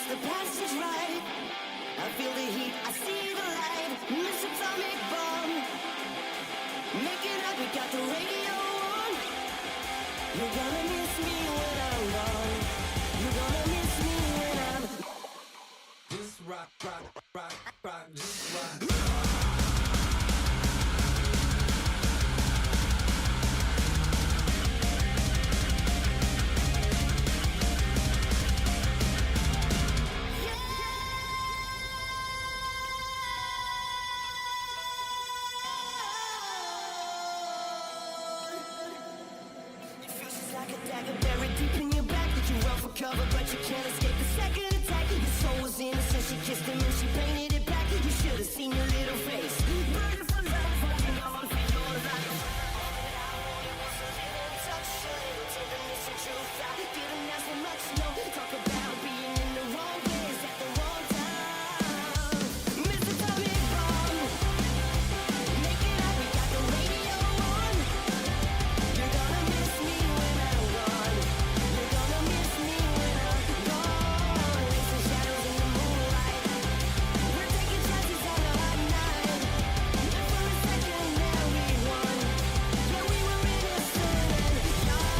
gets the passage right. I feel the heat, I see the light. Miss atomic bomb. Make it up, we got the radio on. You're gonna miss me when I'm gone. You're gonna miss me when I'm. Just rock, rock, rock, rock, just rock. Like a dagger buried deep in your back. That you run for cover, but you can't escape the second attack. Your soul was innocent, she kissed him and she painted it back. You should have seen your little face. Burning for love, holding on for your life. All it was a little touch, a little tenderness and truth. I didn't ask for much, no. Talk about being in the wrong place at the wrong time. Mr. Tommy Bomb, make it up, we got the radio on. You're gonna miss me when I'm gone. You're gonna miss me when I'm gone. Racing shadows in the moonlight. We're taking chances on a hot night. And for a second there we won. Yeah, we were innocent and young.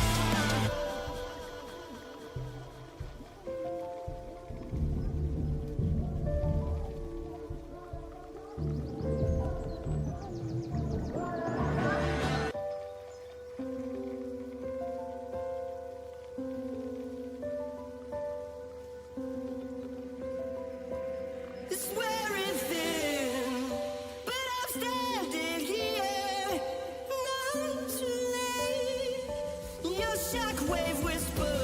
Swear it's thin, but I'm standing here, not too late. Your shockwave whisper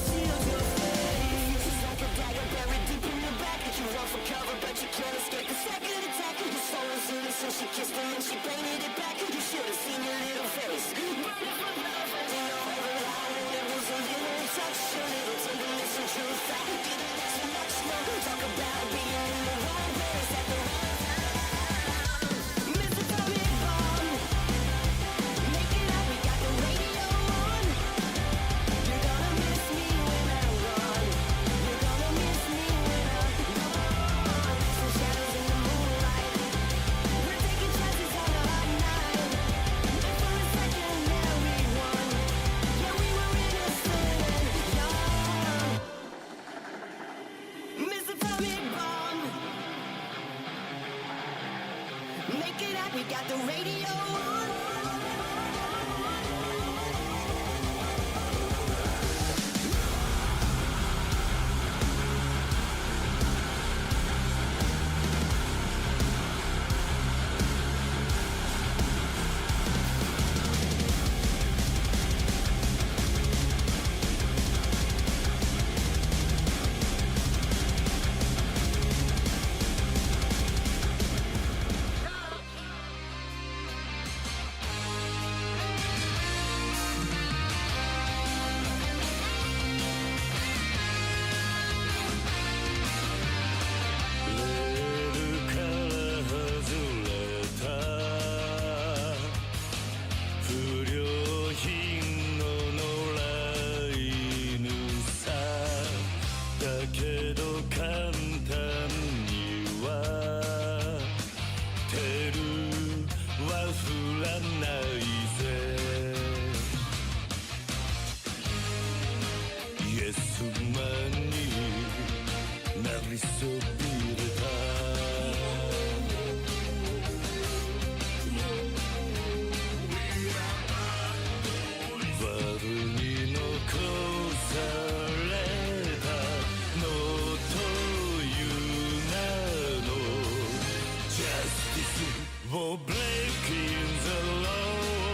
seals your face. It's like a dagger buried deep in your back. That you run for cover, but you can't escape the second attack. Your soul was innocent, she kissed him and she painted it back. You should have seen your little face. Burning for love, and you know every line. And it was a little touch, a little tenderness and truth. I didn't ask for much more. Talk about being in the wrong place at the wrong time. Mr. Tommy Bomb, make it up, we got the radio on. You're gonna miss me when I'm gone. You're gonna miss me when I'm gone. Some shadows in the moonlight. We're taking chances on a hot night. And for a second there we won. Yeah, we were innocent and young. Mr. Tommy Bomb, make it up, we got the radio on. For breaking the law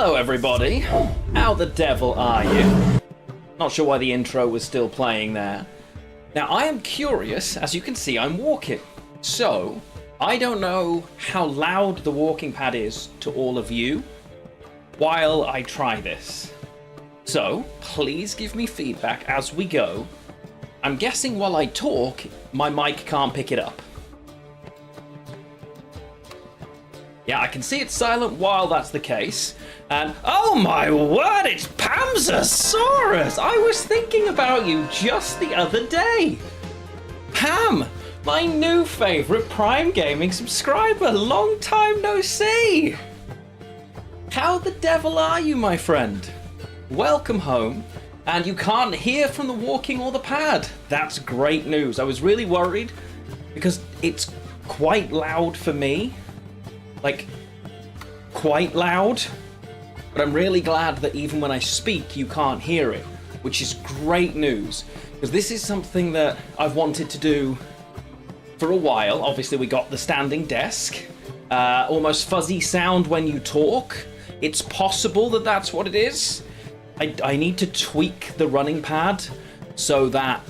Hello everybody, how the devil are you? Not sure why the intro was still playing there. Now I am curious, as you can see I'm walking, so I don't know how loud the walking pad is to all of you while I try this. So please give me feedback as we go. I'm guessing while I talk, my mic can't pick it up. Yeah, I can see it's silent while that's the case. And oh my word, it's Pamzosaurus! I was thinking about you just the other day. Pam, my new favourite Prime Gaming subscriber. Long time no see. How the devil are you, my friend? Welcome home. And you can't hear from the walking or the pad. That's great news. I was really worried because it's quite loud for me. Like, quite loud, but I'm really glad that even when I speak, you can't hear it, which is great news, because this is something that I've wanted to do for a while. Obviously, we got the standing desk, almost fuzzy sound when you talk. It's possible that that's what it is. I need to tweak the running pad so that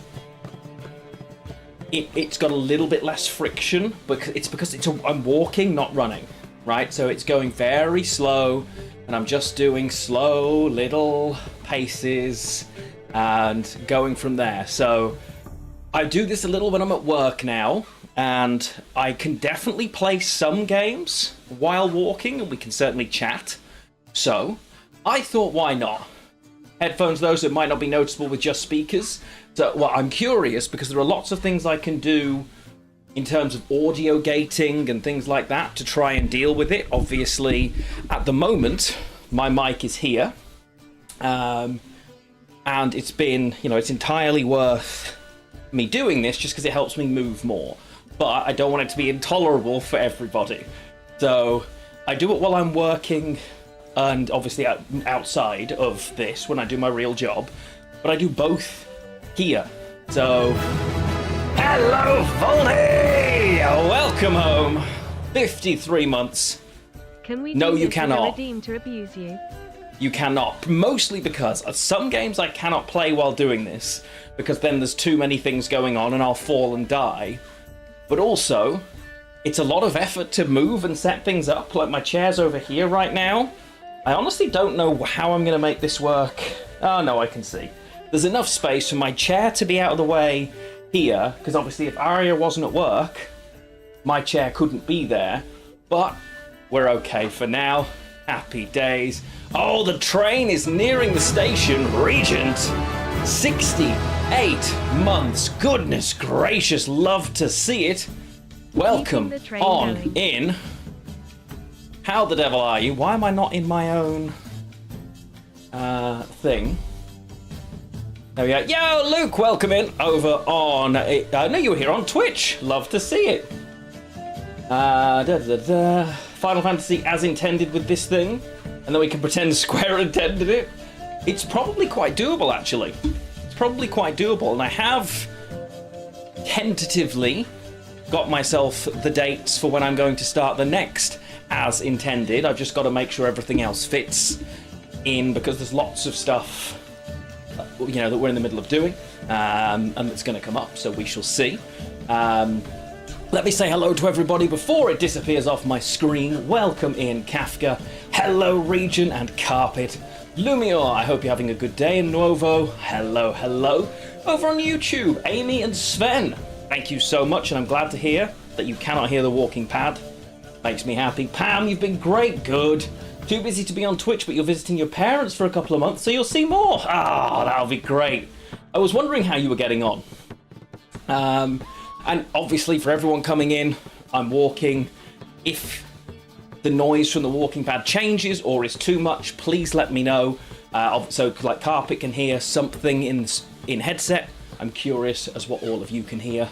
it's got a little bit less friction, but it's because I'm walking, not running. Right, so it's going very slow, and I'm just doing slow little paces and going from there. So I do this a little when I'm at work now, and I can definitely play some games while walking, and we can certainly chat. So I thought, why not? Headphones, those that might not be noticeable with just speakers. So, well, I'm curious because there are lots of things I can do in terms of audio gating and things like that to try and deal with it. Obviously, at the moment, my mic is here. And it's been, it's entirely worth me doing this just because it helps me move more. But I don't want it to be intolerable for everybody. So I do it while I'm working and obviously outside of this when I do my real job. But I do both here. So hello, Volney! Welcome home. 53 months. Can we No, do you this cannot. with a redeem to abuse you? You cannot. Mostly because some games I cannot play while doing this, because then there's too many things going on and I'll fall and die. But also, it's a lot of effort to move and set things up. Like my chair's over here right now. I honestly don't know how I'm going to make this work. Oh, no, I can see. There's enough space for my chair to be out of the way here, because obviously if Arya wasn't at work, my chair couldn't be there, but we're okay for now. Happy days. Oh, the train is nearing the station. Regent, 68 months. Goodness gracious, love to see it. Welcome on going. in. How the devil are you? Why am I not in my own thing? There we go. Yo, Luke, welcome in over on... I know you were here on Twitch. Love to see it. Final Fantasy as intended with this thing. And then we can pretend Square intended it. It's probably quite doable, actually. It's probably quite doable. And I have tentatively got myself the dates for when I'm going to start the next as intended. I've just got to make sure everything else fits in, because there's lots of stuff that we're in the middle of doing, and it's going to come up, so we shall see. Let me say hello to everybody before it disappears off my screen. Welcome in, Kafka. Hello, Region and Carpet. Lumior, I hope you're having a good day. And Nuovo, hello, hello. Over on YouTube, Amy and Sven, thank you so much, and I'm glad to hear that you cannot hear the walking pad. Makes me happy. Pam, you've been great, good. Too busy to be on Twitch, but you're visiting your parents for a couple of months, so you'll see more. Ah, that'll be great. I was wondering how you were getting on. And obviously, for everyone coming in, I'm walking. If the noise from the walking pad changes or is too much, please let me know. So, like, Carpet can hear something in headset. I'm curious as what all of you can hear.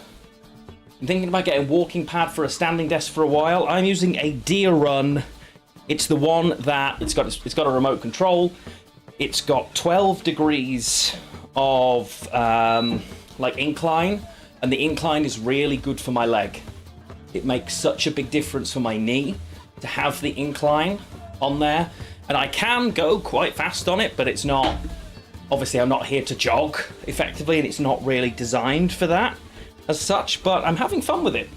I'm thinking about getting a walking pad for a standing desk for a while. I'm using a Deer Run. It's the one that it's got a remote control. It's got 12 degrees of incline, and the incline is really good for my leg. It makes such a big difference for my knee to have the incline on there, And I can go quite fast on it, but it's not... Obviously, I'm not here to jog effectively, and it's not really designed for that as such, but I'm having fun with it.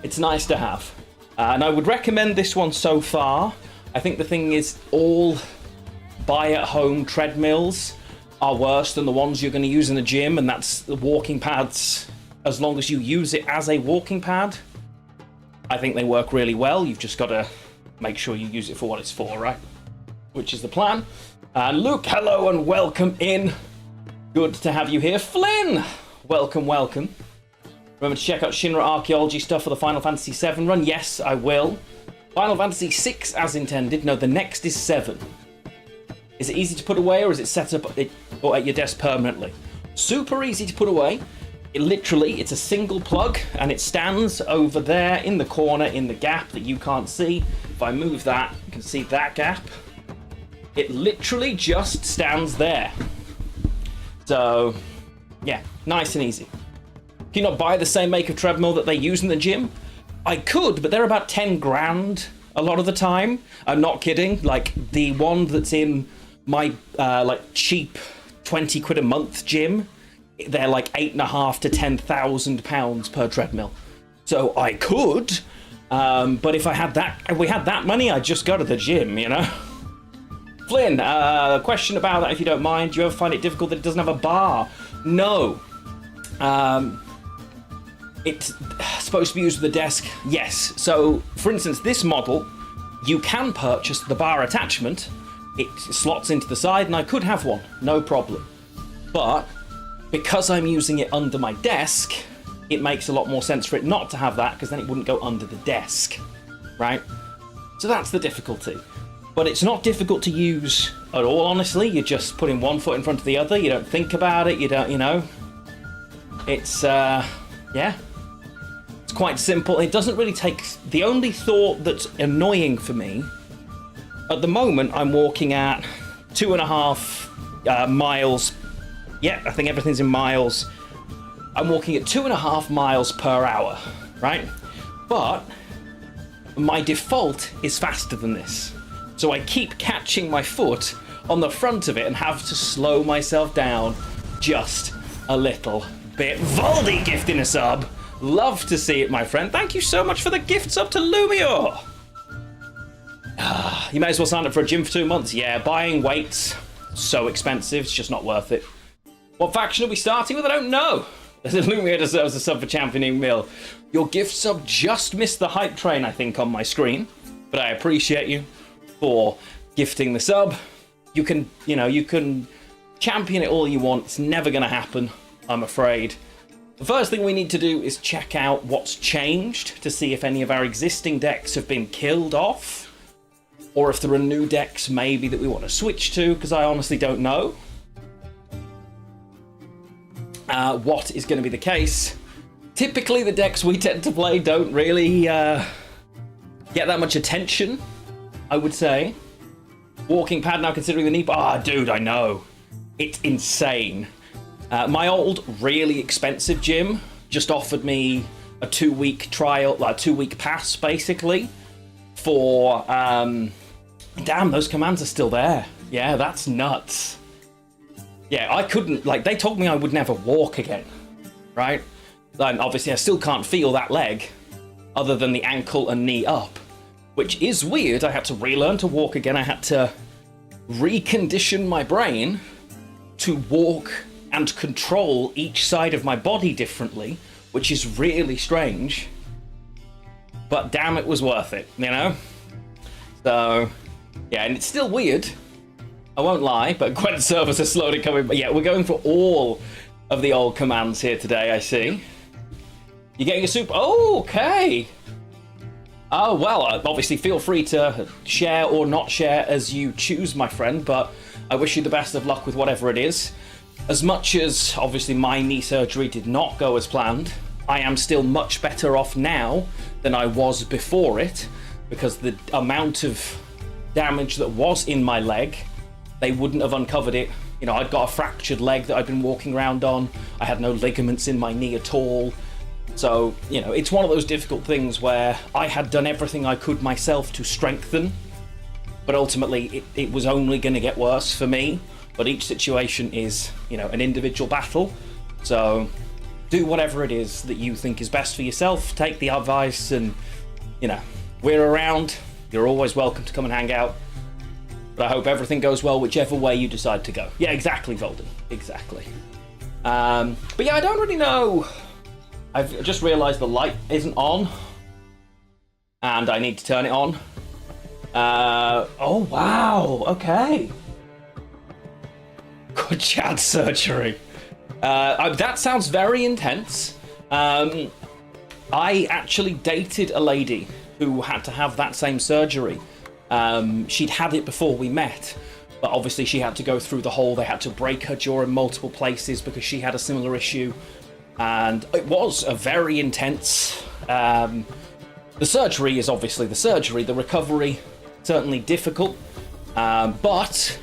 It's nice to have. And I would recommend this one so far. I think the thing is, all buy-at-home treadmills are worse than the ones you're going to use in the gym, and that's the walking pads. As long as you use it as a walking pad, I think they work really well. You've just got to make sure you use it for what it's for, right? Which is the plan. And Luke, hello and welcome in. Good to have you here. Flynn, welcome, welcome. Remember to check out Shinra Archaeology stuff for the Final Fantasy VII run. Yes, I will. Final Fantasy VI as intended. No, the next is 7. Is it easy to put away, or is it set up or at your desk permanently? Super easy to put away. It's a single plug, and it stands over there in the corner in the gap that you can't see. If I move that, you can see that gap. It literally just stands there. So, yeah, nice and easy. Can you not buy the same make of treadmill that they use in the gym? I could, but they're about 10 grand a lot of the time. I'm not kidding. Like, the one that's in my, cheap 20 quid a month gym, they're like 8,500 to 10,000 pounds per treadmill. So I could, but if we had that money, I'd just go to the gym, you know? Flynn, question about that if you don't mind. Do you ever find it difficult that it doesn't have a bar? No. It's supposed to be used with the desk. Yes. So, for instance, this model, you can purchase the bar attachment. It slots into the side, and I could have one, no problem. But because I'm using it under my desk, it makes a lot more sense for it not to have that, because then it wouldn't go under the desk, right? So that's the difficulty. But it's not difficult to use at all, honestly. You're just putting one foot in front of the other. You don't think about it. You don't, you know. It's, yeah. It's quite simple. It doesn't really take... The only thought that's annoying for me, at the moment, I'm walking at 2.5 miles. Yeah, I think everything's in miles. I'm walking at 2.5 miles per hour, right? But my default is faster than this. So I keep catching my foot on the front of it and have to slow myself down just a little bit. Voldy gifting a sub. Love to see it, my friend. Thank you so much for the gift sub to Lumior. You may as well sign up for a gym for 2 months. Yeah, buying weights, so expensive. It's just not worth it. What faction are we starting with? I don't know. Lumior deserves a sub for championing Mill. Your gift sub just missed the hype train, I think, on my screen. But I appreciate you for gifting the sub. You can, you can champion it all you want. It's never going to happen, I'm afraid. The first thing we need to do is check out what's changed to see if any of our existing decks have been killed off, or if there are new decks maybe that we want to switch to, because I honestly don't know what is going to be the case. Typically the decks we tend to play don't really get that much attention, I would say. Walking pad now considering the knee. Dude, I know. It's insane. My old, really expensive gym just offered me a 2-week trial, like 2-week pass, basically, for, damn, those commands are still there. Yeah, that's nuts. Yeah, I couldn't, they told me I would never walk again, right? And obviously I still can't feel that leg, other than the ankle and knee up, which is weird. I had to relearn to walk again. I had to recondition my brain to walk and control each side of my body differently, which is really strange. But damn, it was worth it, you know? So, yeah, and it's still weird. I won't lie, but Gwent servers are slowly coming. But yeah, we're going for all of the old commands here today, I see. You're getting a super... Oh, okay. Oh, well, obviously feel free to share or not share as you choose, my friend, but I wish you the best of luck with whatever it is. As much as, obviously, my knee surgery did not go as planned, I am still much better off now than I was before it, because the amount of damage that was in my leg, they wouldn't have uncovered it. You know, I'd got a fractured leg that I'd been walking around on. I had no ligaments in my knee at all. So, you know, it's one of those difficult things where I had done everything I could myself to strengthen but ultimately it was only going to get worse for me. But each situation is, you know, an individual battle. So do whatever it is that you think is best for yourself. Take the advice, and, you know, we're around. You're always welcome to come and hang out. But I hope everything goes well whichever way you decide to go. Yeah, exactly, Volden. Exactly. But yeah, I don't really know. I've just realised the light isn't on, and I need to turn it on. Oh wow, okay. Good chat surgery. That sounds very intense. I actually dated a lady who had to have that same surgery. She'd had it before we met, but obviously she had to go through the whole, they had to break her jaw in multiple places because she had a similar issue. And it was a very intense, the surgery is obviously the surgery, the recovery certainly difficult, but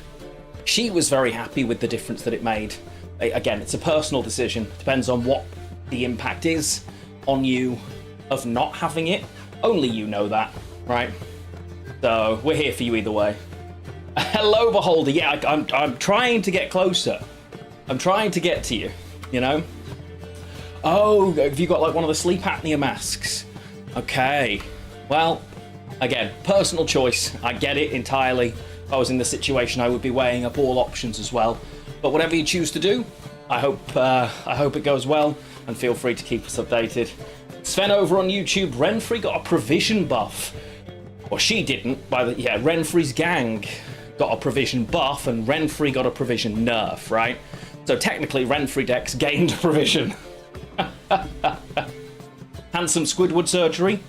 she was very happy with the difference that it made. Again, it's a personal decision, depends on what the impact is on you of not having it. Only you know that, right? So we're here for you either way. Hello, Beholder. Yeah, I'm trying to get closer. I'm trying to get to you, you know? Oh, have you got like one of the sleep apnea masks? Okay. Well, again, personal choice. I get it entirely. If I was in this situation, I would be weighing up all options as well. But whatever you choose to do, I hope it goes well, and feel free to keep us updated. Sven over on YouTube, Renfrey got a provision buff. Well, she didn't. Renfrey's gang got a provision buff, and Renfrey got a provision nerf, right? So technically, Renfrey decks gained a provision. Handsome Squidward surgery.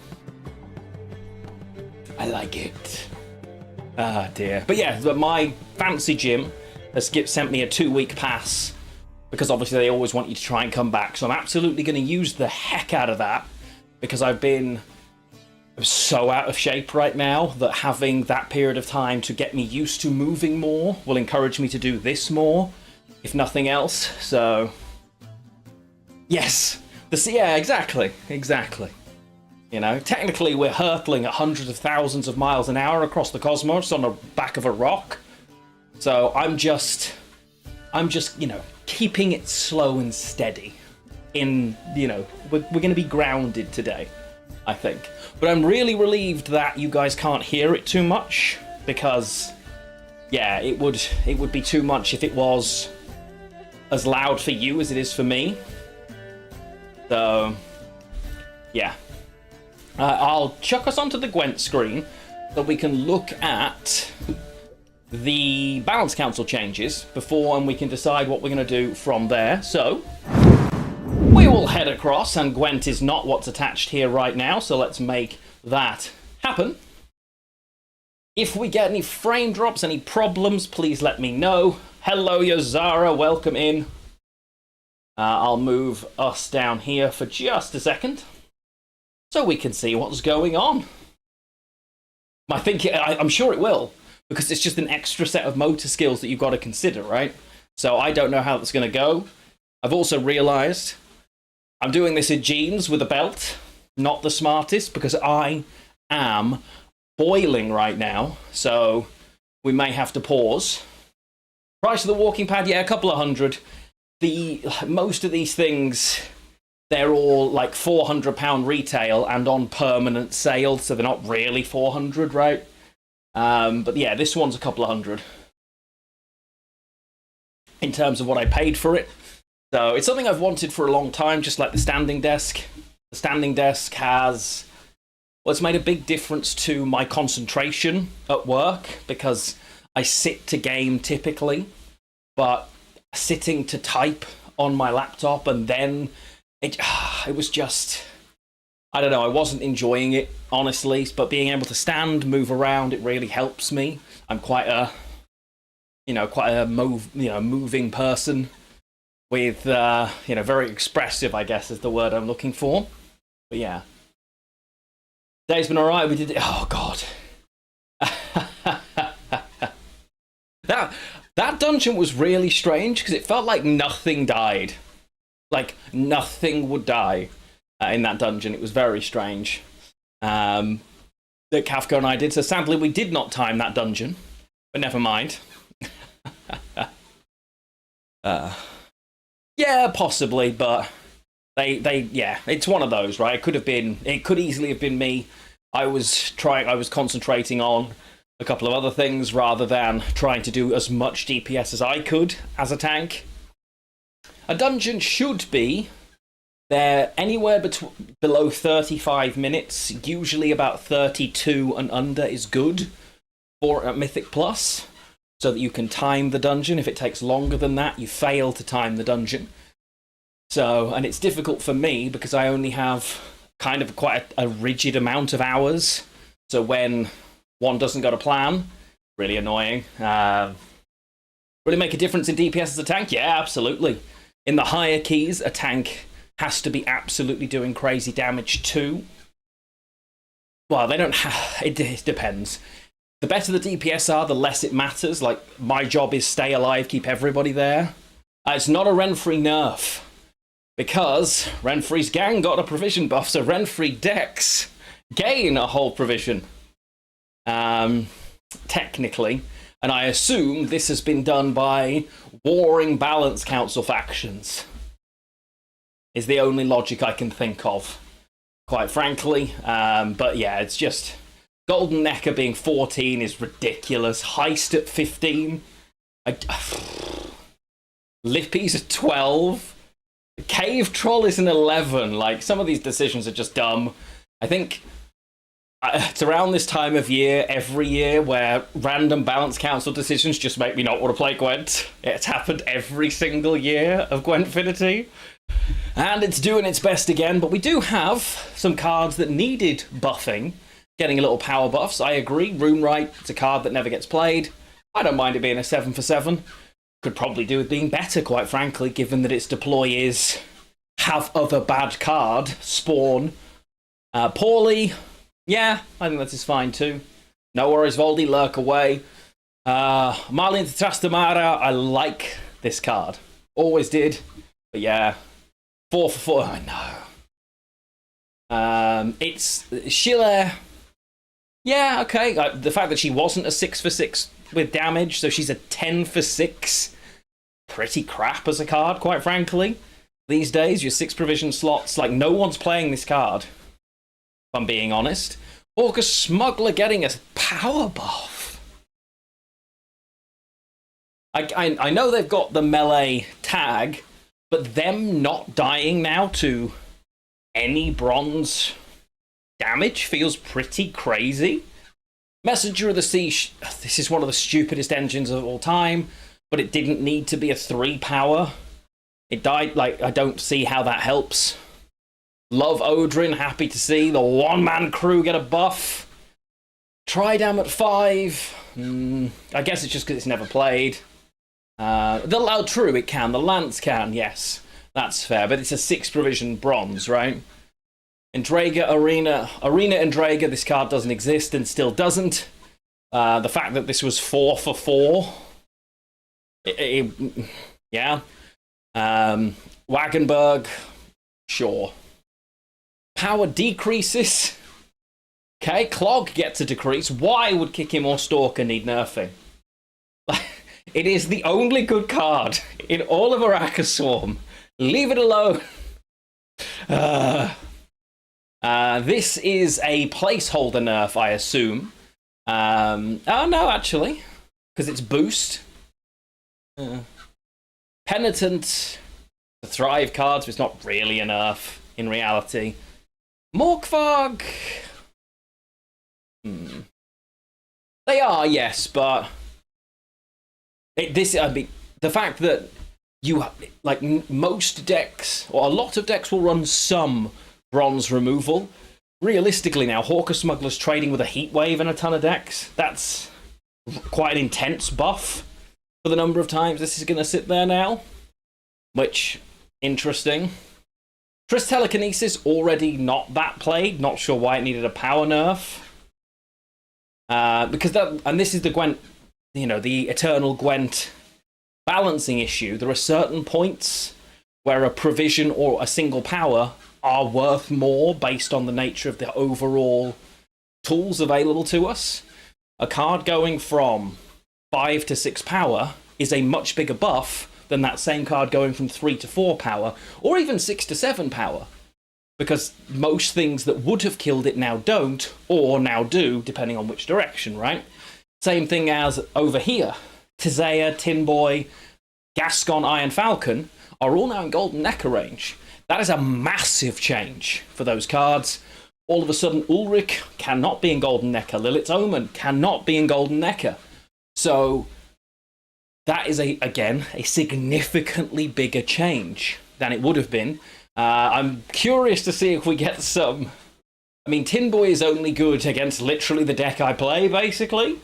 I like it. Ah, dear. But yeah, my fancy gym has sent me a 2-week pass, because obviously they always want you to try and come back. So I'm absolutely going to use the heck out of that, because I'm so out of shape right now that having that period of time to get me used to moving more will encourage me to do this more, if nothing else. So yes, yeah, exactly. You know, technically we're hurtling at hundreds of thousands of miles an hour across the cosmos on the back of a rock. So I'm just, you know, keeping it slow and steady. We're going to be grounded today, I think. But I'm really relieved that you guys can't hear it too much, because, yeah, it would be too much if it was as loud for you as it is for me. So, yeah. I'll chuck us onto the Gwent screen so we can look at the Balance Council changes and we can decide what we're going to do from there. So, we will head across, and Gwent is not what's attached here right now, so let's make that happen. If we get any frame drops, any problems, please let me know. Hello, Yazara, welcome in. I'll move us down here for just a second so we can see what's going on. I'm sure it will, because it's just an extra set of motor skills that you've got to consider, right? So I don't know how that's going to go. I've also realised I'm doing this in jeans with a belt, not the smartest, because I am boiling right now, so we may have to pause. Price of the walking pad, yeah, a couple of hundred. Most of these things, they're all like £400 retail and on permanent sale, so they're not really 400, right? But yeah, this one's a couple of hundred in terms of what I paid for it. So it's something I've wanted for a long time, just like the standing desk. The standing desk has, well, it's made a big difference to my concentration at work, because I sit to game typically, but sitting to type on my laptop, and then it was just, I don't know, I wasn't enjoying it, honestly, but being able to stand, move around, it really helps me. I'm quite a moving person with, very expressive, I guess is the word I'm looking for. But yeah. Day's been alright, we did it, oh god. That dungeon was really strange, because it felt like nothing died. Like, nothing would die in that dungeon. It was very strange. that Kafka and I did. So sadly, we did not time that dungeon, but never mind. Yeah, possibly, but yeah, it's one of those, right? It could easily have been me. I was concentrating on a couple of other things rather than trying to do as much DPS as I could as a tank. A dungeon should be there anywhere below 35 minutes. Usually about 32 and under is good for a Mythic Plus, so that you can time the dungeon. If it takes longer than that, you fail to time the dungeon. So, and it's difficult for me because I only have kind of quite a rigid amount of hours. So when one doesn't go to plan, really annoying. Really make a difference in DPS as a tank? Yeah, absolutely. In the higher keys, a tank has to be absolutely doing crazy damage too. Well, they don't have... It depends. The better the DPS are, the less it matters. Like, my job is stay alive, keep everybody there. It's not a Renfrey nerf, because Renfrey's gang got a provision buff, so Renfrey decks gain a whole provision. Technically. And I assume this has been done by warring Balance Council factions. Is the only logic I can think of, quite frankly. But yeah, it's just... Golden Necker being 14 is ridiculous. Heist at 15. Lippy's at 12. Cave Troll is an 11. Like, some of these decisions are just dumb. I think it's around this time of year, every year, where random Balance Council decisions just make me not want to play Gwent. It's happened every single year of Gwentfinity. And it's doing its best again, but we do have some cards that needed buffing, getting a little power buffs. I agree, Runewright, it's a card that never gets played. I don't mind it being a 7 for 7. Could probably do with being better, quite frankly, given that its deploy is have other bad card spawn. Poorly, yeah, I think that is fine too. No worries, Voldy, lurk away. Marlene Trastamara, I like this card. Always did, but yeah. 4 for 4, I know. It's Schiller. Yeah, okay. The fact that she wasn't a 6 for 6 with damage, so she's a 10 for 6. Pretty crap as a card, quite frankly. These days, your 6 provision slots, like, no one's playing this card, if I'm being honest. Orca Smuggler getting a power buff. I know they've got the melee tag, but them not dying now to any bronze damage feels pretty crazy. Messenger of the Sea, this is one of the stupidest engines of all time, but it didn't need to be a 3 power. It died, like, I don't see how that helps. Love Odrin, happy to see the one-man crew get a buff. Tridam at 5. I guess it's just because it's never played. True, it can. The Lance can, yes. That's fair, but it's a 6 provision bronze, right? Indraga, Arena Indraga, this card doesn't exist and still doesn't. The fact that this was 4 for 4. Yeah. Wagenberg, sure. Power decreases. Okay, Clog gets a decrease. Why would Kick Him or Stalker need nerfing? It is the only good card in all of Araka Swarm. Leave it alone. This is a placeholder nerf, I assume. Oh, no, actually. Because it's boost. Penitent. The Thrive cards, but it's not really a nerf in reality. Morkvarg. They are, yes, but... the fact that you, like, most decks, or a lot of decks will run some bronze removal. Realistically now, Hawker Smuggler's trading with a heat wave in a ton of decks. That's quite an intense buff for the number of times this is going to sit there now. Which, interesting. Triss Telekinesis, already not that played. Not sure why it needed a power nerf. Because that, and this is the Gwent, you know, the eternal Gwent balancing issue. There are certain points where a provision or a single power are worth more based on the nature of the overall tools available to us, a card going from 5 to 6 power is a much bigger buff than that same card going from 3 to 4 power, or even 6 to 7 power. Because most things that would have killed it now don't, or now do, depending on which direction, right? Same thing as over here. Tizea, Tin Boy, Gascon, Iron Falcon are all now in Golden Necker range. That is a massive change for those cards. All of a sudden, Ulrich cannot be in Golden Necker. Lilith's Omen cannot be in Golden Necker. So that is, again, a significantly bigger change than it would have been. I'm curious to see if we get some... I mean, Tin Boy is only good against literally the deck I play, basically.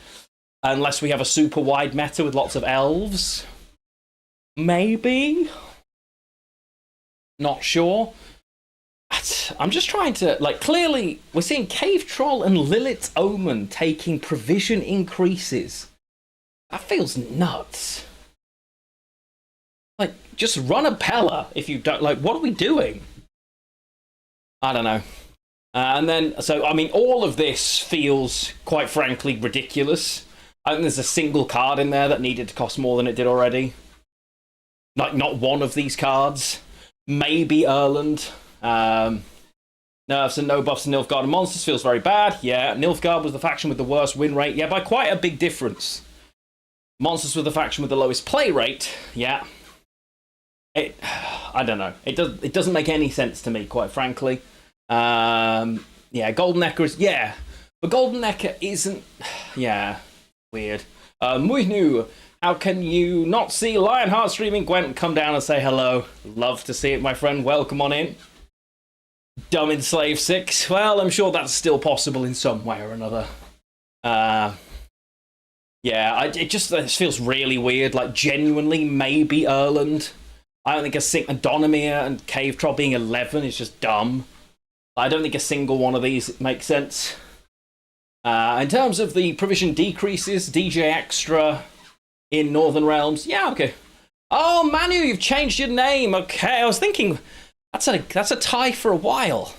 Unless we have a super wide meta with lots of elves. Maybe? Not sure. I'm just trying to... Like, clearly, we're seeing Cave Troll and Lilith's Omen taking provision increases. That feels nuts. Like, just run a Pella if you don't... Like, what are we doing? I don't know. And then, so, I mean, all of this feels, quite frankly, ridiculous. I think there's a single card in there that needed to cost more than it did already. Like, not one of these cards. Maybe Erland. Nerfs and no buffs to Nilfgaard and monsters feels very bad. Yeah, Nilfgaard was the faction with the worst win rate. Yeah, by quite a big difference. Monsters were the faction with the lowest play rate. Yeah. I don't know. It doesn't make any sense to me, quite frankly. Yeah, Golden Necker is... Yeah. But Golden Necker isn't... Yeah. Weird. Muihnu, how can you not see Lionheart streaming Gwent? Come down and say hello. Love to see it, my friend. Welcome on in. Dumb Enslave 6. Well, I'm sure that's still possible in some way or another. Yeah, it just feels really weird. Like, genuinely, maybe Erland. I don't think Donomir and Cave Troll being 11 is just dumb. I don't think a single one of these makes sense. In terms of the provision decreases, DJ Extra in Northern Realms, yeah, okay. Oh, Manu, you've changed your name. Okay, I was thinking that's a tie for a while.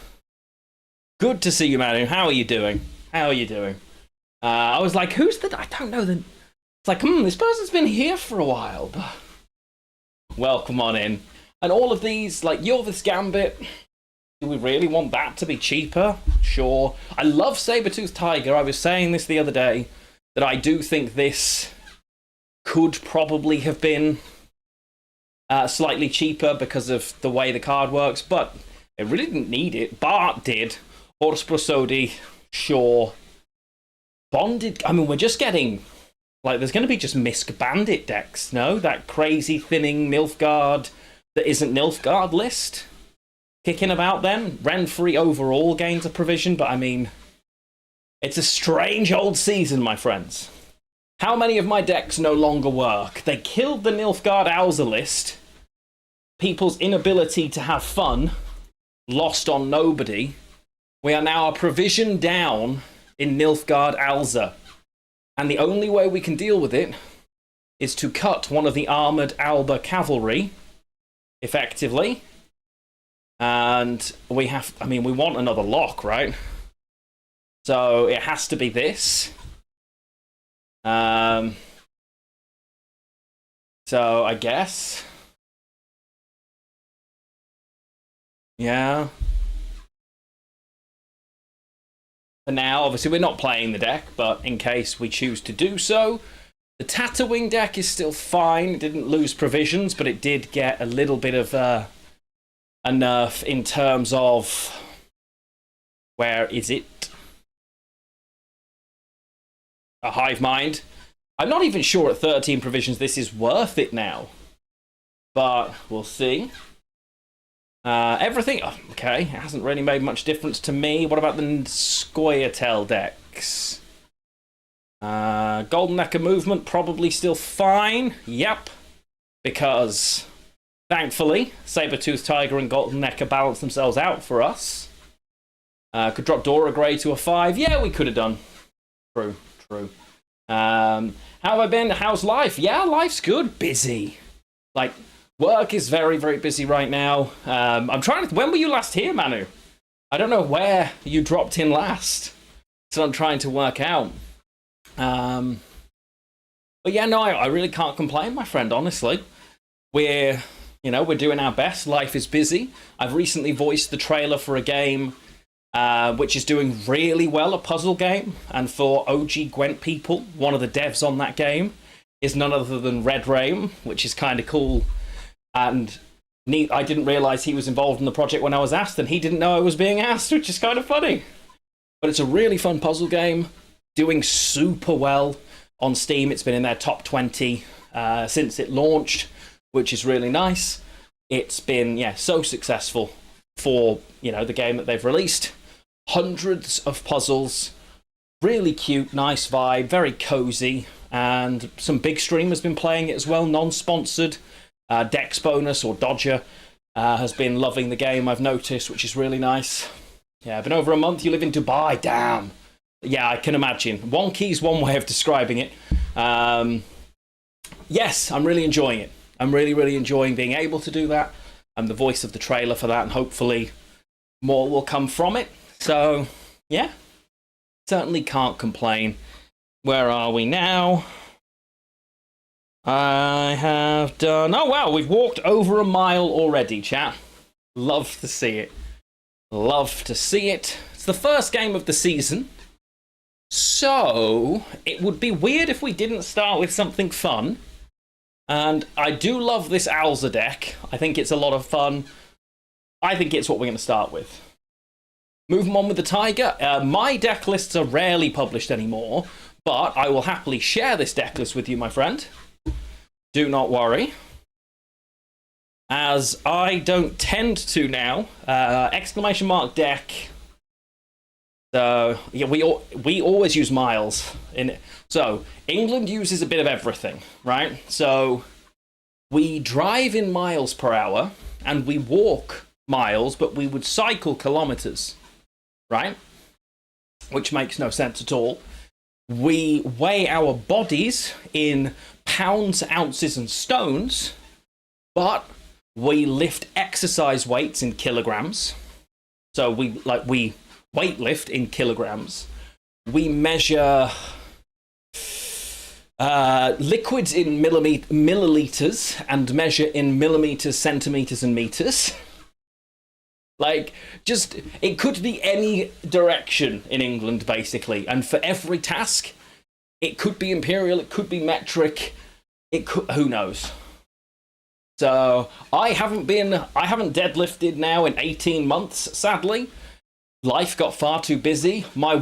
Good to see you, Manu. How are you doing? How are you doing? I was like, who's the... I don't know. It's like, this person's been here for a while. But... Welcome on in. And all of these, like, Yorvith's Gambit... Do we really want that to be cheaper? Sure. I love Sabertooth Tiger. I was saying this the other day, that I do think this could probably have been slightly cheaper because of the way the card works, but it really didn't need it. Bart did. Horus Prosody, sure. Bonded, I mean, we're just getting... Like, there's going to be just Misk Bandit decks, no? That crazy thinning Nilfgaard that isn't Nilfgaard list kicking about then. Renfrey overall gains a provision, but I mean, it's a strange old season, my friends. How many of my decks no longer work? They killed the Nilfgaard Alza list. People's inability to have fun lost on nobody. We are now a provision down in Nilfgaard Alza. And the only way we can deal with it is to cut one of the armoured Alba cavalry, effectively. And we have, I mean, we want another lock, right? So it has to be this. So I guess. Yeah. For now, obviously we're not playing the deck, but in case we choose to do so, the Tatterwing deck is still fine. It didn't lose provisions, but it did get a little bit of a nerf in terms of... Where is it? A Hive Mind. I'm not even sure at 13 provisions this is worth it now. But we'll see. Everything... Oh, okay, it hasn't really made much difference to me. What about the Scoia'tael decks? Golden Necker movement, probably still fine. Yep. Because, thankfully, Sabertooth Tiger and Golden Necker balance themselves out for us. Could drop Dora Grey to a 5. Yeah, we could have done. True, true. How have I been? How's life? Yeah, life's good. Busy. Like, work is very, very busy right now. I'm trying to... When were you last here, Manu? I don't know where you dropped in last. So I'm trying to work out. But yeah, no, I really can't complain, my friend, honestly. We're doing our best. Life is busy. I've recently voiced the trailer for a game which is doing really well, a puzzle game. And for OG Gwent people, one of the devs on that game is none other than Red Rain, which is kind of cool. And I didn't realize he was involved in the project when I was asked, and he didn't know I was being asked, which is kind of funny. But it's a really fun puzzle game, doing super well on Steam. It's been in their top 20 since it launched, which is really nice. It's been, so successful for, the game that they've released. Hundreds of puzzles, really cute, nice vibe, very cozy, and some big streamers been playing it as well, non-sponsored. Dex Bonus or Dodger has been loving the game, I've noticed, which is really nice. Yeah, been over a month. You live in Dubai, damn. Yeah, I can imagine. Wonky's one way of describing it. Yes, I'm really enjoying it. I'm really, really enjoying being able to do that. I'm the voice of the trailer for that, and hopefully more will come from it. So, yeah, certainly can't complain. Where are we now? I have done... Oh, wow, we've walked over a mile already, chat. Love to see it. Love to see it. It's the first game of the season. So, it would be weird if we didn't start with something fun. And I do love this Alza deck. I think it's a lot of fun. I think it's what we're going to start with. Moving on with the Tiger. My deck lists are rarely published anymore, but I will happily share this deck list with you, my friend. Do not worry. As I don't tend to now. Exclamation mark deck. So, yeah, we always use miles in it. So, England uses a bit of everything, right? So, we drive in miles per hour, and we walk miles, but we would cycle kilometers, right? Which makes no sense at all. We weigh our bodies in pounds, ounces, and stones, but we lift exercise weights in kilograms. So we weightlift in kilograms. We measure liquids in milliliters and measure in millimeters, centimeters, and meters. Like, just, it could be any direction in England, basically. And for every task, it could be imperial, it could be metric, it could, who knows? So, I haven't deadlifted now in 18 months, sadly. Life got far too busy. My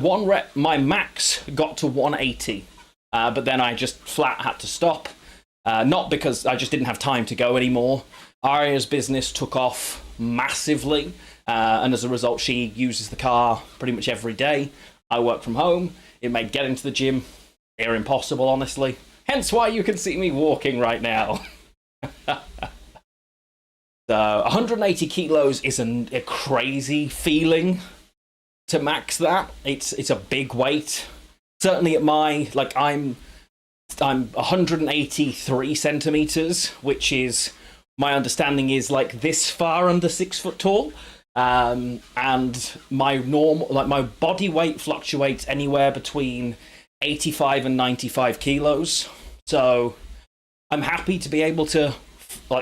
max got to 180. But then I just flat had to stop. Not because I just didn't have time to go anymore. Arya's business took off massively, and as a result, she uses the car pretty much every day. I work from home. It made getting to the gym near impossible, honestly. Hence why you can see me walking right now. So 180 kilos is a crazy feeling to max that. It's a big weight. Certainly at my, I'm 183 centimeters, which is, my understanding is like this far under 6 foot tall. And my my body weight fluctuates anywhere between 85 and 95 kilos. So I'm happy to be able to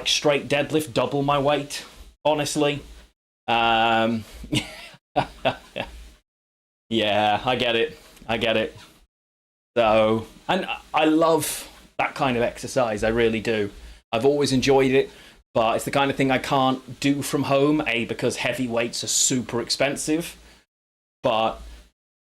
straight deadlift double my weight, honestly. Yeah, I get it. So, and I love that kind of exercise, I really do. I've always enjoyed it, but it's the kind of thing I can't do from home, because heavy weights are super expensive, but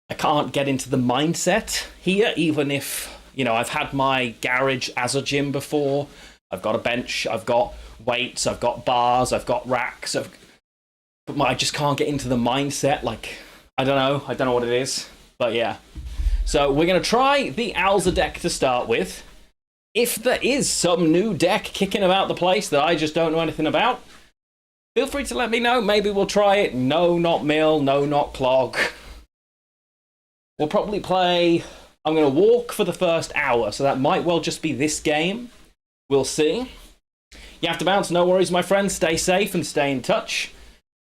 I can't get into the mindset here, even if, I've had my garage as a gym before. I've got a bench, I've got weights, I've got bars, I've got racks, but I just can't get into the mindset. I don't know what it is, but yeah. So we're going to try the Alza deck to start with. If there is some new deck kicking about the place that I just don't know anything about, feel free to let me know. Maybe we'll try it. No, not Mill. No, not Clog. We'll probably play... I'm going to walk for the first hour, so that might well just be this game. We'll see. You have to bounce. No worries, my friend. Stay safe and stay in touch.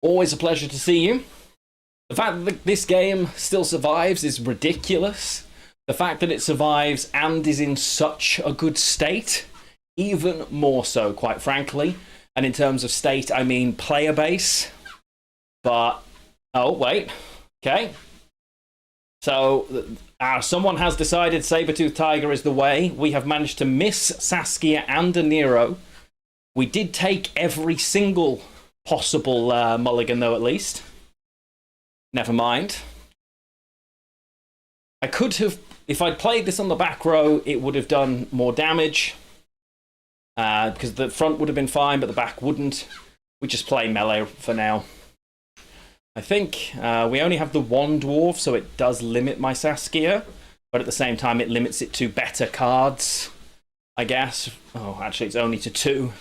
Always a pleasure to see you. The fact that this game still survives is ridiculous. The fact that it survives and is in such a good state, even more so, quite frankly. And in terms of state, I mean player base. But, oh, wait. Okay. So, someone has decided Saber-Tooth Tiger is the way. We have managed to miss Saskia and a Nero. We did take every single possible mulligan, though, at least. Never mind. I could have, if I'd played this on the back row, it would have done more damage. Because the front would have been fine, but the back wouldn't. We just play melee for now. I think we only have the one dwarf, so it does limit my Saskia. But at the same time, it limits it to better cards, I guess. Oh, actually, it's only to 2.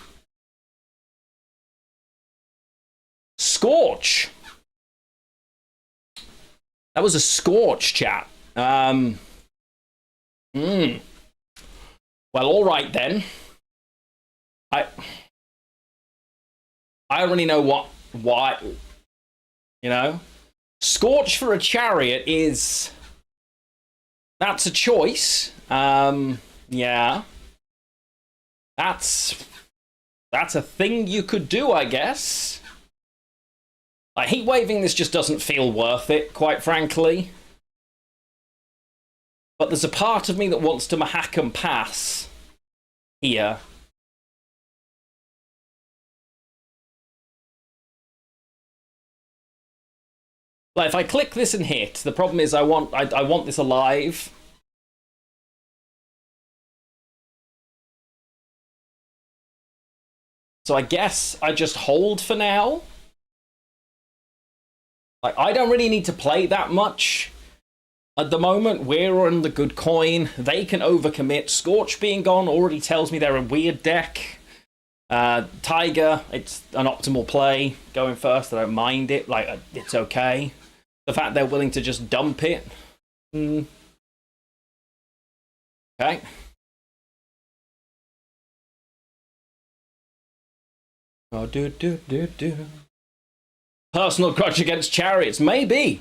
Scorch! That was a Scorch, chat. Well, all right then. I already know why. You know, Scorch for a chariot that's a choice. Yeah, that's a thing you could do, I guess. Like, heat waving this just doesn't feel worth it, quite frankly. But there's a part of me that wants to Mahakam pass here. Like, if I click this and hit, the problem is I want this alive. So I guess I just hold for now. Like, I don't really need to play that much. At the moment, we're on the good coin. They can overcommit. Scorch being gone already tells me they're a weird deck. Tiger, it's an optimal play. Going first, I don't mind it. Like, it's okay. The fact they're willing to just dump it. Okay. Oh, do. Personal grudge against chariots. Maybe.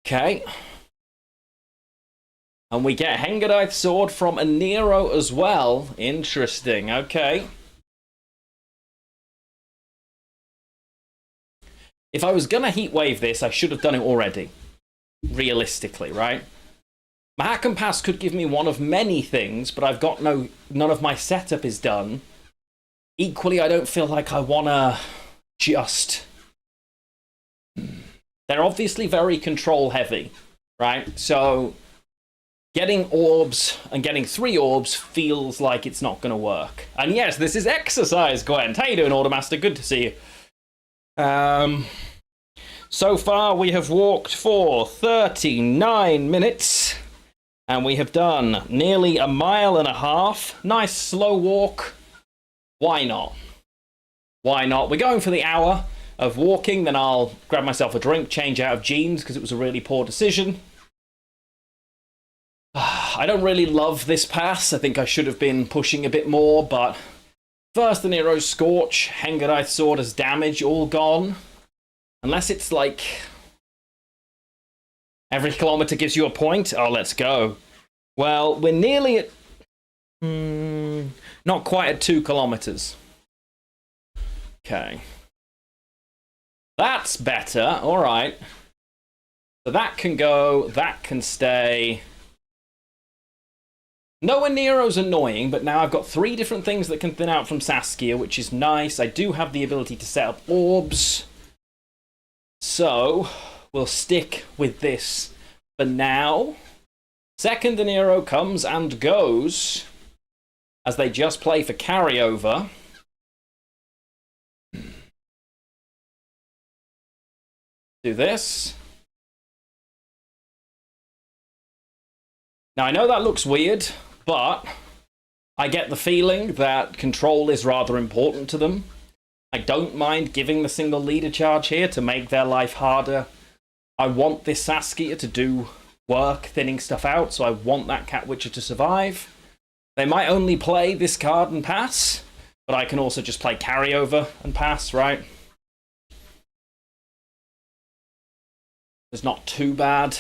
Okay. And we get Hengedith Sword from a Nero as well. Interesting. Okay. If I was gonna heatwave this, I should have done it already. Realistically, right? Mahakam Pass could give me one of many things, but I've got none of my setup is done. Equally, I don't feel like I wanna just... They're obviously very control heavy, right? So getting orbs and getting 3 orbs feels like it's not gonna work. And yes, this is exercise, Gwent. How you doing, Order Master? Good to see you. So far we have walked for 39 minutes and we have done nearly 1.5 miles. Nice slow walk. Why not? Why not? We're going for the hour of walking, then I'll grab myself a drink, change out of jeans because it was a really poor decision. I don't really love this pass. I think I should have been pushing a bit more, but first the Nero Scorch, Hengedith Sword as damage, all gone. Unless it's like every kilometer gives you a point. Oh, let's go. Well, we're nearly at... not quite at 2 kilometers. Okay. That's better. All right. So that can go. That can stay. Noah Nero's annoying, but now I've got 3 different things that can thin out from Saskia, which is nice. I do have the ability to set up orbs. So, we'll stick with this for now. Second Nero comes and goes, as they just play for carryover. Do this. Now, I know that looks weird, but I get the feeling that control is rather important to them. I don't mind giving the single leader charge here to make their life harder. I want this Saskia to do work thinning stuff out, so I want that Cat Witcher to survive. They might only play this card and pass, but I can also just play carryover and pass, right? It's not too bad.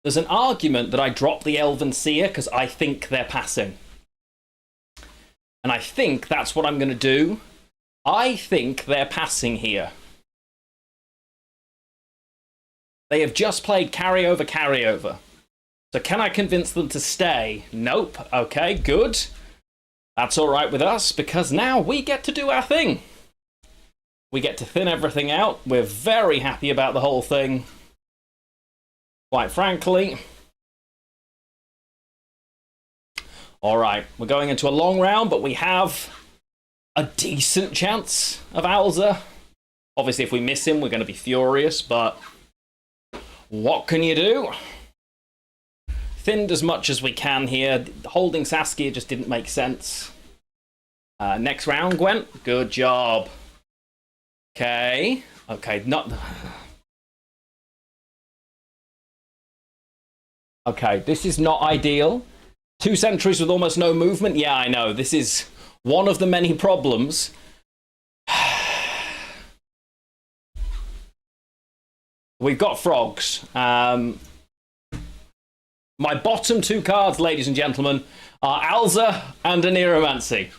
There's an argument that I drop the Elven Seer because I think they're passing. And I think that's what I'm going to do. I think they're passing here. They have just played carryover, carryover. So can I convince them to stay? Nope. Okay, good. That's all right with us, because now we get to do our thing. We get to thin everything out. We're very happy about the whole thing. Quite frankly. All right, we're going into a long round, but we have a decent chance of Alza. Obviously, if we miss him, we're going to be furious, but what can you do? Thinned as much as we can here. Holding Saskia just didn't make sense. Next round, Gwent. Good job. Okay. Okay, not... Okay, this is not ideal. 2 sentries with almost no movement. Yeah, I know. This is one of the many problems. We've got frogs. My bottom 2 cards, ladies and gentlemen, are Alza and a Neuromancy.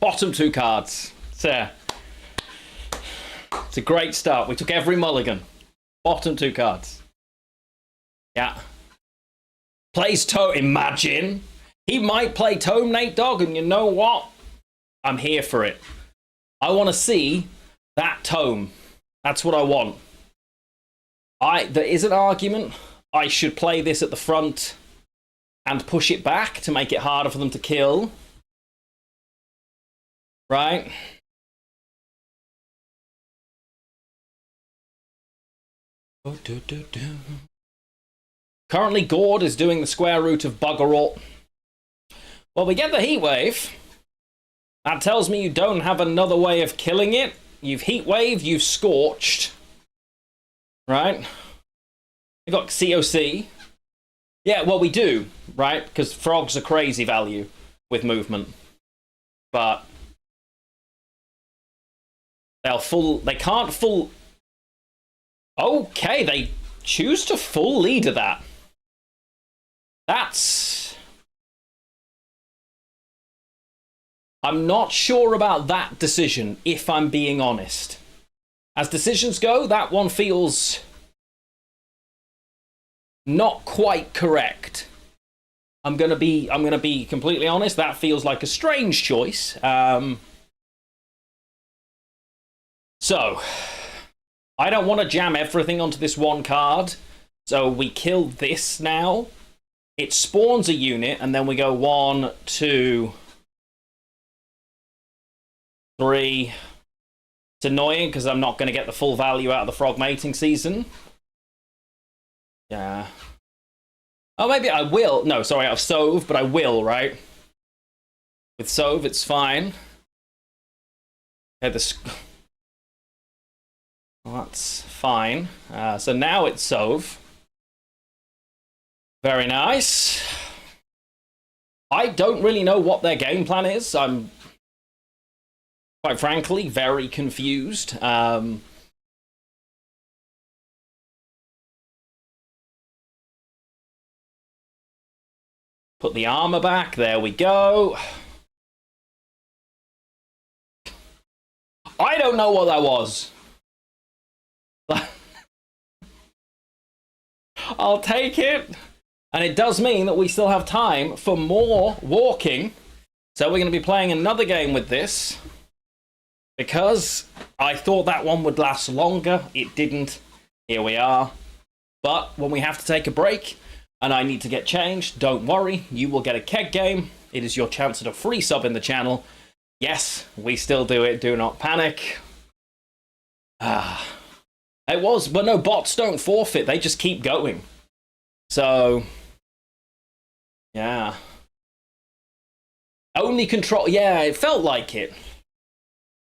Bottom 2 cards. It's a great start. We took every mulligan. Bottom 2 cards. Yeah. Plays Tome. Imagine. He might play Tome, Nate Dogg, and you know what? I'm here for it. I want to see that Tome. That's what I want. There is an argument. I should play this at the front and push it back to make it harder for them to kill. Right? Currently, Gord is doing the square root of bugger all. Well, we get the heat wave. That tells me you don't have another way of killing it. You've heat wave, you've scorched. Right? You got COC. Yeah, well, we do, right? Because frogs are crazy value with movement. But they can't full. Okay, they choose to full leader that. I'm not sure about that decision, if I'm being honest. As decisions go, that one feels not quite correct. I'm gonna be completely honest. That feels like a strange choice. So, I don't want to jam everything onto this one card. So we kill this now. It spawns a unit, and then we go 1, 2, 3. It's annoying because I'm not going to get the full value out of the frog mating season. Yeah. Oh, maybe I will. No, sorry, out of Sove, but I will, right? With Sove, it's fine. Okay, well, that's fine. So now it's Sove. Very nice. I don't really know what their game plan is. I'm, quite frankly, very confused. Put the armor back. There we go. I don't know what that was. I'll take it. And it does mean that we still have time for more walking. So we're going to be playing another game with this. Because I thought that one would last longer. It didn't. Here we are. But when we have to take a break and I need to get changed, don't worry. You will get a keg game. It is your chance at a free sub in the channel. Yes, we still do it. Do not panic. It was, but no, bots don't forfeit. They just keep going. So, yeah. Only control. Yeah, it felt like it.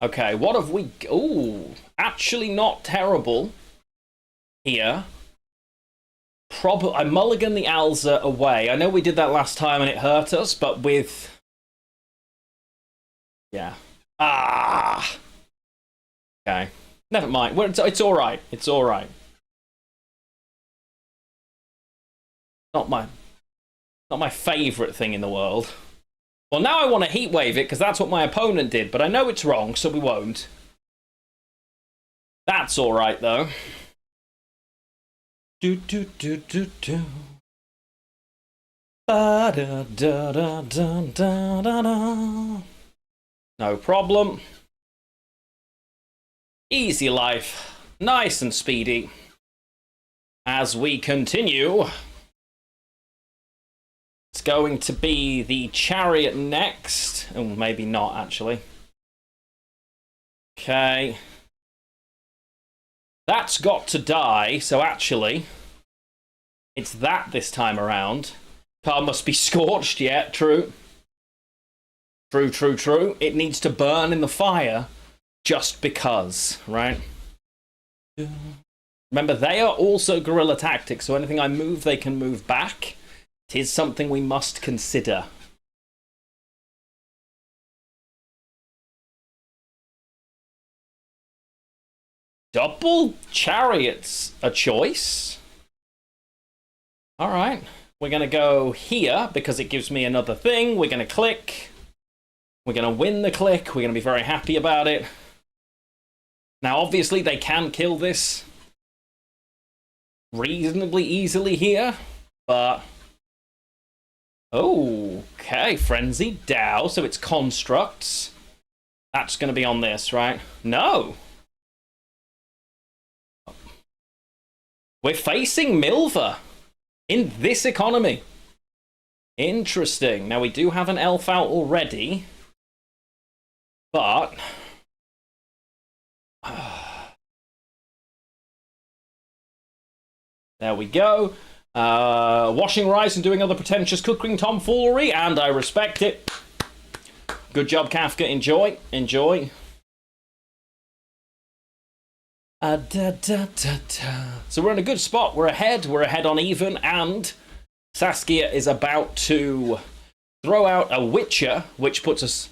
Okay, what have we... Ooh, actually not terrible here. I mulligan the Alza away. I know we did that last time and it hurt us, but with... Yeah. Ah! Okay. Never mind. Well, it's alright. It's alright. Not my favourite thing in the world. Well, now I want to heat wave it, because that's what my opponent did, but I know it's wrong, so we won't. That's alright, though. Do do do do do. Ba da da da da da da da. No problem. Easy life. Nice and speedy. As we continue, it's going to be the chariot next. Oh, maybe not, actually. Okay. That's got to die, so actually, it's that this time around. Car must be scorched, yeah, true. True, true, true. It needs to burn in the fire just because, right? Remember, they are also guerrilla tactics, so anything I move, they can move back. It is something we must consider. Double chariots a choice. All right, we're going to go here because it gives me another thing. We're going to click. We're going to win the click. We're going to be very happy about it. Now, obviously, they can kill this reasonably easily here, but... Okay, Frenzy Dow, so it's constructs. That's going to be on this, right? No! We're facing Milva in this economy. Interesting. Now, we do have an elf out already, but... There we go. Washing rice and doing other pretentious cooking tomfoolery, and I respect it. Good job, Kafka. Enjoy. Enjoy. So we're in a good spot. We're ahead. We're ahead on even, and Saskia is about to throw out a Witcher, which puts us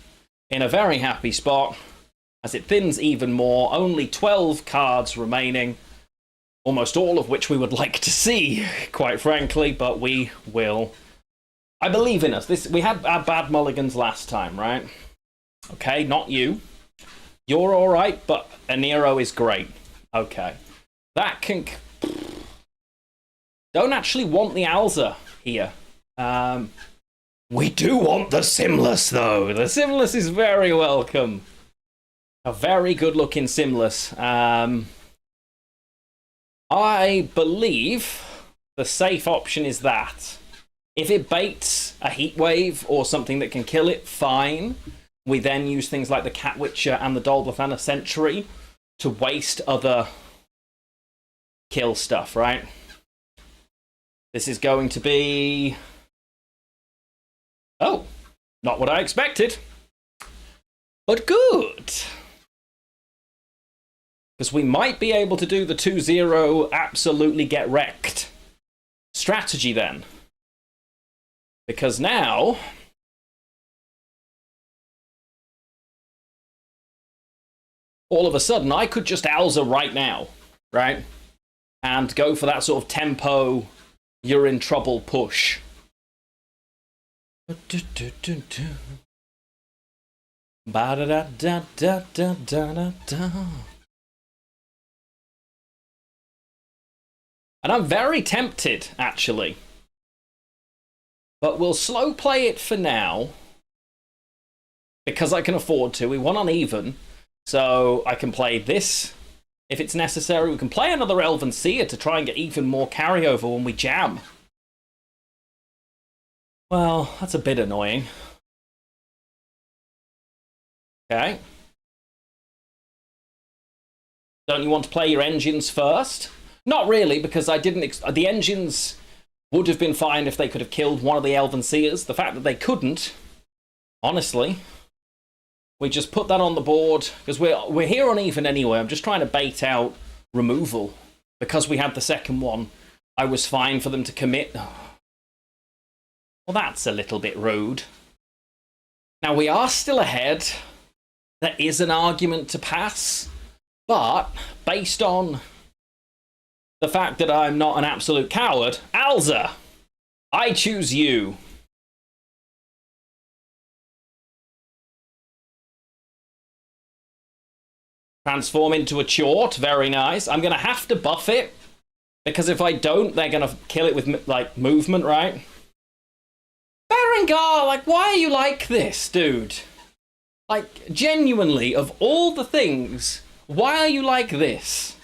in a very happy spot as it thins even more. Only 12 cards remaining, almost all of which we would like to see, quite frankly, but we will. I believe in us. We had our bad mulligans last time, right? Okay, not you. You're all right, but Aniro is great. Okay. That can... Don't actually want the Alza here. We do want the Simless, though. The Simless is very welcome. A very good-looking Simless. I believe the safe option is that. If it baits a heat wave or something that can kill it, fine. We then use things like the Cat Witcher and the Dolblathana Sentry to waste other kill stuff, right? This is going to be... Oh, not what I expected. But good. Because we might be able to do the 2-0 absolutely get wrecked strategy then. Because now... all of a sudden, I could just Alza right now, right? And go for that sort of tempo, you're in trouble push. Ba-da-da-da-da-da-da-da. And I'm very tempted, actually. But we'll slow play it for now. Because I can afford to. We won on even. So I can play this if it's necessary. We can play another Elven Seer to try and get even more carryover when we jam. Well, that's a bit annoying. Okay. Don't you want to play your engines first? Not really, because I didn't... the engines would have been fine if they could have killed one of the Elven Seers. The fact that they couldn't, honestly... We just put that on the board, because we're here on even anyway. I'm just trying to bait out removal, because we had the second one I was fine for them to commit. Well, that's a little bit rude. Now, we are still ahead. There is an argument to pass. But, based on the fact that I'm not an absolute coward, Alza, I choose you. Transform into a chort, very nice. I'm going to have to buff it, because if I don't, they're going to kill it with, like, movement, right? Berengar, like, why are you like this, dude? Like, genuinely, of all the things, why are you like this?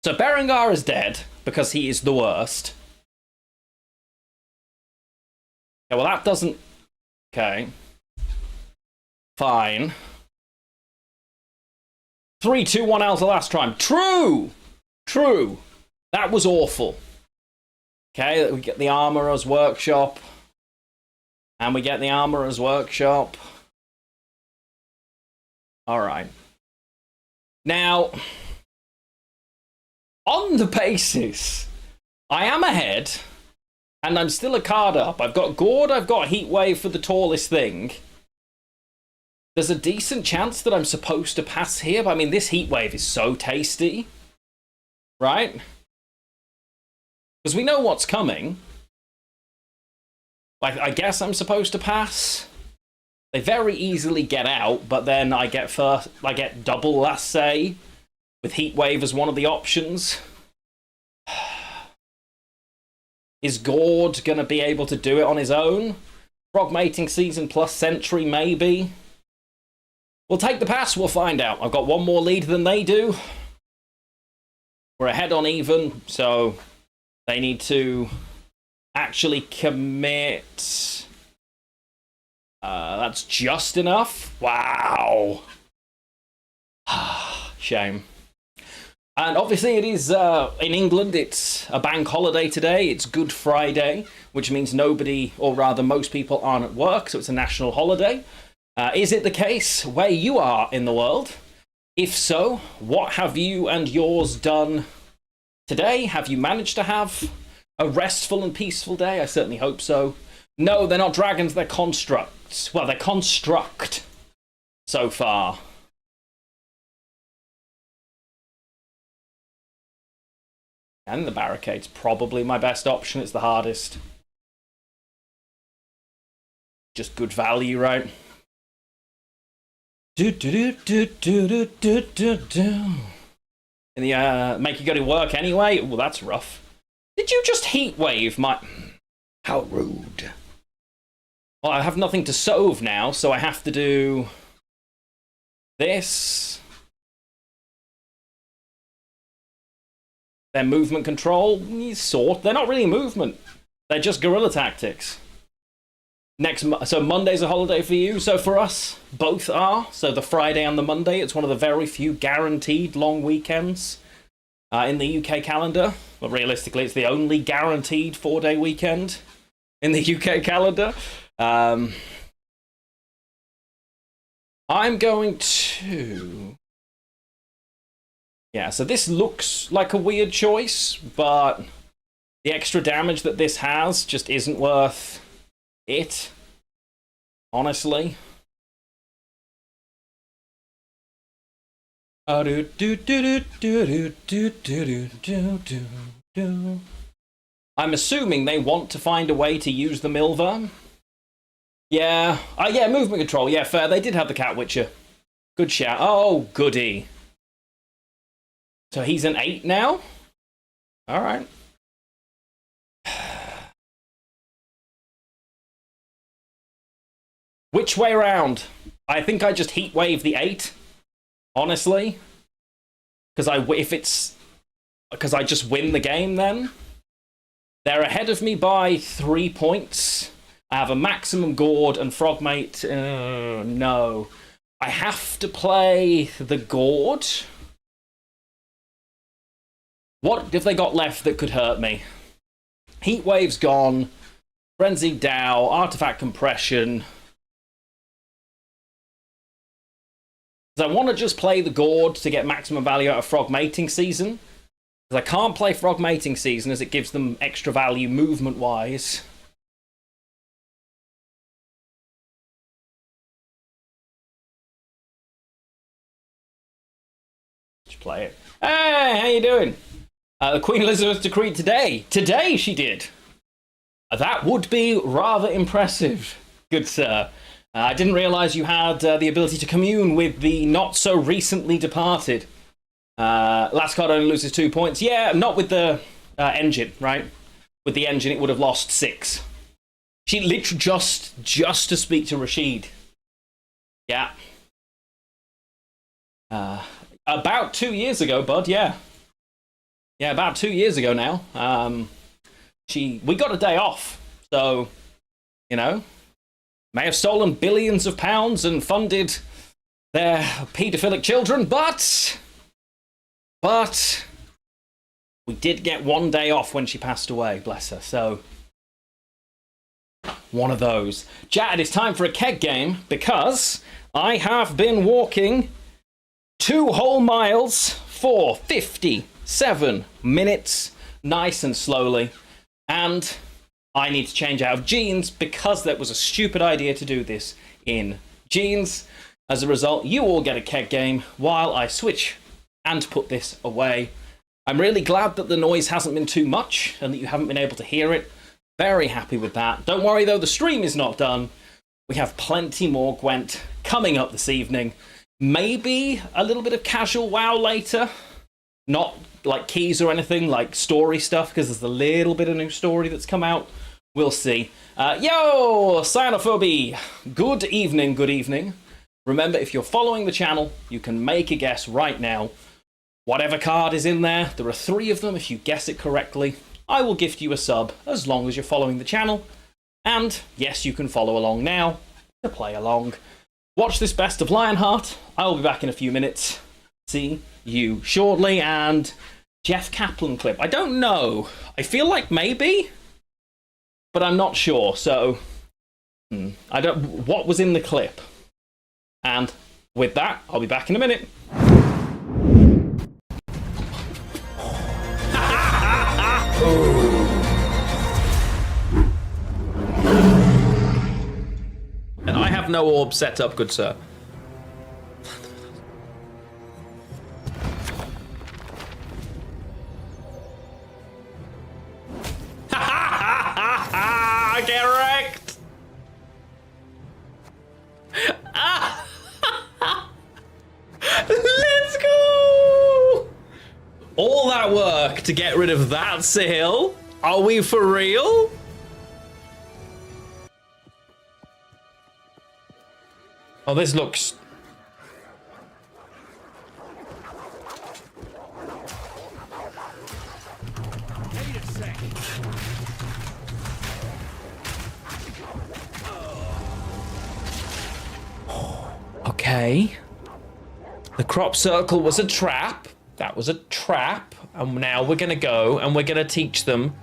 So Berengar is dead, because he is the worst. Yeah, well, that doesn't... Okay. Fine. 3, 2, 1 Alza last time. True! True. That was awful. Okay, we get the Armourer's Workshop. And we get the Armourer's Workshop. Alright. Now, on the basis, I am ahead, and I'm still a card up. I've got Gord, I've got Heatwave for the tallest thing. There's a decent chance that I'm supposed to pass here, but I mean, this Heatwave is so tasty. Right? Because we know what's coming. Like, I guess I'm supposed to pass. They very easily get out, but then I get double, let's say, with Heatwave as one of the options. Is Gord gonna be able to do it on his own? Frog Mating Season plus Sentry, maybe. We'll take the pass, we'll find out. I've got one more lead than they do. We're ahead on even, so they need to actually commit. That's just enough. Wow. Shame. And obviously it is, in England, it's a bank holiday today. It's Good Friday, which means nobody, or rather most people, aren't at work, so it's a national holiday. Is it the case where you are in the world? If so, what have you and yours done today? Have you managed to have a restful and peaceful day? I certainly hope so. No, they're not dragons, they're constructs. Well, they're construct so far. And the barricade's probably my best option. It's the hardest. Just good value, right? And the make you go to work anyway? Well, that's rough. Did you just heatwave my... How rude. Well, I have nothing to solve now, so I have to do this. Their movement control, sort. They're not really movement. They're just guerrilla tactics. So Monday's a holiday for you. So for us, both are. So the Friday and the Monday, it's one of the very few guaranteed long weekends in the UK calendar. But realistically, it's the only guaranteed 4-day weekend in the UK calendar. I'm going to... Yeah, so this looks like a weird choice, but the extra damage that this has just isn't worth it, honestly. I'm assuming they want to find a way to use the Milva. Yeah, yeah, movement control. Yeah, fair. They did have the Cat Witcher. Good shout. Oh, goody. So he's an 8 now? Alright. Which way around? I think I just heatwave the 8. Honestly. Because I just win the game then. They're ahead of me by 3 points. I have a maximum Gord and Frogmate. No. I have to play the Gord. What have they got left that could hurt me? Heatwave's gone. Frenzied Dow, Artifact Compression. Because I want to just play the Gourd to get maximum value out of Frog Mating Season. Because I can't play Frog Mating Season as it gives them extra value movement-wise. Just play it. Hey, how you doing? The Queen Elizabeth decreed today. Today she did. That would be rather impressive, good sir. I didn't realise you had the ability to commune with the not-so-recently departed. Last card only loses 2 points. Yeah, not with the engine, right? With the engine, it would have lost 6. She literally just to speak to Rashid. Yeah. About 2 years ago, bud, yeah. Yeah, about 2 years ago now. We got a day off, so, you know, may have stolen billions of pounds and funded their paedophilic children, but we did get 1 day off when she passed away, bless her, so one of those. Chat, it's time for a keg game, because I have been walking 2 whole miles for 57 minutes, nice and slowly, and I need to change out of jeans because that was a stupid idea to do this in jeans. As a result, you all get a keg game while I switch and put this away. I'm really glad that the noise hasn't been too much and that you haven't been able to hear it. Very happy with that. Don't worry though, the stream is not done. We have plenty more Gwent coming up this evening. Maybe a little bit of casual WoW later. Not like keys or anything, like story stuff, because there's a little bit of new story that's come out. We'll see. Yo, Cyanophobia. Good evening, good evening. Remember, if you're following the channel, you can make a guess right now. Whatever card is in there, there are 3 of them. If you guess it correctly, I will gift you a sub as long as you're following the channel. And yes, you can follow along now to play along. Watch this best of Lionheart. I will be back in a few minutes. See you shortly. And Jeff Kaplan clip. I don't know. I feel like maybe, but I'm not sure. So I don't. What was in the clip? And with that, I'll be back in a minute. And I have no orb set up, good sir. Get wrecked! Let's go! All that work to get rid of that sail? Are we for real? Oh, this looks... Okay. The crop circle was a trap. That was a trap. And now we're going to go and we're going to teach them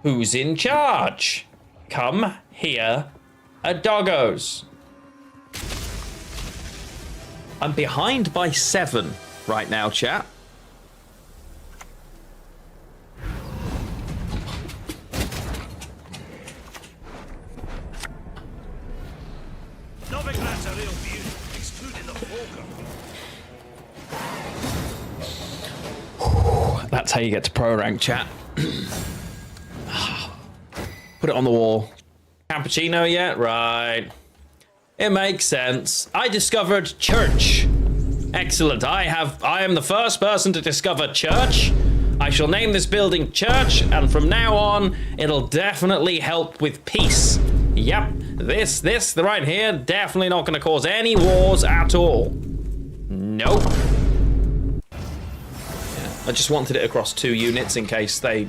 who's in charge. Come here, doggos. I'm behind by 7 right now, chat. That's how you get to pro rank, chat. Put it on the wall. Cappuccino yet? Right. It makes sense. I discovered church. Excellent. I am the first person to discover church. I shall name this building church, and from now on, it'll definitely help with peace. Yep. This right here, definitely not going to cause any wars at all. Nope. I just wanted it across 2 units in case they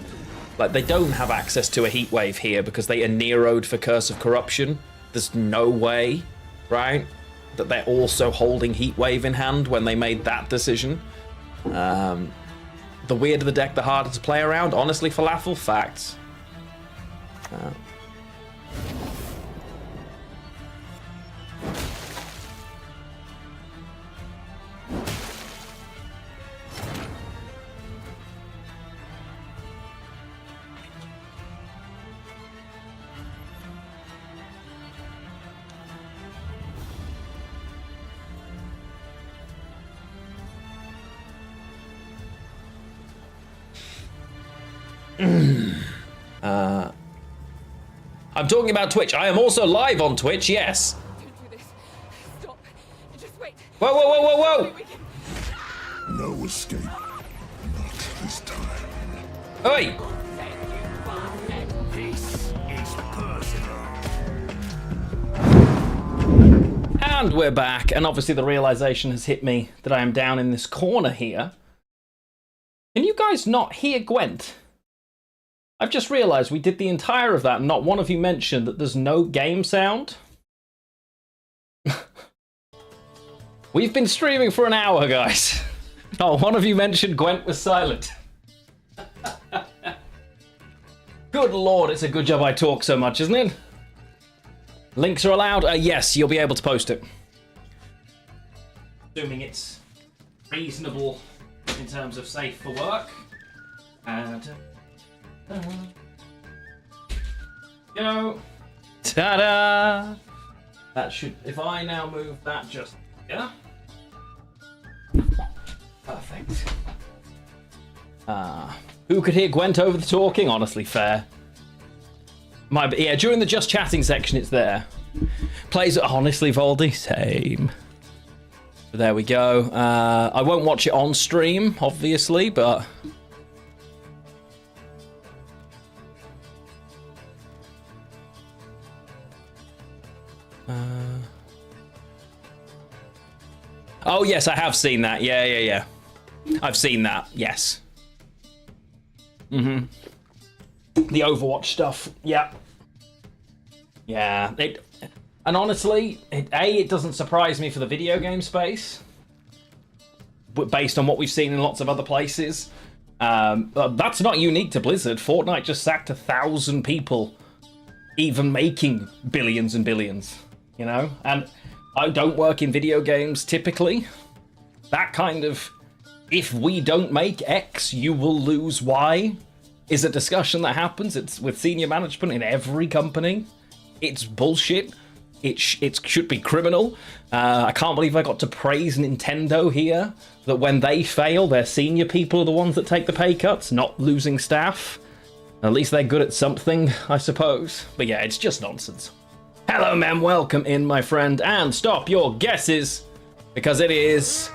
don't have access to a heat wave here because they are Nero'd for Curse of Corruption. There's no way, right, that they're also holding heat wave in hand when they made that decision. The weirder the deck, the harder to play around. Honestly, falafel, facts. I'm talking about Twitch. I am also live on Twitch, yes. Don't do this. Stop. Just wait. Whoa, whoa, whoa, whoa, whoa! We can... No escape. Not this time. Oi! This is personal. And we're back, and obviously the realization has hit me that I am down in this corner here. Can you guys not hear Gwent? I've just realized we did the entire of that and not one of you mentioned that there's no game sound. We've been streaming for an hour, guys. Not one of you mentioned Gwent was silent. Good lord, it's a good job I talk so much, isn't it? Links are allowed? Yes, you'll be able to post it. Assuming it's reasonable in terms of safe for work. Go. Ta-da! That should, if I now move that just here. Perfect. Who could hear Gwent over the talking? Honestly, fair. Yeah, during the just chatting section, it's there. Plays, honestly, Voldy, same. But there we go. I won't watch it on stream, obviously, but... Oh, yes, I have seen that. Yeah. I've seen that, yes. The Overwatch stuff, yeah. Yeah, and honestly, it doesn't surprise me for the video game space, but based on what we've seen in lots of other places. That's not unique to Blizzard. Fortnite just sacked 1,000 people, even making billions and billions, you know? And I don't work in video games typically. That kind of, if we don't make X, you will lose Y, is a discussion that happens. It's with senior management in every company. It's bullshit. It should be criminal. I can't believe I got to praise Nintendo here, that when they fail, their senior people are the ones that take the pay cuts, not losing staff. At least they're good at something, I suppose. But yeah, it's just nonsense. Hello, ma'am. Welcome in, my friend. And stop your guesses, because it is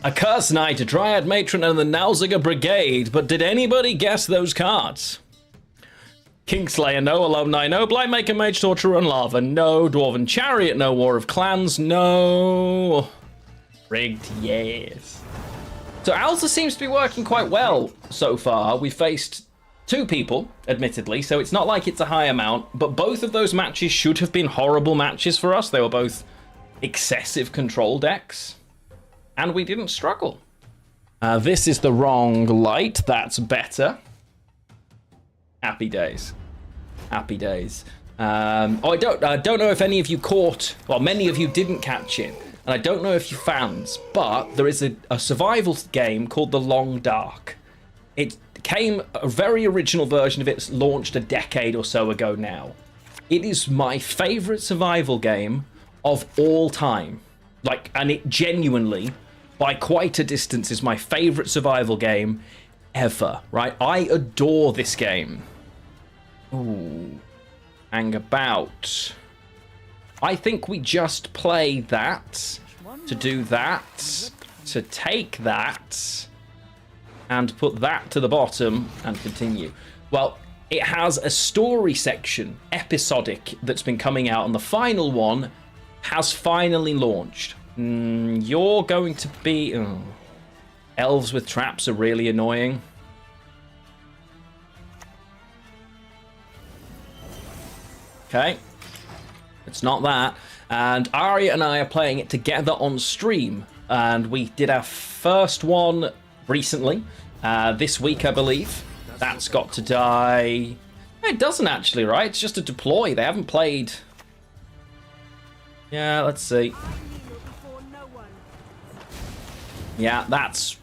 a Curse Knight, a Dryad Matron, and the Nalziger Brigade. But did anybody guess those cards? Kingslayer, no. Alumni, no. Blightmaker, Mage, Torturer, and Lava, no. Dwarven Chariot, no. War of Clans, no. Rigged, yes. So Alza seems to be working quite well so far. We faced 2 people, admittedly, so it's not like it's a high amount, but both of those matches should have been horrible matches for us. They were both excessive control decks, and we didn't struggle. This is the wrong light. That's better. Happy days. Happy days. I don't know if any of you caught, well, many of you didn't catch it, and I don't know if you're fans, but there is a survival game called The Long Dark. It came, a very original version of it launched a decade or so ago now. It is my favorite survival game of all time. Like, and it genuinely, by quite a distance, is my favorite survival game ever, right? I adore this game. Ooh. Hang about. I think we just play that, to do that, to take that, and put that to the bottom and continue. Well, it has a story section, episodic, that's been coming out, and the final one has finally launched. You're going to be... Oh. Elves with traps are really annoying. Okay. It's not that. And Arya and I are playing it together on stream. And we did our first one recently. This week, I believe. That's got to die. It doesn't actually, right? It's just a deploy. They haven't played... Yeah, let's see. Yeah, that's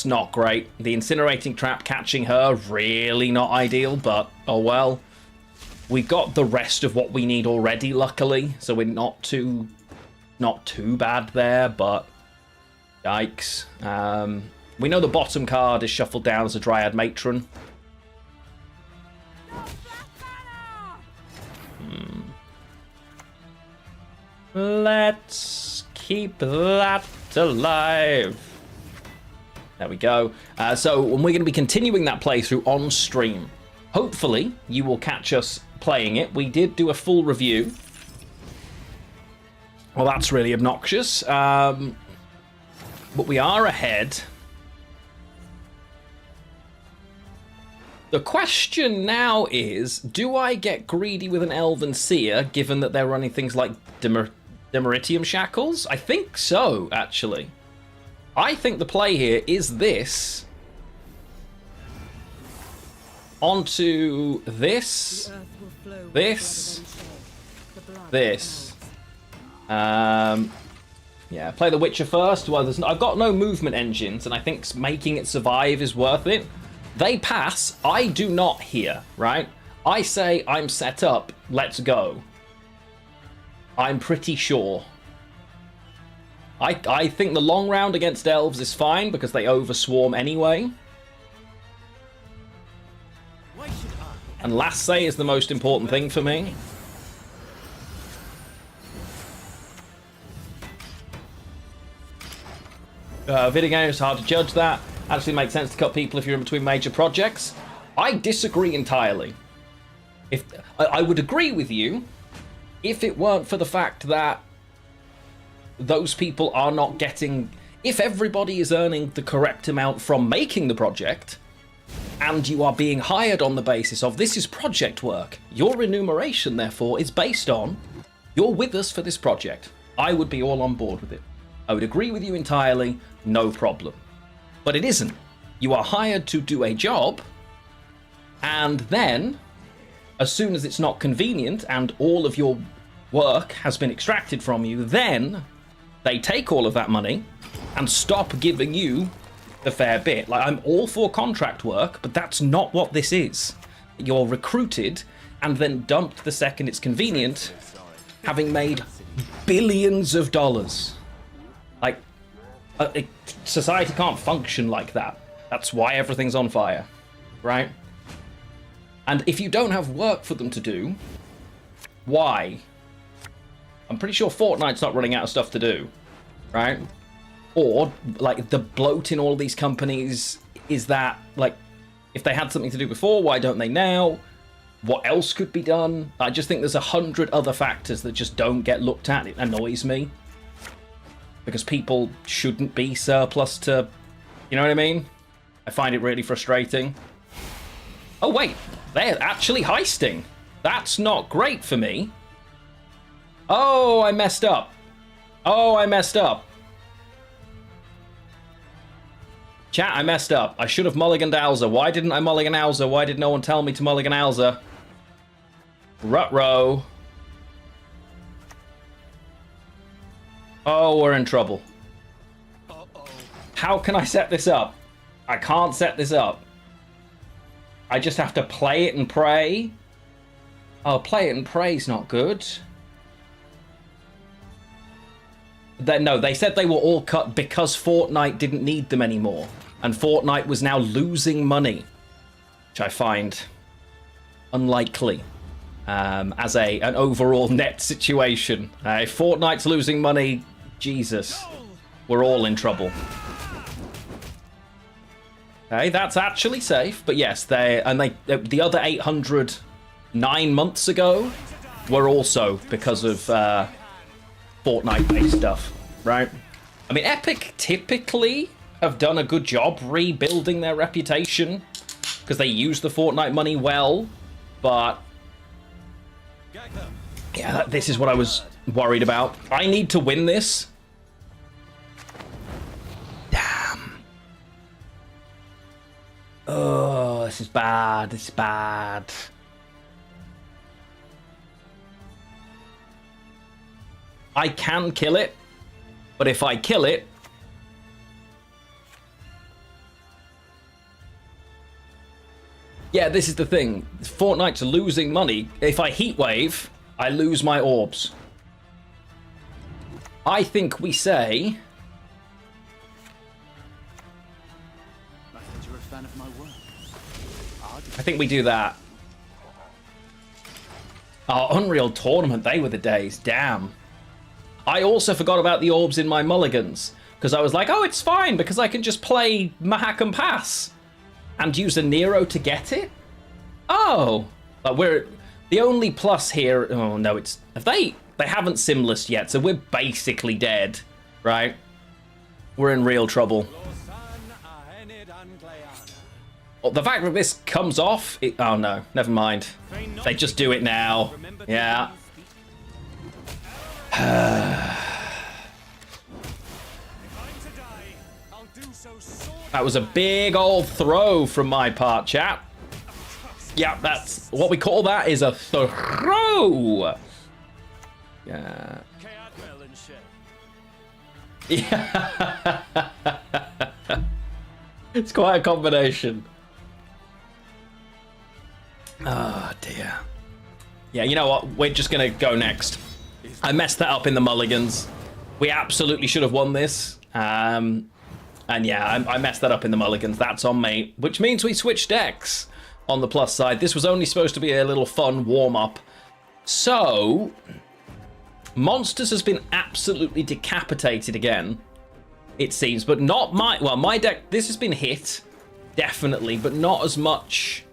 not great. The incinerating trap catching her, really not ideal, but oh well. We got the rest of what we need already, luckily, so we're not too bad there, but yikes. We know the bottom card is shuffled down as a Dryad Matron. Let's keep that alive. There we go. So we're going to be continuing that playthrough on stream. Hopefully, you will catch us playing it. We did do a full review. Well, that's really obnoxious. But we are ahead. The question now is, do I get greedy with an Elven Seer, given that they're running things like Demeritium Shackles? I think so, actually. I think the play here is this. Onto this. This. This. Yeah, play The Witcher first. Well, I've got no movement engines, and I think making it survive is worth it. They pass, I do not here, right? I say I'm set up, let's go. I'm pretty sure. I think the long round against elves is fine because they overswarm anyway. And last say is the most important thing for me. Video games, hard to judge that. Actually makes sense to cut people if you're in between major projects. I disagree entirely. If I would agree with you if it weren't for the fact that those people are not getting... If everybody is earning the correct amount from making the project, and you are being hired on the basis of this is project work, your remuneration, therefore, is based on you're with us for this project. I would be all on board with it. I would agree with you entirely, no problem. But it isn't. You are hired to do a job, and then, as soon as it's not convenient and all of your work has been extracted from you, then they take all of that money and stop giving you the fair bit. Like, I'm all for contract work, but that's not what this is. You're recruited and then dumped the second it's convenient, having made billions of dollars. Like, society can't function like that. That's why everything's on fire, right? And if you don't have work for them to do, why? I'm pretty sure Fortnite's not running out of stuff to do, right? Or, like, the bloat in all of these companies is that, like, if they had something to do before, why don't they now? What else could be done? I just think there's 100 other factors that just don't get looked at. It annoys me. Because people shouldn't be surplus to... You know what I mean? I find it really frustrating. Oh, wait. They're actually heisting. That's not great for me. Oh, I messed up. Oh, I messed up. Chat, I messed up. I should have mulliganed Alza. Why didn't I mulligan Alza? Why did no one tell me to mulligan Alza? Rut-row. Oh, we're in trouble. How can I set this up? I can't set this up. I just have to play it and pray. Oh, play it and pray's not good. No, they said they were all cut because Fortnite didn't need them anymore. And Fortnite was now losing money. Which I find unlikely. As an overall net situation. If Fortnite's losing money, Jesus, we're all in trouble. Okay, that's actually safe, but yes, the other 800 9 months ago were also because of Fortnite-based stuff, right? I mean, Epic typically have done a good job rebuilding their reputation because they use the Fortnite money well, but yeah, this is what I was worried about. I need to win this. Damn. Oh, this is bad. This is bad. I can kill it, but if I kill it, yeah, this is the thing. Fortnite's losing money. If I heatwave, I lose my orbs. I think we say... I think we do that. Oh, Unreal Tournament, they were the days. Damn. I also forgot about the orbs in my mulligans, because I was like, oh, it's fine, because I can just play Mahak and Pass and use a Nero to get it? Oh, but we're... The only plus here... Oh, no, it's... They haven't simless yet, so we're basically dead, right? We're in real trouble. Oh, the fact that this comes off... oh, no. Never mind. They just do it now. Yeah. That was a big old throw from my part, chat. Yeah, that's... What we call that is a throw. Yeah. Yeah. It's quite a combination. Oh, dear. Yeah, you know what? We're just going to go next. I messed that up in the mulligans. We absolutely should have won this. And yeah, I messed that up in the mulligans. That's on me. Which means we switch decks on the plus side. This was only supposed to be a little fun warm-up. So, Monsters has been absolutely decapitated again, it seems. But not my... Well, my deck, this has been hit, definitely, but not as much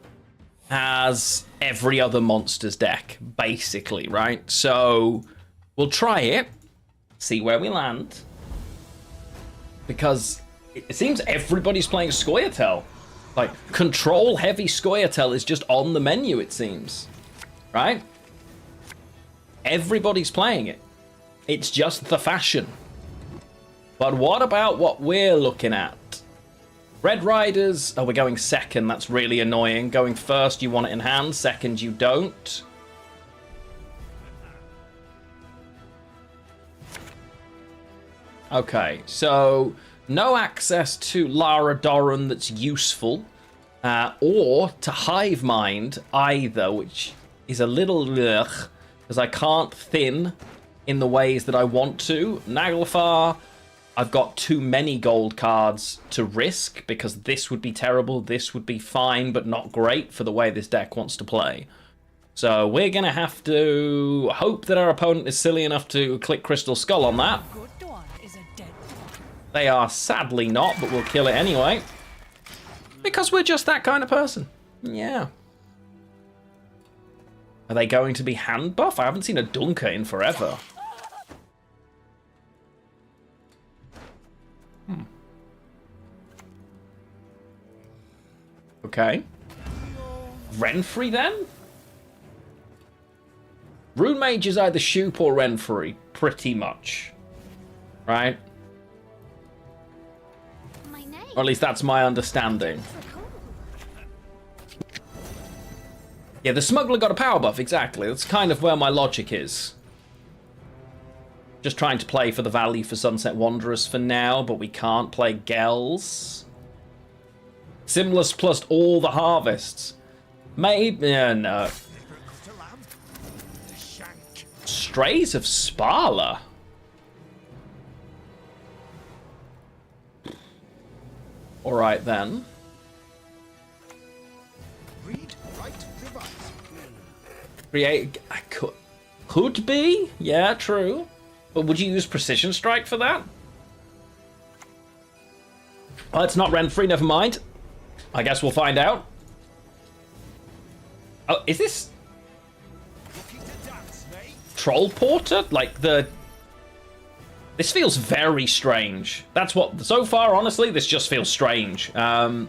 as every other Monsters deck, basically, right? So, we'll try it, see where we land. Because it seems everybody's playing Scoia'tael. Like, control-heavy Scoia'tael is just on the menu, it seems. Right? Everybody's playing it. It's just the fashion. But what about what we're looking at? Red Riders... Oh, we're going second. That's really annoying. Going first, you want it in hand. Second, you don't. Okay, so no access to Lara Doran that's useful, or to Hive Mind either, which is a little ugh, because I can't thin in the ways that I want to. Naglfar, I've got too many gold cards to risk, because this would be terrible, this would be fine, but not great for the way this deck wants to play. So we're going to have to hope that our opponent is silly enough to click Crystal Skull on that. They are sadly not, but we'll kill it anyway. Because we're just that kind of person. Yeah. Are they going to be hand buff? I haven't seen a Dunker in forever. Okay. Renfrey then? Rune Mage is either Shoop or Renfrey, pretty much. Right? Or at least that's my understanding. Yeah, the Smuggler got a power buff, exactly. That's kind of where my logic is. Just trying to play for the value for Sunset Wanderers for now, but we can't play Gels. Simless plus all the harvests. Maybe... Yeah, no. Strays of Sparla. Alright then. Read, write, revise. Create... I could be? Yeah, true. But would you use Precision Strike for that? Oh, it's not Renfrey, never mind. I guess we'll find out. Oh, is this... Troll Porter? Like the... This feels very strange. That's what... So far, honestly, this just feels strange. Yeah,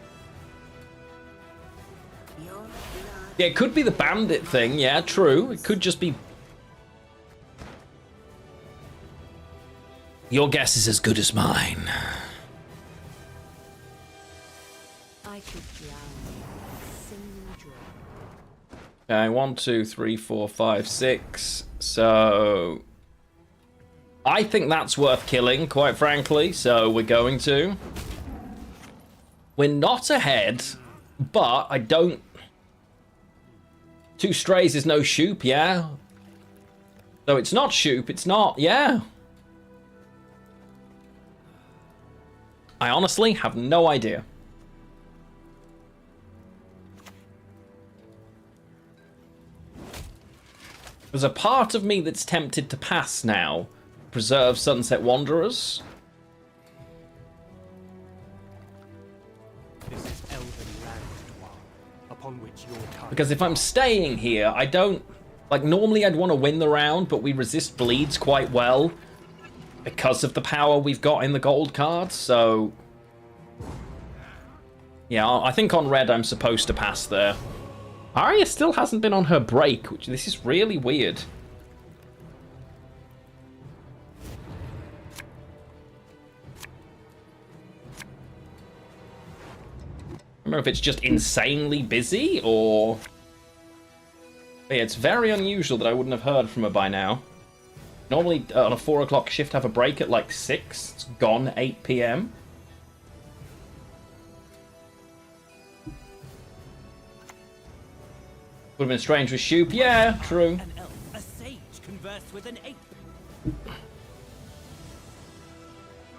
it could be the bandit thing. Yeah, true. It could just be... Your guess is as good as mine. I could drown a single drop. Okay, 1, 2, 3, 4, 5, 6. So... I think that's worth killing, quite frankly, so we're going to. We're not ahead, but I don't... 2 strays is no Shoop, yeah. So it's not Shoop, it's not, yeah. I honestly have no idea. There's a part of me that's tempted to pass now, preserve Sunset Wanderers. This is elven land, upon which your kind Because if I'm staying here, I don't... Like, normally I'd want to win the round, but we resist bleeds quite well because of the power we've got in the gold cards, so... Yeah, I think on red I'm supposed to pass there. Arya still hasn't been on her break, which this is really weird. I don't know if it's just insanely busy, or... But yeah, it's very unusual that I wouldn't have heard from her by now. Normally, on a 4 o'clock shift, have a break at like 6. It's gone 8 p.m. Would have been strange with Shoop. Yeah, true. An elf, a sage, converse with an ape.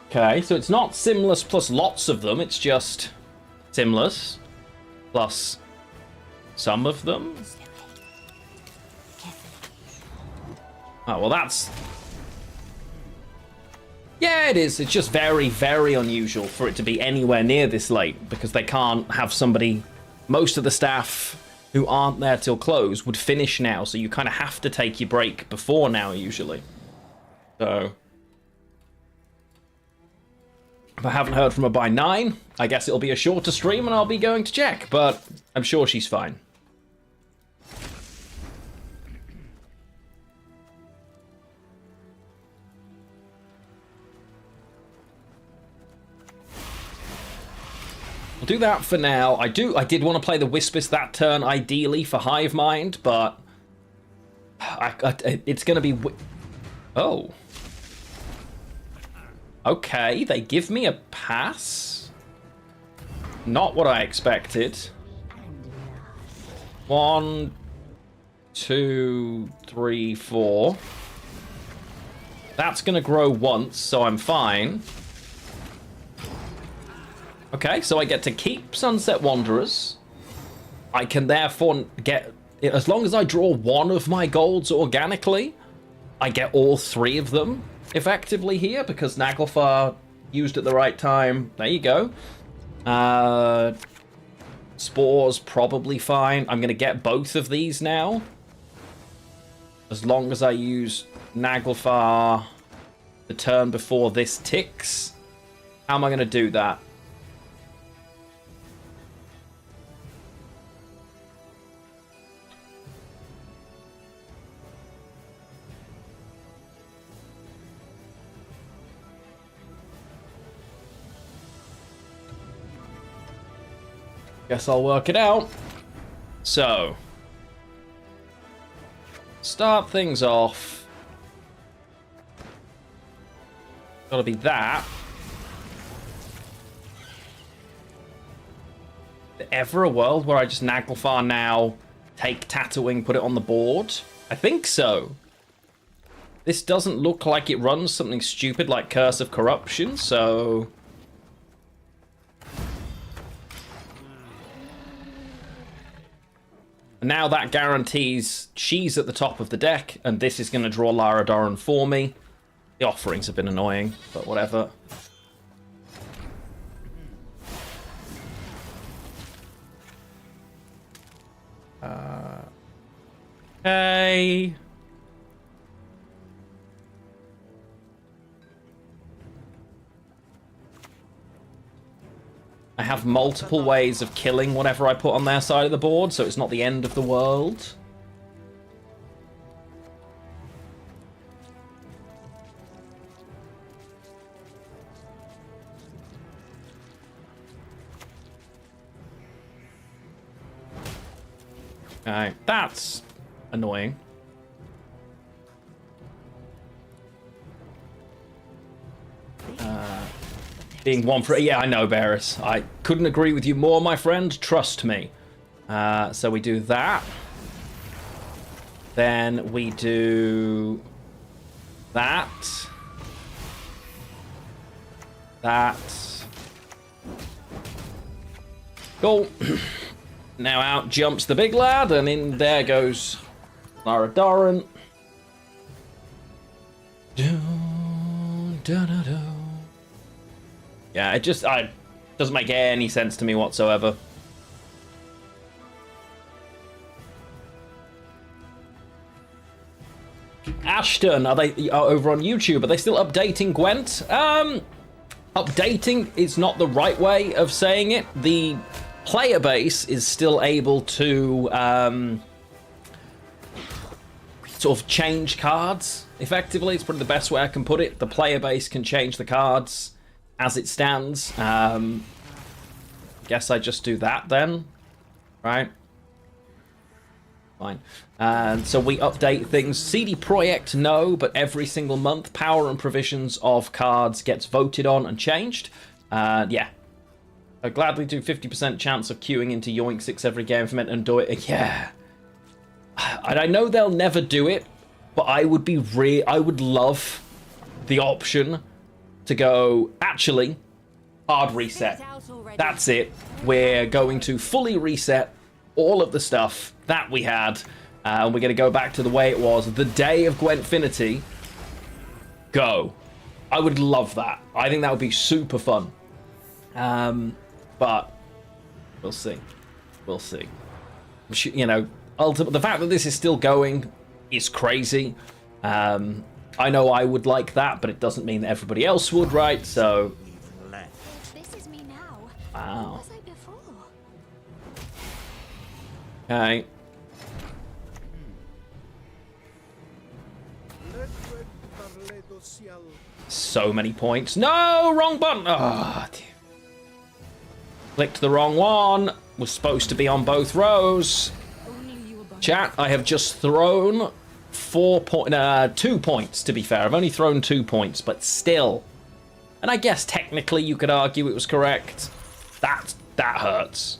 Okay, so it's not Simless plus lots of them, it's just Simless plus some of them. Oh, well that's... Yeah, it is. It's just very, very unusual for it to be anywhere near this late, because they can't have somebody... Most of the staff who aren't there till close would finish now, so you kind of have to take your break before now, usually. So... If I haven't heard from her by 9, I guess it'll be a shorter stream and I'll be going to check, but I'm sure she's fine. We'll do that for now. I did want to play the Whispers that turn, ideally, for Hive Mind, but... it's going to be... Oh. Okay, they give me a pass. Not what I expected. 1, 2, 3, 4. That's going to grow once, so I'm fine. Okay, so I get to keep Sunset Wanderers. I can therefore get... As long as I draw one of my golds organically, I get all 3 of them effectively here, because Naglfar used at the right time. There you go. Spores, probably fine. I'm going to get both of these now. As long as I use Naglfar the turn before this ticks. How am I going to do that? Guess I'll work it out. So, start things off. Gotta be that. Ever a world where I just Naglfar now, take Tatooine, put it on the board? I think so. This doesn't look like it runs something stupid like Curse of Corruption, so... Now that guarantees she's at the top of the deck, and this is going to draw Lara Doran for me. The offerings have been annoying, but whatever. Okay. I have multiple ways of killing whatever I put on their side of the board, so it's not the end of the world. Okay, that's annoying. Being one for... Yeah, I know, Barris. I couldn't agree with you more, my friend. Trust me. So we do that. Then we do... That. That. Cool. Now out jumps the big lad, and in there goes Lara Doran. Da-da-da. Yeah, it just doesn't make any sense to me whatsoever. Ashton, are they over on YouTube? Are they still updating Gwent? Updating is not the right way of saying it. The player base is still able to sort of change cards effectively. It's probably the best way I can put it. The player base can change the cards as it stands. Guess I just do that then, right? Fine. And so we update things. CD Projekt, no, but every single month, power and provisions of cards gets voted on and changed. Yeah. I gladly do 50% chance of queuing into Yoink 6 every game for and do it. Yeah. And I know they'll never do it, but I would be I would love the option to go, actually, hard reset. That's it. We're going to fully reset all of the stuff that we had, and we're going to go back to the way it was the day of Gwentfinity. Go. I would love that. I think that would be super fun. But we'll see. We'll see. You know, ultimately, the fact that this is still going is crazy. I know I would like that, but it doesn't mean that everybody else would, right? So, This is me now. wow. Where was I before? Okay. So many points. No, wrong button. Oh, dear. Clicked the wrong one. Was supposed to be on both rows. Chat, I have just thrown 2 points, to be fair. I've only thrown 2 points, but still. And I guess technically you could argue it was correct. That hurts.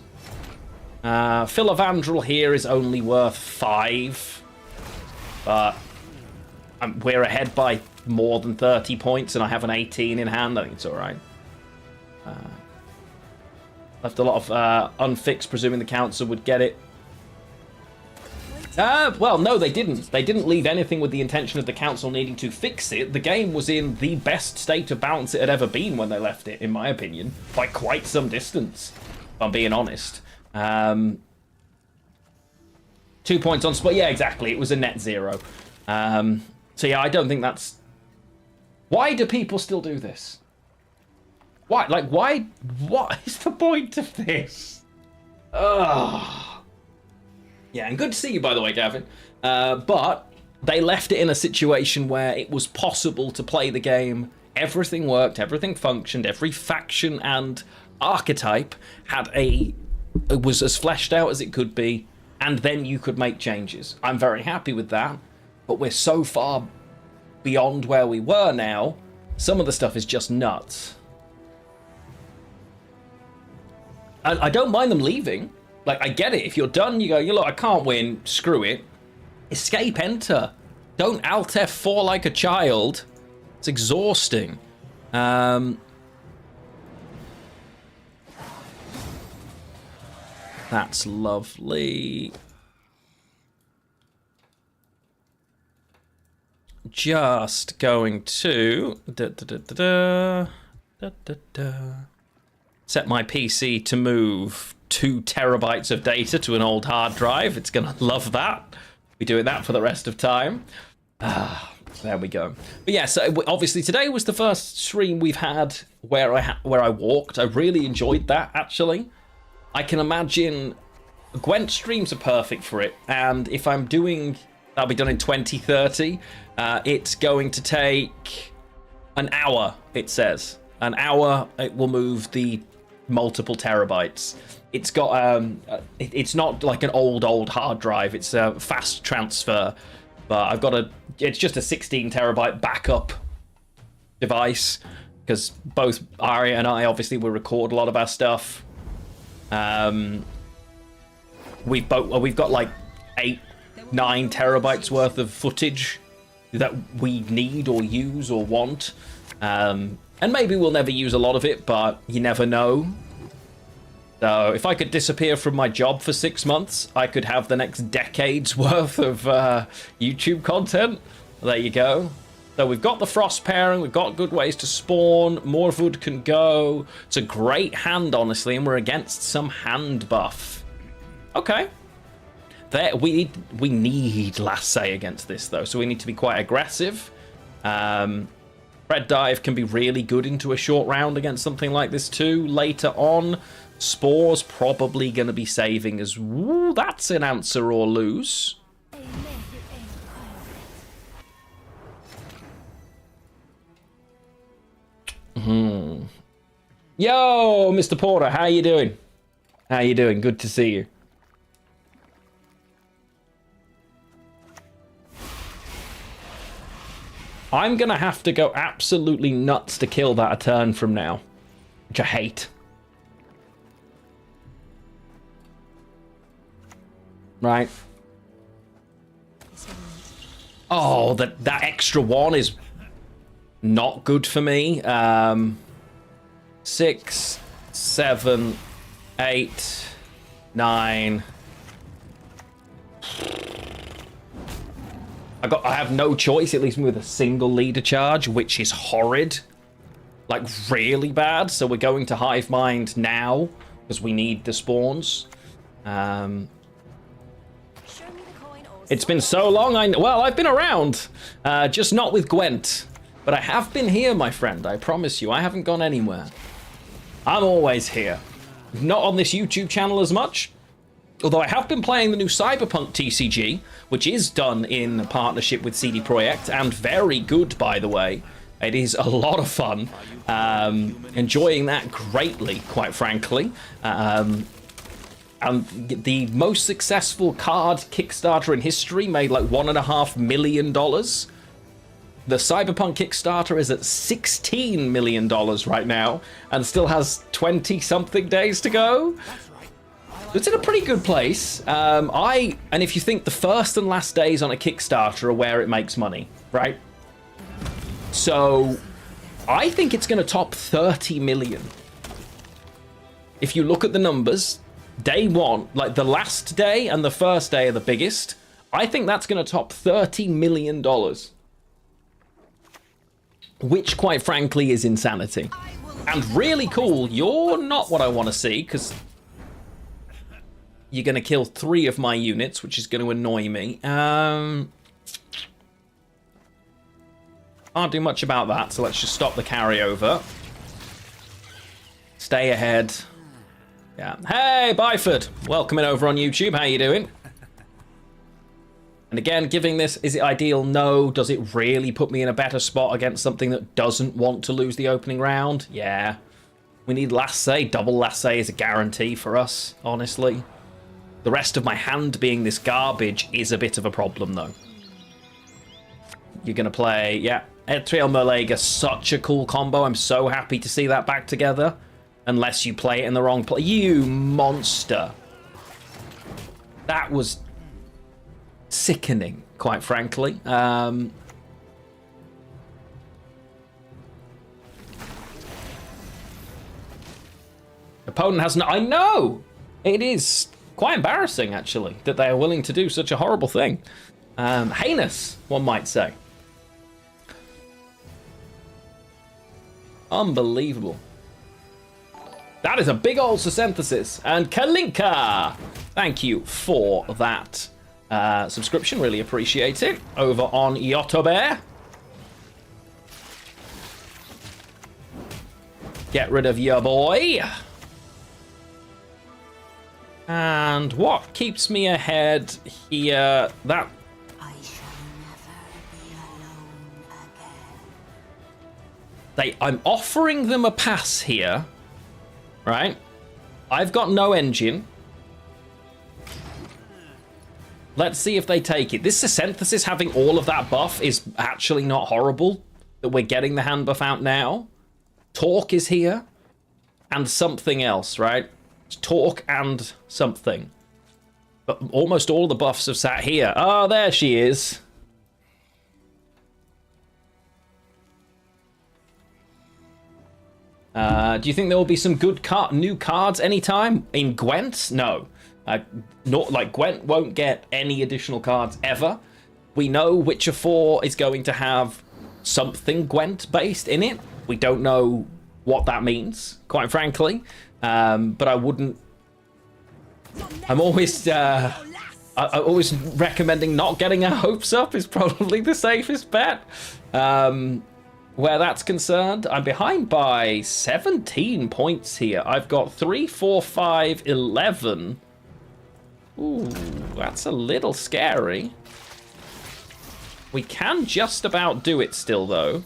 Philavandrel here is only worth 5. But we're ahead by more than 30 points, and I have an 18 in hand. I think it's alright. Left a lot of unfixed, presuming the council would get it. Well, no, they didn't. They didn't leave anything with the intention of the council needing to fix it. The game was in the best state of balance it had ever been when they left it, in my opinion, by quite some distance, if I'm being honest. 2 points on spot. Yeah, exactly. It was a net 0. So yeah, I don't think that's... Why do people still do this? Why? Like, why? What is the point of this? Ugh. Yeah, and good to see you, by the way, Gavin. But they left it in a situation where it was possible to play the game. Everything worked, everything functioned, every faction and archetype was as fleshed out as it could be, and then you could make changes. I'm very happy with that, but we're so far beyond where we were now, some of the stuff is just nuts. And I don't mind them leaving. Like, I get it. If you're done, you go, look, I can't win. Screw it. Escape, enter. Don't Alt F4 like a child. It's exhausting. That's lovely. Just going to... set my PC to move 2 terabytes of data to an old hard drive. It's gonna love that. Be doing that for the rest of time. There we go. But yeah, so obviously today was the first stream we've had where I walked. I really enjoyed that, actually. I can imagine Gwent streams are perfect for it, and if I'm doing, that'll be done in 2030. It's going to take an hour, it says. An hour, it will move the multiple terabytes. It's got it's not like an old hard drive. It's a fast transfer, but I've got it's just a 16 terabyte backup device, because both Ari and I obviously will record a lot of our stuff. We've got like 8-9 terabytes worth of footage that we need or use or want, and maybe we'll never use a lot of it, but you never know. So if I could disappear from my job for 6 months, I could have the next decade's worth of YouTube content. There you go. So we've got the frost pairing, we've got good ways to spawn, Morwood can go. It's a great hand, honestly, and we're against some hand buff. Okay. There, we need last say against this, though, so we need to be quite aggressive. Red Dive can be really good into a short round against something like this, too. Later on, Spore's probably going to be saving as... Ooh, that's an answer or lose. Yo, Mr. Porter, how you doing? How you doing? Good to see you. I'm gonna have to go absolutely nuts to kill that a turn from now, which I hate. Right. Oh, that extra one is not good for me. 6, 7, 8, 9. I have no choice. It leaves me with a single leader charge, which is horrid. Like, really bad. So we're going to Hive Mind now, because we need the spawns. It's been so long. Well, I've been around. Just not with Gwent. But I have been here, my friend. I promise you. I haven't gone anywhere. I'm always here. Not on this YouTube channel as much. Although I have been playing the new Cyberpunk TCG, which is done in partnership with CD Projekt, and very good, by the way. It is a lot of fun. Enjoying that greatly, quite frankly. And the most successful card Kickstarter in history made like $1.5 million. The Cyberpunk Kickstarter is at $16 million right now, and still has 20-something days to go. It's in a pretty good place. And if you think the first and last days on a Kickstarter are where it makes money, right? So I think it's going to top 30 million. If you look at the numbers, day one, like the last day and the first day are the biggest. I think that's going to top $30 million. Which, quite frankly, is insanity. And really cool. You're not what I want to see, because you're going to kill 3 of my units, which is going to annoy me. Can't do much about that, so let's just stop the carryover. Stay ahead. Yeah. Hey, Byford! Welcome in over on YouTube. How you doing? And again, giving this, is it ideal? No. Does it really put me in a better spot against something that doesn't want to lose the opening round? Yeah. We need last say. Double last say is a guarantee for us, honestly. The rest of my hand being this garbage is a bit of a problem, though. You're going to play, yeah, Etriel Merlega, such a cool combo. I'm so happy to see that back together. Unless you play it in the wrong place. You monster. That was sickening, quite frankly. Opponent has no... I know! It is quite embarrassing, actually, that they are willing to do such a horrible thing. Heinous, one might say. Unbelievable. That is a big old synthesis. And Kalinka, thank you for that subscription. Really appreciate it. Over on Yotobear. Get rid of your boy. And what keeps me ahead here? That... I shall never be alone again. I'm offering them a pass here. Right? I've got no engine. Let's see if they take it. This synthesis having all of that buff is actually not horrible. That we're getting the hand buff out now. Torque is here. And something else, right? It's torque and something. But almost all the buffs have sat here. Oh, there she is. Do you think there will be some good new cards anytime in Gwent? No. Gwent won't get any additional cards ever. We know Witcher 4 is going to have something Gwent based in it. We don't know what that means, quite frankly. But I wouldn't. I'm always always recommending not getting our hopes up is probably the safest bet. Where that's concerned, I'm behind by 17 points here. I've got 3, 4, 5, 11. Ooh, that's a little scary. We can just about do it still, though.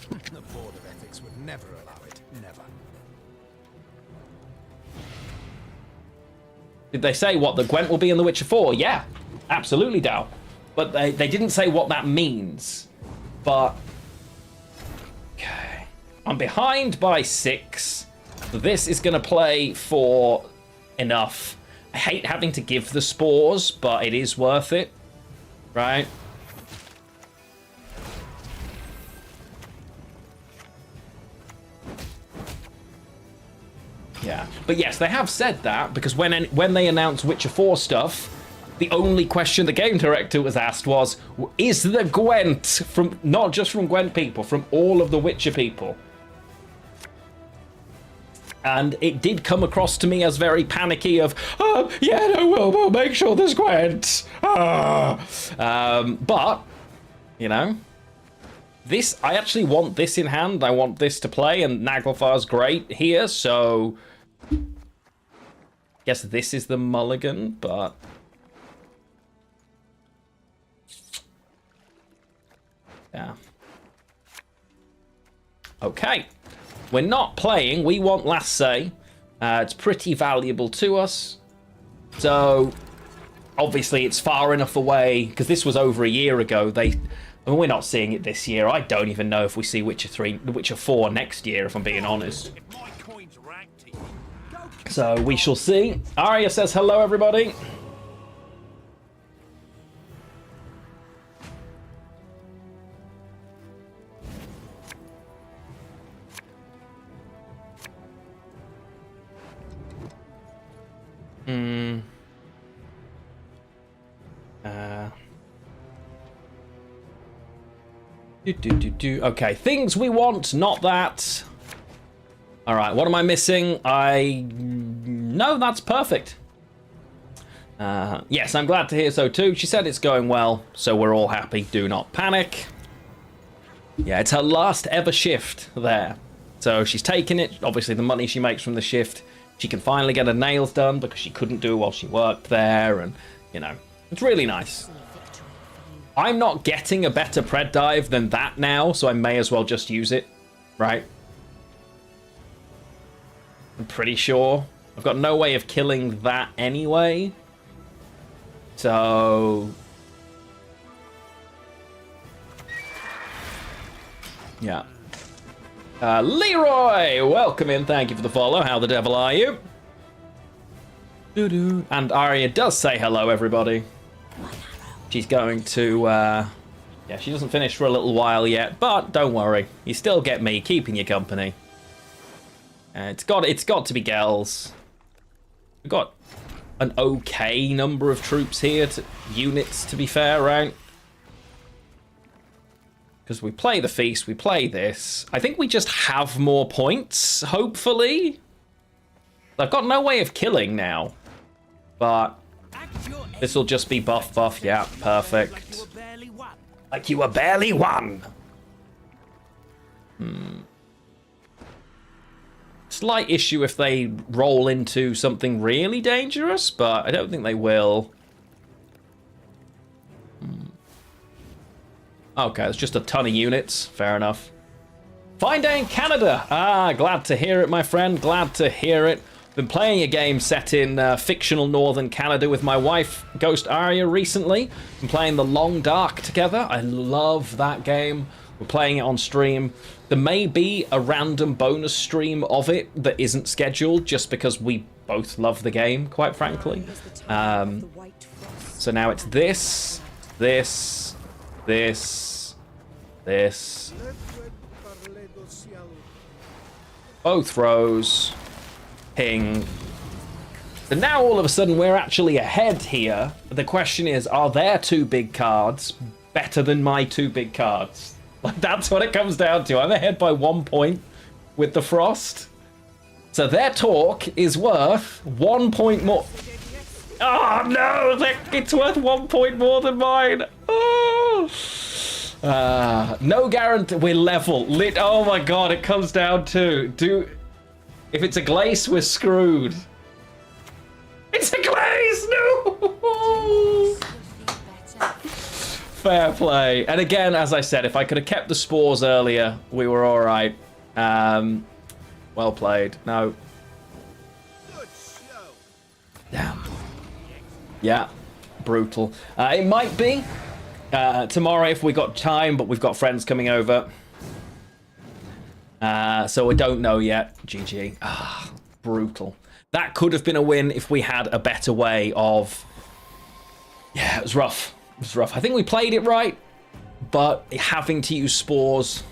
The Board of Ethics would never allow it. Never. Did they say what the Gwent will be in The Witcher 4? Yeah, absolutely, Dow. But they didn't say what that means. But okay, I'm behind by 6. This is going to play for enough. I hate having to give the spores, but it is worth it, right? Yeah, but yes, they have said that because when they announced Witcher 4 stuff, the only question the game director was asked was, is the Gwent from, not just from Gwent people, from all of the Witcher people? And it did come across to me as very panicky of, oh, yeah, no, we'll make sure there's Gwent. But, you know, this, I actually want this in hand. I want this to play, and Naglfar's great here, so I guess this is the mulligan, but yeah. Okay. We're not playing. We want last say. It's pretty valuable to us. So, obviously, it's far enough away, because this was over a year ago. I mean, we're not seeing it this year. I don't even know if we see Witcher 4 next year, if I'm being honest. So, we shall see. Arya says hello, everybody. Okay, things we want, not that. All right, what am I missing? No, that's perfect. Yes, I'm glad to hear so too. She said it's going well, so we're all happy. Do not panic. Yeah, it's her last ever shift there. So she's taking it. Obviously, the money she makes from the shift, she can finally get her nails done because she couldn't do while she worked there. And, you know, it's really nice. I'm not getting a better pred dive than that now, so I may as well just use it, right? I'm pretty sure. I've got no way of killing that anyway. So yeah. Leroy, welcome in. Thank you for the follow. How the devil are you? Doo-doo. And Arya does say hello, everybody. She's going to, yeah, she doesn't finish for a little while yet, but don't worry. You still get me keeping you company. It's got to be girls. We've got an okay number of troops here, units, to be fair, right? Because we play the feast, we play this. I think we just have more points, hopefully. I've got no way of killing now, but this will just be buff, yeah, perfect. Like you were barely won. Slight issue if they roll into something really dangerous, but I don't think they will. Okay, it's just a ton of units. Fair enough. Fine day in Canada. Ah, glad to hear it, my friend. Glad to hear it. Been playing a game set in fictional northern Canada with my wife, Ghost Arya, recently. Been playing The Long Dark together. I love that game. We're playing it on stream. There may be a random bonus stream of it that isn't scheduled just because we both love the game, quite frankly. So now it's this, this, both rows, ping. So now all of a sudden we're actually ahead here. The question is, are their 2 big cards better than my 2 big cards? Like, that's what it comes down to. I'm ahead by 1 point with the frost. So their talk is worth 1 point more. Oh no, it's worth 1 point more than mine. Oh. No guarantee. We're level. Oh my god, it comes down to if it's a glaze, we're screwed. It's a glaze. No. Fair play. And again, as I said, if I could have kept the spores earlier, we were all right. Well played. No. Damn. Yeah, brutal. It might be tomorrow if we got time, but we've got friends coming over. So we don't know yet. GG. Brutal. That could have been a win if we had a better way of... Yeah, it was rough. It was rough. I think we played it right, but having to use spores,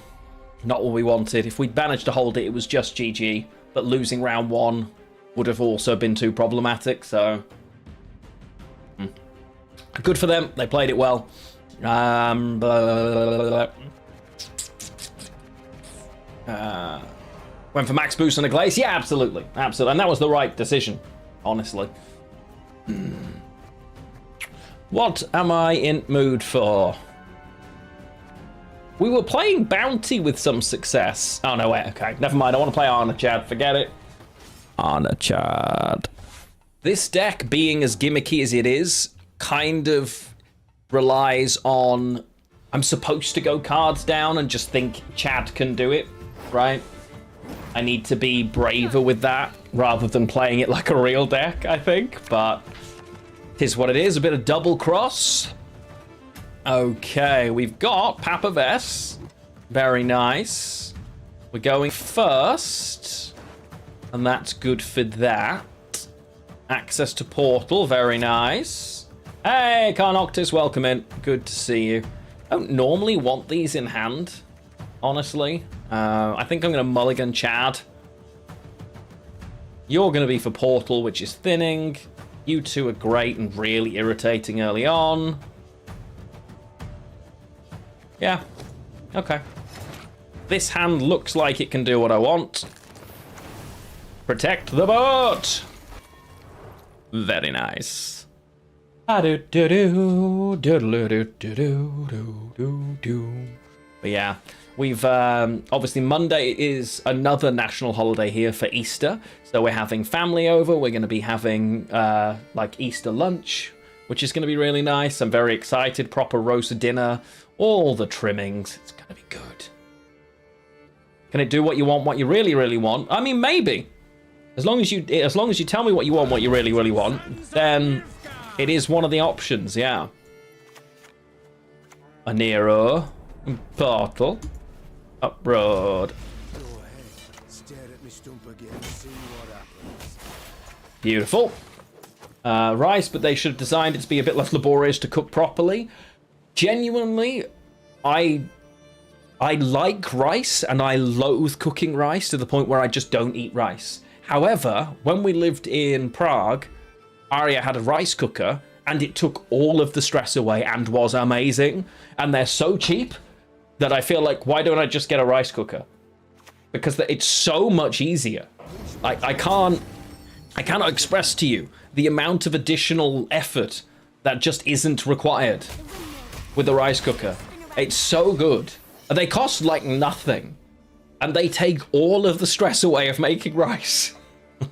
not what we wanted. If we'd managed to hold it, it was just GG, but losing round 1 would have also been too problematic, so... Good for them. They played it well. Went for max boost on a glaze? Yeah, absolutely. Absolutely. And that was the right decision, honestly. What am I in mood for? We were playing Bounty with some success. Oh, no, wait. Okay, never mind. I want to play Arna Chad. Forget it. Arna Chad. This deck, being as gimmicky as it is, kind of relies on I'm supposed to go cards down and just think Chad can do it, right? I need to be braver with that rather than playing it like a real deck, I think, but it is what it is. A bit of double cross. Okay, we've got Papa Vess. Very nice. We're going first, and that's good for that. Access to portal, very nice. Hey, Carnoctis, welcome in. Good to see you. I don't normally want these in hand, honestly. I think I'm going to mulligan Chad. You're going to be for portal, which is thinning. You two are great and really irritating early on. Yeah, okay. This hand looks like it can do what I want. Protect the boat! Very nice. But yeah, we've obviously Monday is another national holiday here for Easter, so we're having family over. We're going to be having like Easter lunch, which is going to be really nice. I'm very excited. Proper roast dinner, all the trimmings. It's going to be good. Can it do what you want, what you really, really want? I mean, maybe. As long as you tell me what you want, what you really, really want, then it is one of the options, yeah. A Nero, portal, up road. Beautiful. Rice, but they should have designed it to be a bit less laborious to cook properly. Genuinely, I like rice and I loathe cooking rice to the point where I just don't eat rice. However, when we lived in Prague, Arya had a rice cooker and it took all of the stress away and was amazing. And they're so cheap that I feel like, why don't I just get a rice cooker? Because it's so much easier. I cannot express to you the amount of additional effort that just isn't required with the rice cooker. It's so good. They cost like nothing. And they take all of the stress away of making rice.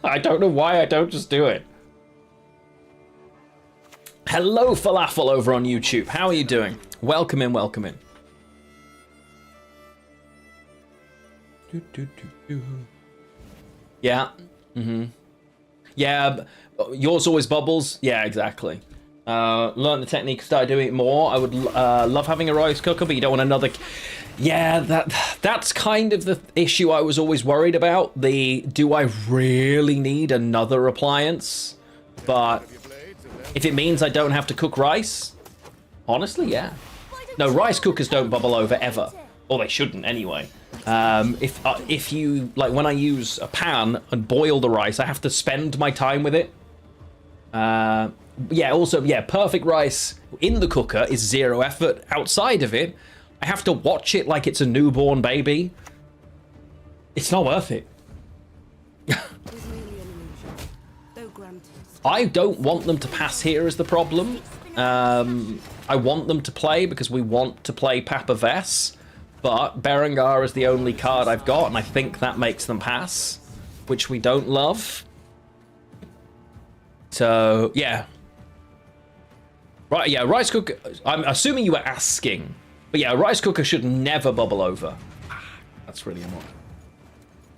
I don't know why I don't just do it. Hello, Falafel over on YouTube. How are you doing? Welcome in, welcome in. Yeah. Mm-hmm. Yeah, yours always bubbles. Yeah, exactly. Learn the technique, start doing it more. I would love having a rice cooker, but you don't want another... Yeah, that's kind of the issue I was always worried about. Do I really need another appliance? But if it means I don't have to cook rice, honestly, yeah. No, rice cookers don't bubble over ever. Or they shouldn't anyway. If you, like when I use a pan and boil the rice, I have to spend my time with it. Yeah, also, yeah, perfect rice in the cooker is 0 effort. Outside of it, I have to watch it like it's a newborn baby. It's not worth it. I don't want them to pass here is the problem. I want them to play because we want to play Papa Vess, but Berengar is the only card I've got, and I think that makes them pass, which we don't love. So, yeah. Right, yeah, rice cooker. I'm assuming you were asking, but yeah, rice cooker should never bubble over. That's really annoying.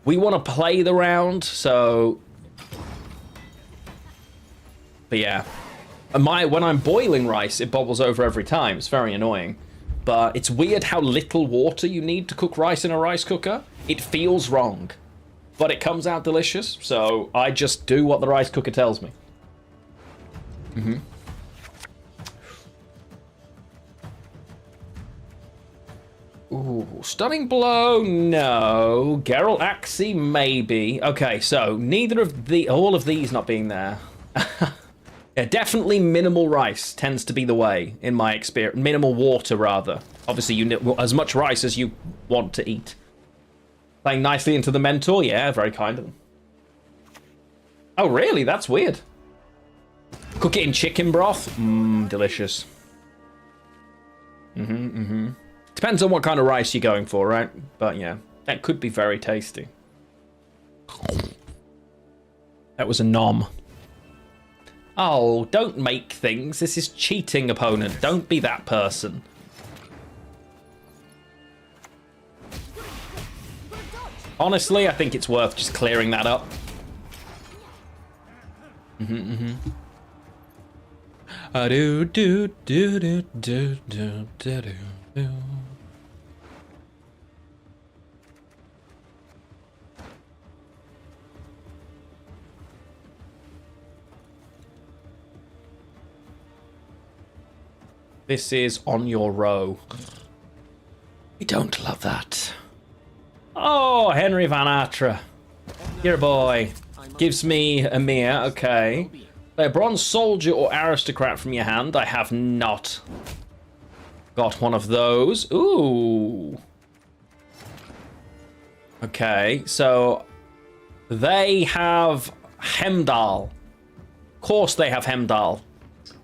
We want to play the round, so... But yeah. When I'm boiling rice, it bubbles over every time. It's very annoying. But it's weird how little water you need to cook rice in a rice cooker. It feels wrong. But it comes out delicious, so I just do what the rice cooker tells me. Mm-hmm. Ooh, stunning blow, no. Geralt Axie, maybe. Okay, so neither of all of these not being there. Yeah, definitely minimal rice tends to be the way, in my experience. Minimal water, rather. Obviously, you need as much rice as you want to eat. Playing nicely into the mentor, yeah, very kind of them. Oh, really? That's weird. Cook it in chicken broth? Mmm, delicious. Depends on what kind of rice you're going for, right? But yeah, that could be very tasty. That was a nom. Oh, don't make things. This is cheating, opponent. Don't be that person. Honestly, I think it's worth just clearing that up. Do do do do do do do do. This is on your row. We don't love that. Oh, Henry Van Atra. Here, boy. Gives me a Mir, okay. A bronze soldier or aristocrat from your hand. I have not got one of those. Ooh. Okay, so they have Hemdall. Of course they have Hemdall.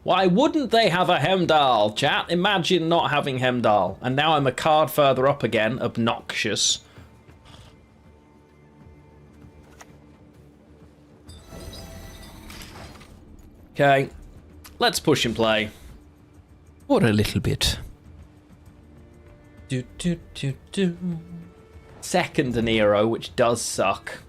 Why wouldn't they have a Hemdall, chat? Imagine not having Hemdall. And now I'm a card further up again. Obnoxious. Okay. Let's push and play. Or a little bit. Do, do, do, do. Second De Niro, which does suck.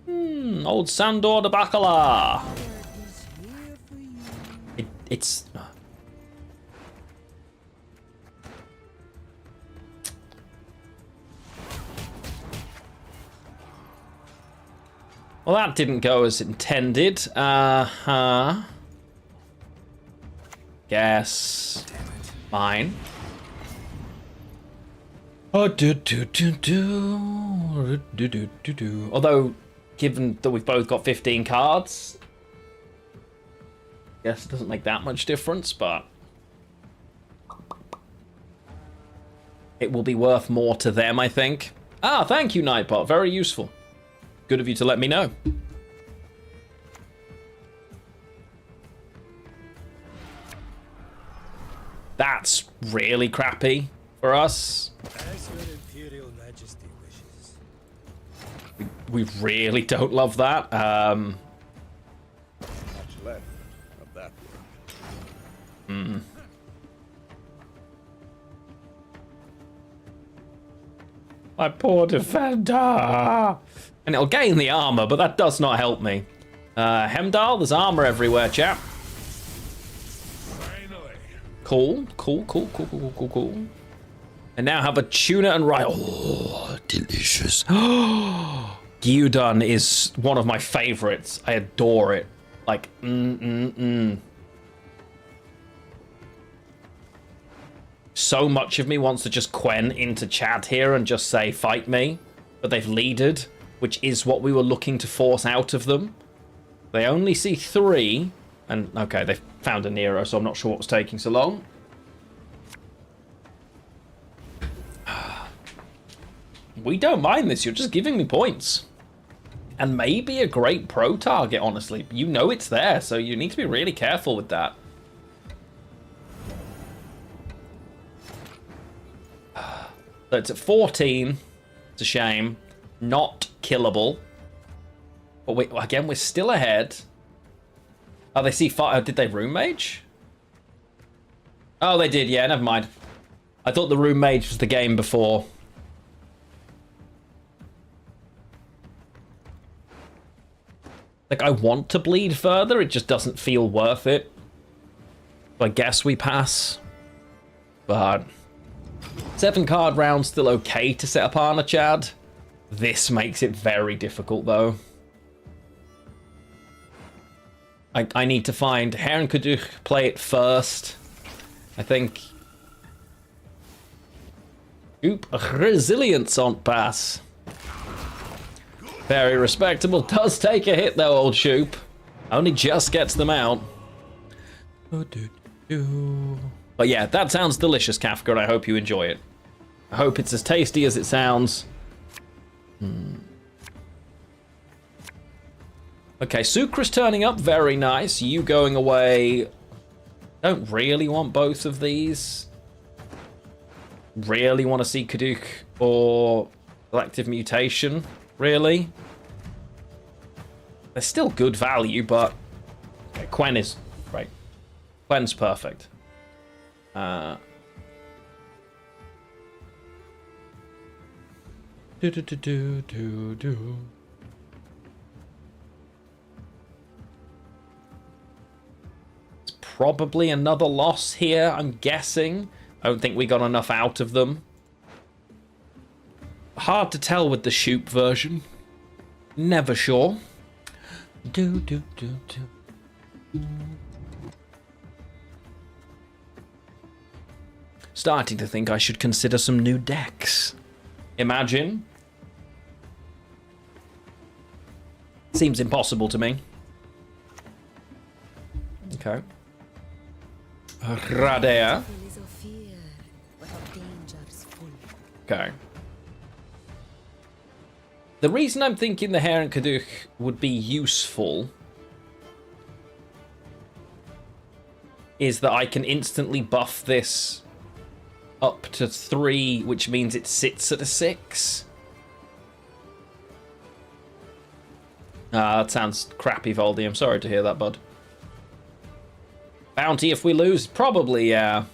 Old Sandor de Bacala. It's... Well, that didn't go as intended. Guess. Fine. Oh, Although, given that we've both got 15 cards, guess it doesn't make that much difference, but it will be worth more to them, I think. Ah, thank you, Nightbot. Very useful. Good of you to let me know. That's really crappy for us. As your Imperial Majesty wishes. We really don't love that. Much left of that work. My poor defender. And it'll gain the armor, but that does not help me. Hemdall, there's armor everywhere, chap. Finally. Cool. And now have a tuna and rice. Oh, delicious. Gyudon is one of my favorites. I adore it. Like, So much of me wants to just Quen into chat here and just say, fight me. But they've leaded, which is what we were looking to force out of them. They only see 3. And, okay, they found a Nero, so I'm not sure what was taking so long. We don't mind this, you're just giving me points. And maybe a great pro target, honestly. You know it's there, so you need to be really careful with that. So it's at 14. It's a shame. Not killable. But wait, again, we're still ahead. Oh, they see fire. Did they Rune Mage? Oh, they did. Yeah, never mind. I thought the Rune Mage was the game before. Like, I want to bleed further. It just doesn't feel worth it. So I guess we pass. But 7 card round still okay to set up Arna Chad. This makes it very difficult, though. I need to find Heron Kaduch, play it first. I think. Oop, resilience on pass. Very respectable. Does take a hit though, old Shoop. Only just gets them out. But yeah, that sounds delicious, Kafka, and I hope you enjoy it. I hope it's as tasty as it sounds. Okay, Sucra's turning up, very nice. You going away. Don't really want both of these. Really want to see Kaduk or Selective Mutation, really. They're still good value, but okay, Quen is great. Quen's perfect. It's probably another loss here, I'm guessing. I don't think we got enough out of them. Hard to tell with the Shoop version. Never sure. Starting to think I should consider some new decks. Imagine. Seems impossible to me. Okay. Radea. Okay. The reason I'm thinking the Heron Kaduch would be useful is that I can instantly buff this up to 3, which means it sits at a 6. That sounds crappy, Voldy. I'm sorry to hear that, bud. Bounty if we lose? Probably, yeah.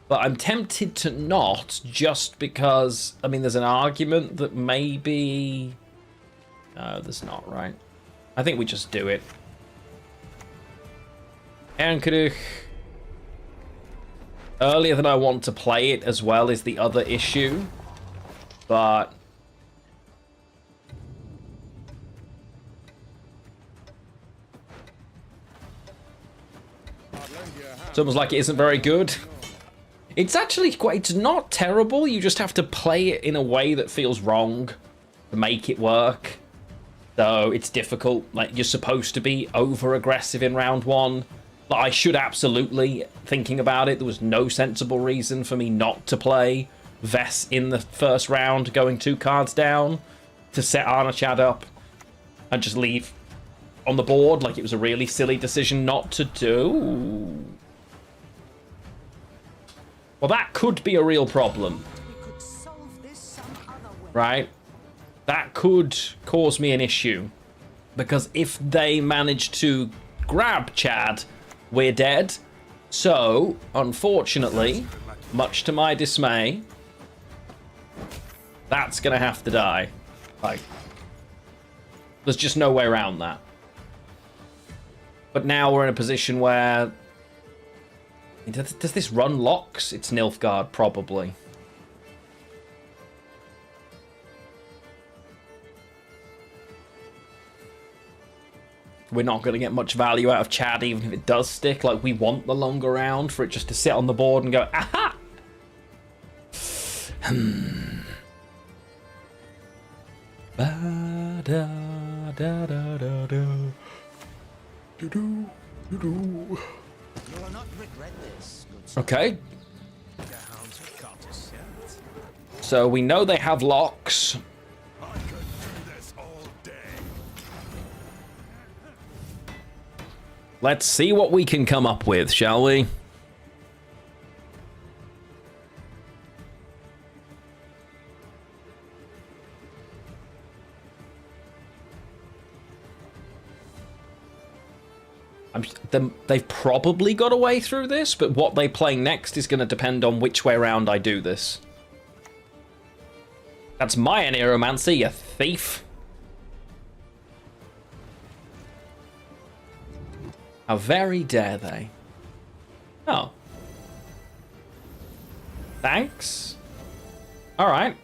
But I'm tempted to not, just because, I mean, there's an argument that maybe... No, there's not, right? I think we just do it. Heron Kaduch. Earlier than I want to play it as well is the other issue. But... it's almost like it isn't very good. It's actually quite, it's not terrible, you just have to play it in a way that feels wrong to make it work. So it's difficult, like you're supposed to be over-aggressive in round 1. Like, I should absolutely, thinking about it, there was no sensible reason for me not to play Vess in the first round, going 2 cards down to set Arna Chad up and just leave on the board. Like, it was a really silly decision not to do. Well, that could be a real problem. Right? That could cause me an issue. Because if they manage to grab Chad, we're dead. So, unfortunately, much to my dismay, that's gonna have to die. Like, there's just no way around that. But now we're in a position where... Does this run locks? It's Nilfgaard, probably. We're not going to get much value out of Chad, even if it does stick. Like, we want the longer round for it just to sit on the board and go, aha! You will not regret this, good sir. Okay. The hounds have got us yet. So we know they have locks. I could do this all day. Let's see what we can come up with, shall we? They've probably got a way through this, but what they play next is going to depend on which way around I do this. That's my Aneromancer, you thief. How very dare they? Oh. Thanks. Alright.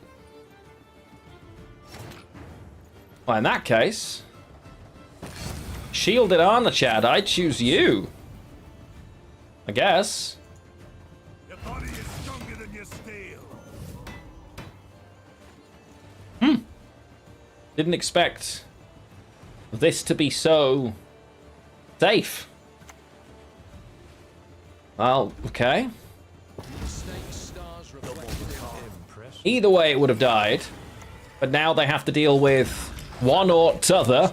Well, in that case... Shielded Armor Chad, I choose you. I guess. Your body is stronger than your steel. Didn't expect this to be so safe. Well, okay. Either way, it would have died. But now they have to deal with one or t'other.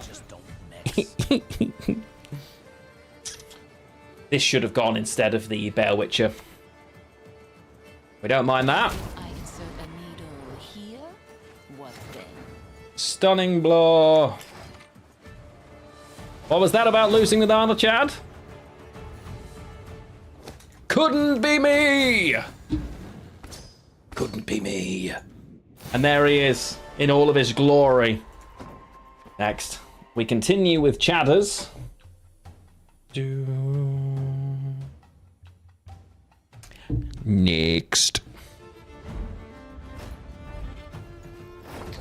This should have gone instead of the Bear Witcher. We don't mind that. I insert a needle here. What then? Stunning blow. What was that about losing with armor, Chad? Couldn't be me! Couldn't be me. And there he is, in all of his glory. Next, we continue with Chadders. Next.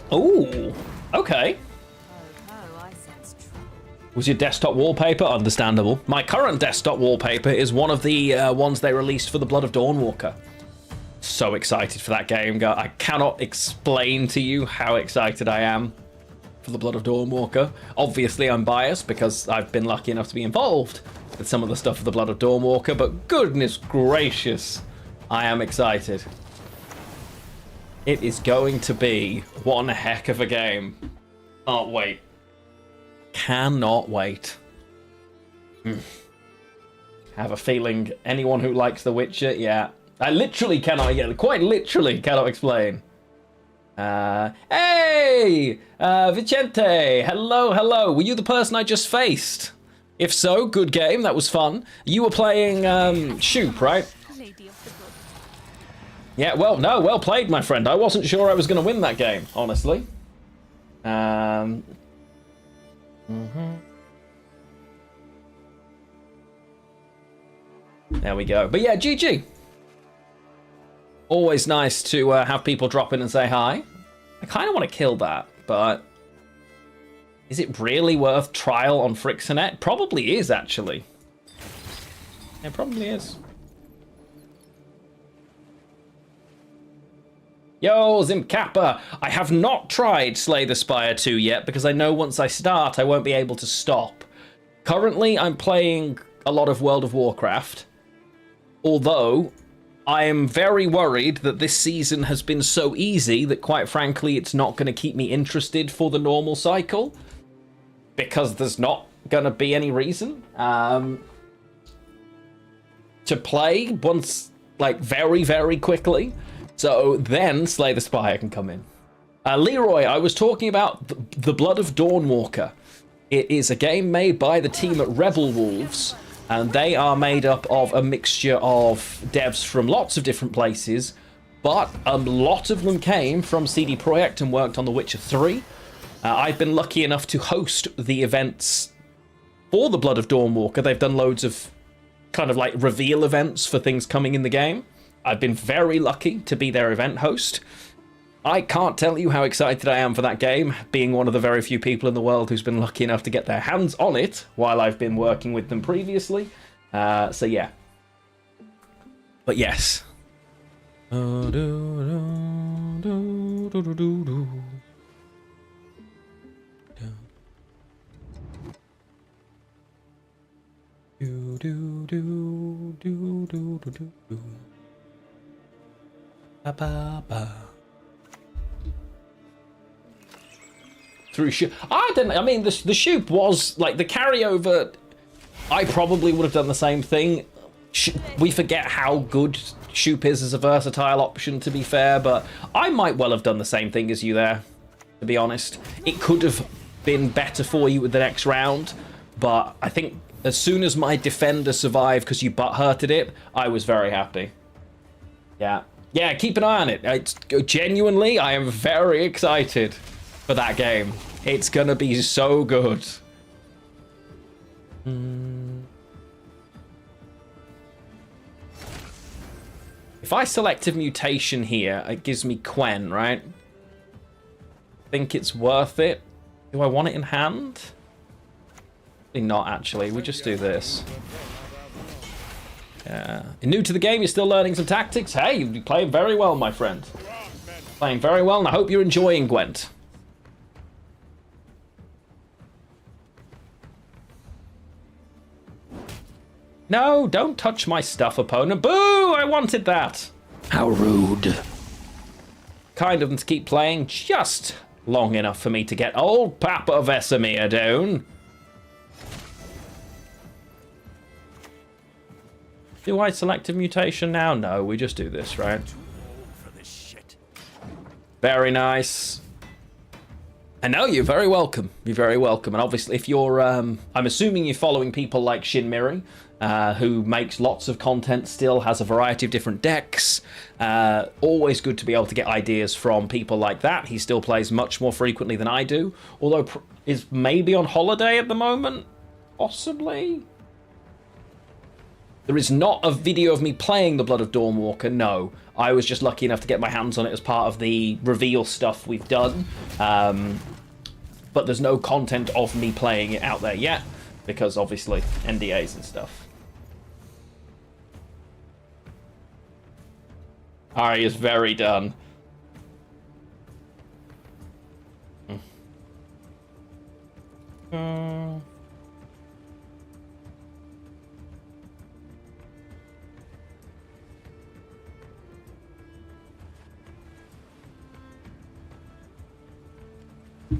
Oh, okay. Oh, I sense trouble. Was your desktop wallpaper? Understandable. My current desktop wallpaper is one of the ones they released for the Blood of Dawnwalker. So excited for that game. I cannot explain to you how excited I am for the Blood of Dawnwalker. Obviously, I'm biased because I've been lucky enough to be involved with some of the stuff of the Blood of Dawnwalker, but goodness gracious, I am excited. It is going to be one heck of a game. Can't wait. Cannot wait. I have a feeling anyone who likes The Witcher, yeah. I literally cannot, quite literally cannot explain. Hey! Vicente! Hello, hello. Were you the person I just faced? If so, good game. That was fun. You were playing, Shoop, right? Lady of the Good. Yeah, well, no, well played, my friend. I wasn't sure I was going to win that game, honestly. There we go. But yeah, GG. Always nice to have people drop in and say hi. I kind of want to kill that, but is it really worth trial on Frixonet? Probably is, actually. It probably is. Yo, Zimkappa! I have not tried Slay the Spire 2 yet because I know once I start I won't be able to stop. Currently I'm playing a lot of World of Warcraft, although I am very worried that this season has been so easy that quite frankly it's not going to keep me interested for the normal cycle because there's not going to be any reason to play once, like, very, very quickly. So then Slay the Spire can come in. Leroy, I was talking about the Blood of Dawnwalker. It is a game made by the team at Rebel Wolves, and they are made up of a mixture of devs from lots of different places, but a lot of them came from CD Projekt and worked on The Witcher 3. I've been lucky enough to host the events for the Blood of Dawnwalker. They've done loads of kind of like reveal events for things coming in the game. I've been very lucky to be their event host. I can't tell you how excited I am for that game, being one of the very few people in the world who's been lucky enough to get their hands on it while I've been working with them previously. So yeah. But yes. do do do do do do do. Ba ba ba. Through shoot. I mean, the shoop was like the carryover. I probably would have done the same thing. We forget how good shoop is as a versatile option, to be fair, but I might well have done the same thing as you there, to be honest. It could have been better for you with the next round, but I think as soon as my defender survived because you butt-hurted it, I was very happy. Yeah, keep an eye on it. Genuinely, I am very excited for that game. It's gonna be so good. If I selective mutation here, it gives me Quen, right? Think it's worth it. Do I want it in hand? Probably not, actually. We just do this. Yeah. You're new to the game, you're still learning some tactics? Hey, you're playing very well, my friend. Playing very well, and I hope you're enjoying Gwent. No, don't touch my stuff, opponent. Boo! I wanted that. How rude. Kind of them to keep playing just long enough for me to get old Papa Vesemir down. Do I selective mutation now? No, we just do this, right? Very nice. And no, you're very welcome. You're very welcome. And obviously, if you're, I'm assuming you're following people like Shin Miri, who makes lots of content still, has a variety of different decks. Always good to be able to get ideas from people like that. He still plays much more frequently than I do, although is maybe on holiday at the moment, possibly. There is not a video of me playing the Blood of Dawnwalker, no. I was just lucky enough to get my hands on it as part of the reveal stuff we've done. But there's no content of me playing it out there yet, because obviously NDAs and stuff. Ari is very done.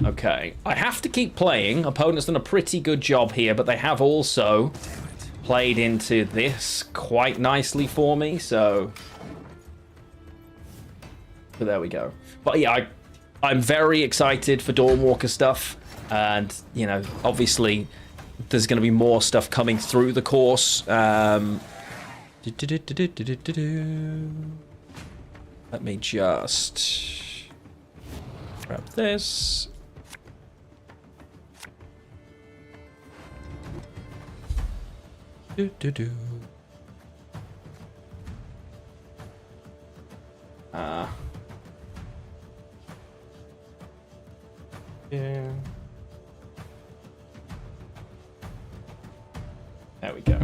Okay, I have to keep playing. Opponent's done a pretty good job here, but they have also played into this quite nicely for me, so there we go. But yeah, I'm very excited for Dawnwalker stuff, and, you know, obviously there's going to be more stuff coming through the course. Let me just grab this. Yeah. There we go.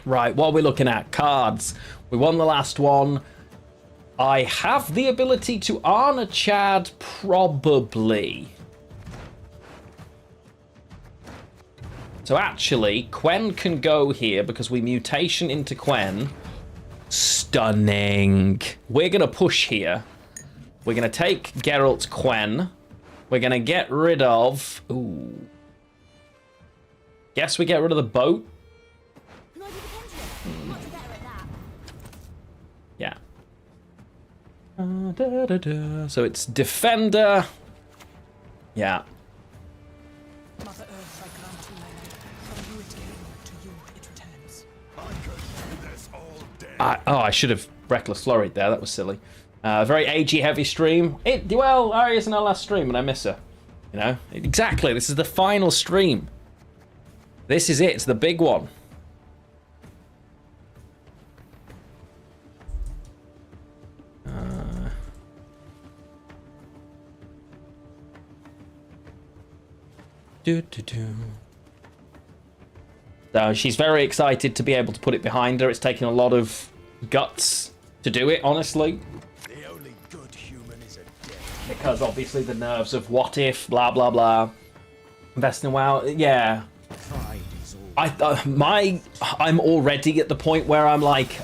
Right, what are we looking at? Cards. We won the last one. I have the ability to Arna Chad, probably. So actually, Quen can go here because we mutation into Quen. Stunning. We're going to push here. We're going to take Geralt's Quen. We're going to get rid of... Ooh. Guess we get rid of the boat. Yeah. So it's Defender. Yeah. I should have Reckless Flurried there. That was silly. Very AG heavy stream. Well, Aria's in our last stream and I miss her. You know? Exactly. This is the final stream. This is it. It's the big one. So she's very excited to be able to put it behind her. It's taken a lot of guts to do it, honestly. The only good human is a dead. Because obviously the nerves of what if, blah, blah, blah. Investing WoW, yeah. Pride is I'm already at the point where I'm like,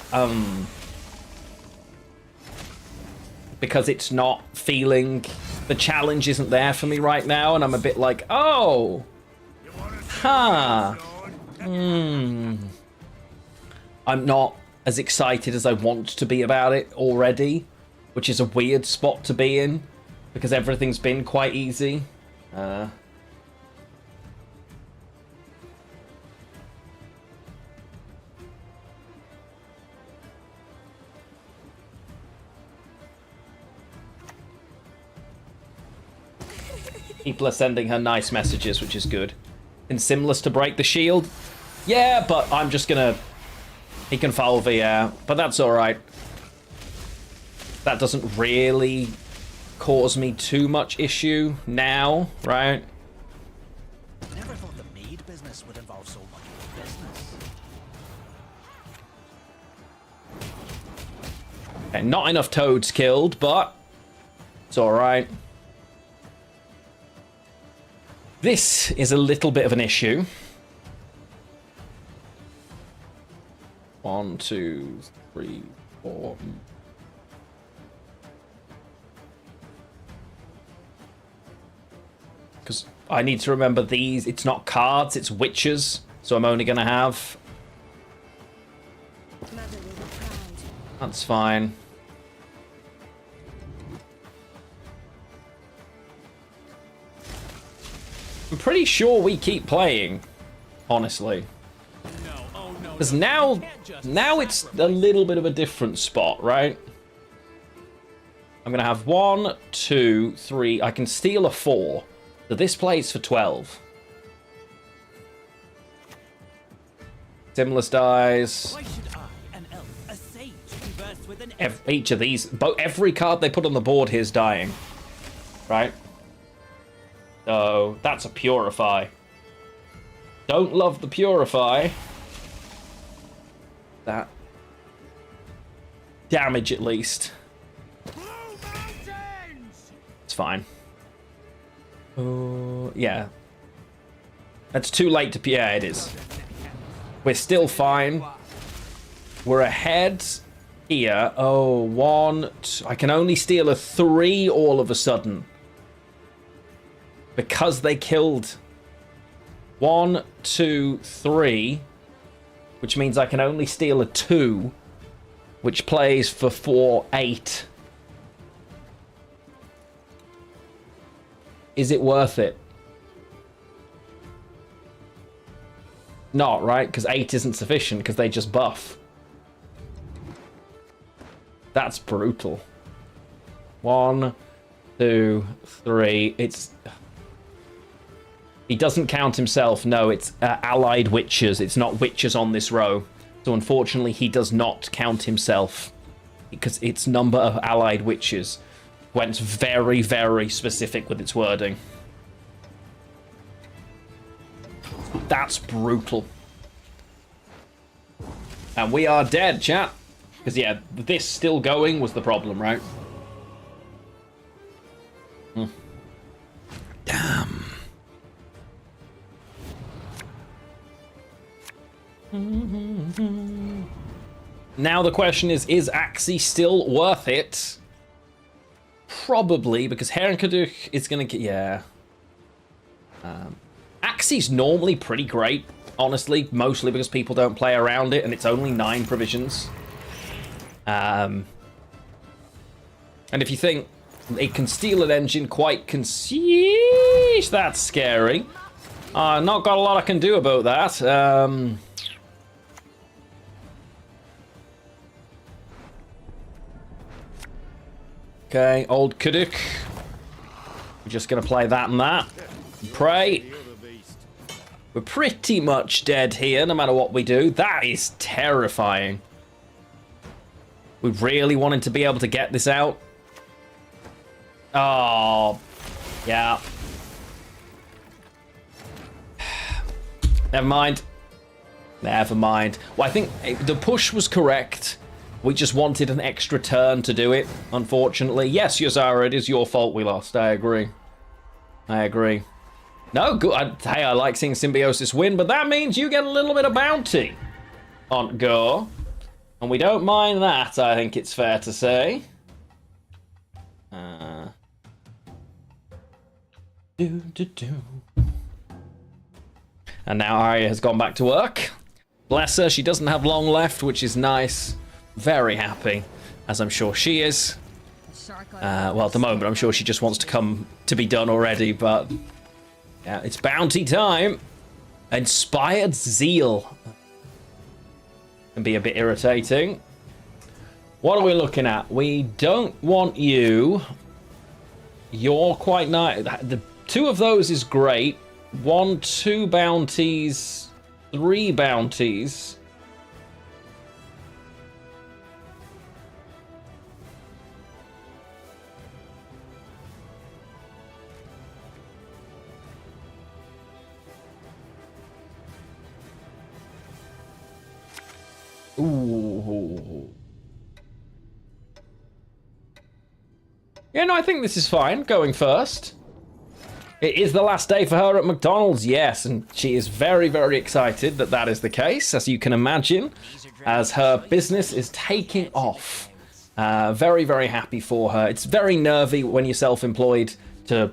because it's not feeling, the challenge isn't there for me right now, and I'm a bit like, oh, huh, I'm not as excited as I want to be about it already, which is a weird spot to be in, because everything's been quite easy. People are sending her nice messages, which is good. And Simless to break the shield? Yeah, but I'm just gonna... He can foul VR, but that's alright. That doesn't really cause me too much issue now, right? Never thought the maid business would involve so much business. Okay, not enough toads killed, but it's alright. This is a little bit of an issue. 1, 2, 3, 4. Because I need to remember these. It's not cards, it's witches. So I'm only going to have... That's fine. I'm pretty sure we keep playing, honestly. Because now it's a little bit of a different spot, right? I'm going to have 1, 2, 3. I can steal a 4. So this plays for 12. Simless dies. Each of these, every card they put on the board here is dying, right? So that's a Purify. Don't love the Purify. That damage at least. It's fine. Oh, yeah. It's too late to... Yeah, it is. We're still fine. We're ahead here. Oh, 1... I can only steal a 3 all of a sudden. Because they killed 1, 2, 3, which means I can only steal a 2, which plays for 4, 8. Is it worth it? Not, right? Because 8 isn't sufficient, because they just buff. That's brutal. 1, 2, 3. It's... He doesn't count himself. No, it's allied witches. It's not witches on this row. So unfortunately, he does not count himself. Because it's number of allied witches. Gwent's very, very specific with its wording. That's brutal. And we are dead, chat. Because, yeah, this still going was the problem, right? Damn. Now the question is Axie still worth it? Probably, because Hernkaduk is going to get... Yeah. Axie's normally pretty great, honestly, mostly because people don't play around it, and it's only 9 provisions. And if you think it can steal an engine quite Sheesh, that's scary. Not got a lot I can do about that. Okay, old Kaduk. We're just going to play that and that. Pray. We're pretty much dead here, no matter what we do. That is terrifying. We really wanted to be able to get this out. Oh, yeah. Never mind. Never mind. Well, I think the push was correct. We just wanted an extra turn to do it, unfortunately. Yes, Yozara, it is your fault we lost. I agree. I agree. No, good. Hey, I like seeing Symbiosis win, but that means you get a little bit of bounty on go. And we don't mind that, I think it's fair to say. And now Arya has gone back to work. Bless her, she doesn't have long left, which is nice. Very happy, as I'm sure she is. Well, at the moment, I'm sure she just wants to come to be done already, but yeah, it's bounty time. Inspired zeal can be a bit irritating. What are we looking at? We don't want you. You're quite nice. The two of those is great. 1, 2 bounties, 3 bounties. Ooh. Yeah, no, I think this is fine, going first. It is the last day for her at McDonald's, yes, and she is very, very excited that that is the case, as you can imagine, as her business is taking off. Very, very happy for her. It's very nervy when you're self-employed to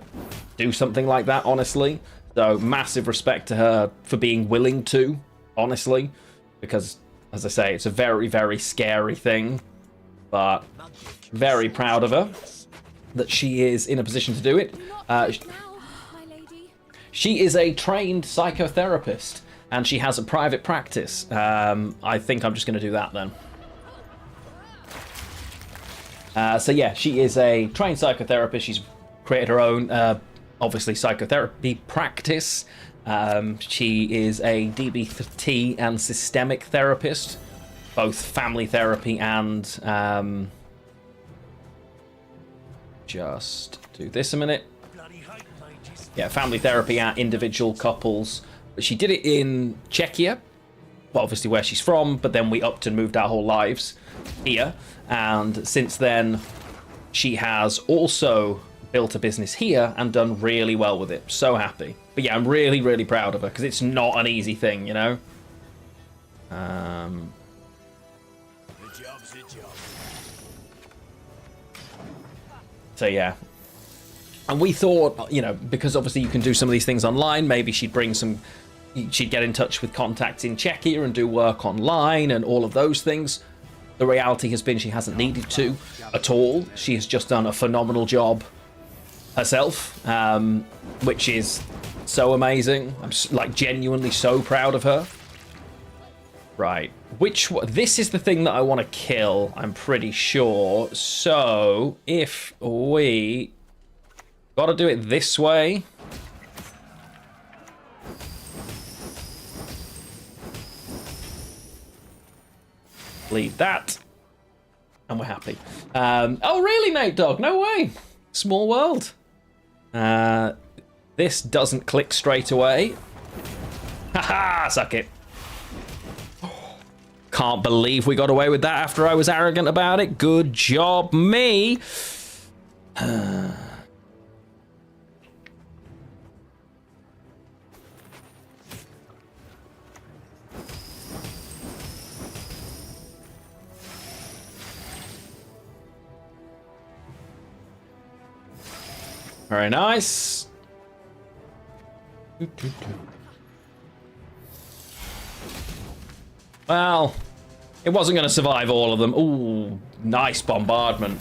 do something like that, honestly. So massive respect to her for being willing to, honestly, because, as I say, it's a very, very scary thing, but very proud of her that she is in a position to do it. She is a trained psychotherapist, and she has a private practice. I think I'm just going to do that then. So yeah, she is a trained psychotherapist. She's created her own, obviously, psychotherapy practice. She is a DBT and systemic therapist, both family therapy and just do this a minute. Yeah, family therapy at individual couples. But she did it in Czechia, well, obviously where she's from, but then we upped and moved our whole lives here. And since then, she has also built a business here and done really well with it. So happy. But yeah, I'm really, really proud of her because it's not an easy thing, you know? So yeah. And we thought, you know, because obviously you can do some of these things online, maybe she'd get in touch with contacts in Czechia and do work online and all of those things. The reality has been she hasn't needed to at all. She has just done a phenomenal job herself, which is so amazing. I'm like genuinely so proud of her. Right, this is the thing that I want to kill, I'm pretty sure. So if we gotta do it this way. Leave that. And we're happy. Oh, really, Nate Dogg? No way. Small world. This doesn't click straight away. Haha, suck it. Can't believe we got away with that after I was arrogant about it. Good job, me. Very nice. Well, it wasn't going to survive all of them. Ooh, nice bombardment.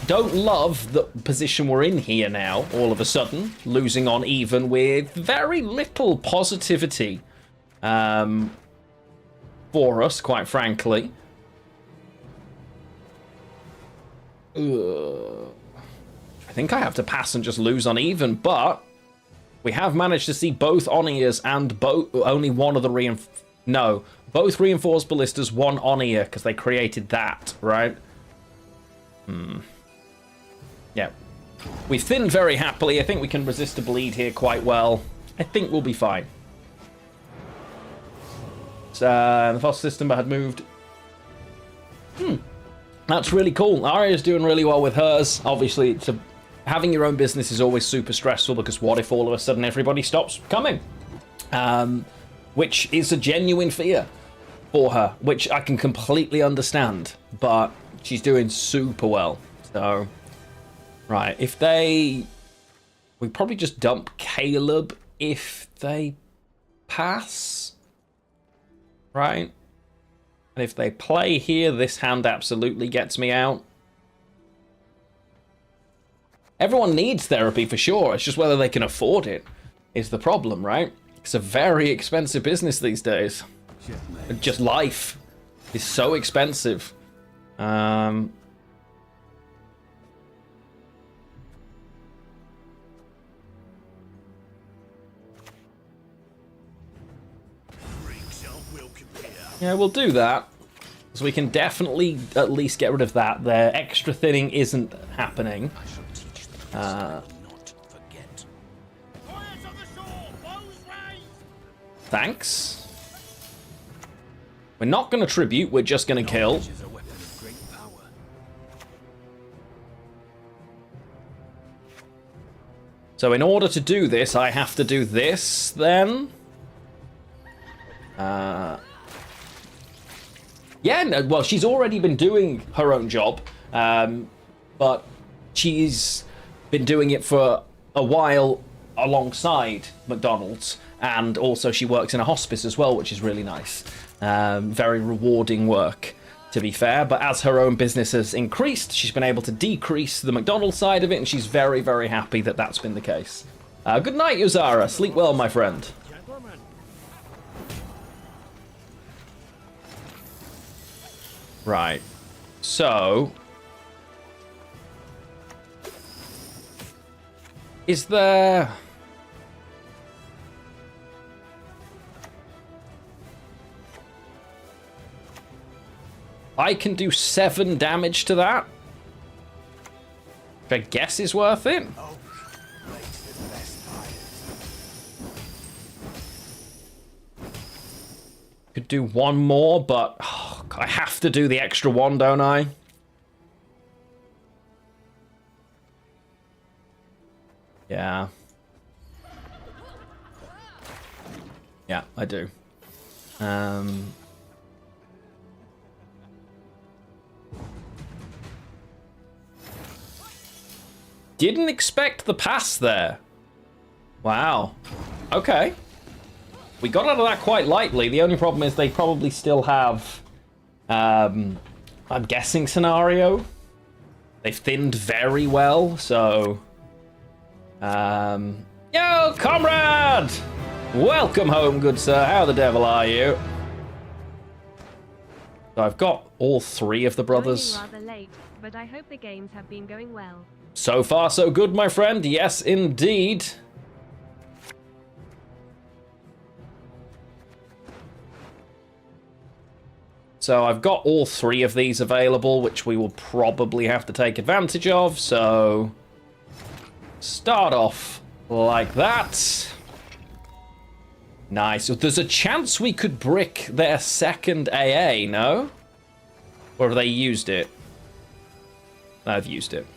Don't love the position we're in here now, all of a sudden. Losing on even with very little positivity for us, quite frankly. I think I have to pass and just lose on even, but we have managed to see both on-ears and only one of the both reinforced ballistas, one on-ear, because they created that, right? Yeah. We've thinned very happily. I think we can resist a bleed here quite well. I think we'll be fine. So, the foster system had moved. That's really cool. Arya's doing really well with hers. Obviously, it's having your own business is always super stressful, because what if all of a sudden everybody stops coming? Which is a genuine fear for her, which I can completely understand, but she's doing super well. So, right, if we probably just dump Caleb if they pass, right? And if they play here, this hand absolutely gets me out. Everyone needs therapy for sure. It's just whether they can afford it is the problem, right? It's a very expensive business these days. Just life is so expensive. Yeah, we'll do that. So we can definitely at least get rid of that. Their extra thinning isn't happening. Thanks. We're not going to tribute, we're just going to kill. So in order to do this, I have to do this, then. Yeah, no, well, she's already been doing her own job, but she's been doing it for a while alongside McDonald's, and also she works in a hospice as well, which is really nice. Very rewarding work, to be fair, but as her own business has increased, she's been able to decrease the McDonald's side of it, and she's very, very happy that that's been the case. Good night, Yuzara. Sleep well, my friend. Right, so is there... I can do 7 damage to that, which I guess is worth it. Could do 1 more, but I have to do the extra 1, don't I? Yeah. Yeah, I do. Didn't expect the pass there. Wow. Okay. We got out of that quite lightly. The only problem is they probably still have, I'm guessing, scenario. They've thinned very well, so... Yo, comrade! Welcome home, good sir. How the devil are you? So I've got all 3 of the brothers. Joining rather late, but I hope the games have been going well. So far, so good, my friend. Yes, indeed. So I've got all 3 of these available, which we will probably have to take advantage of. So start off like that. Nice. So there's a chance we could brick their second AA, no? Or have they used it? I've used it.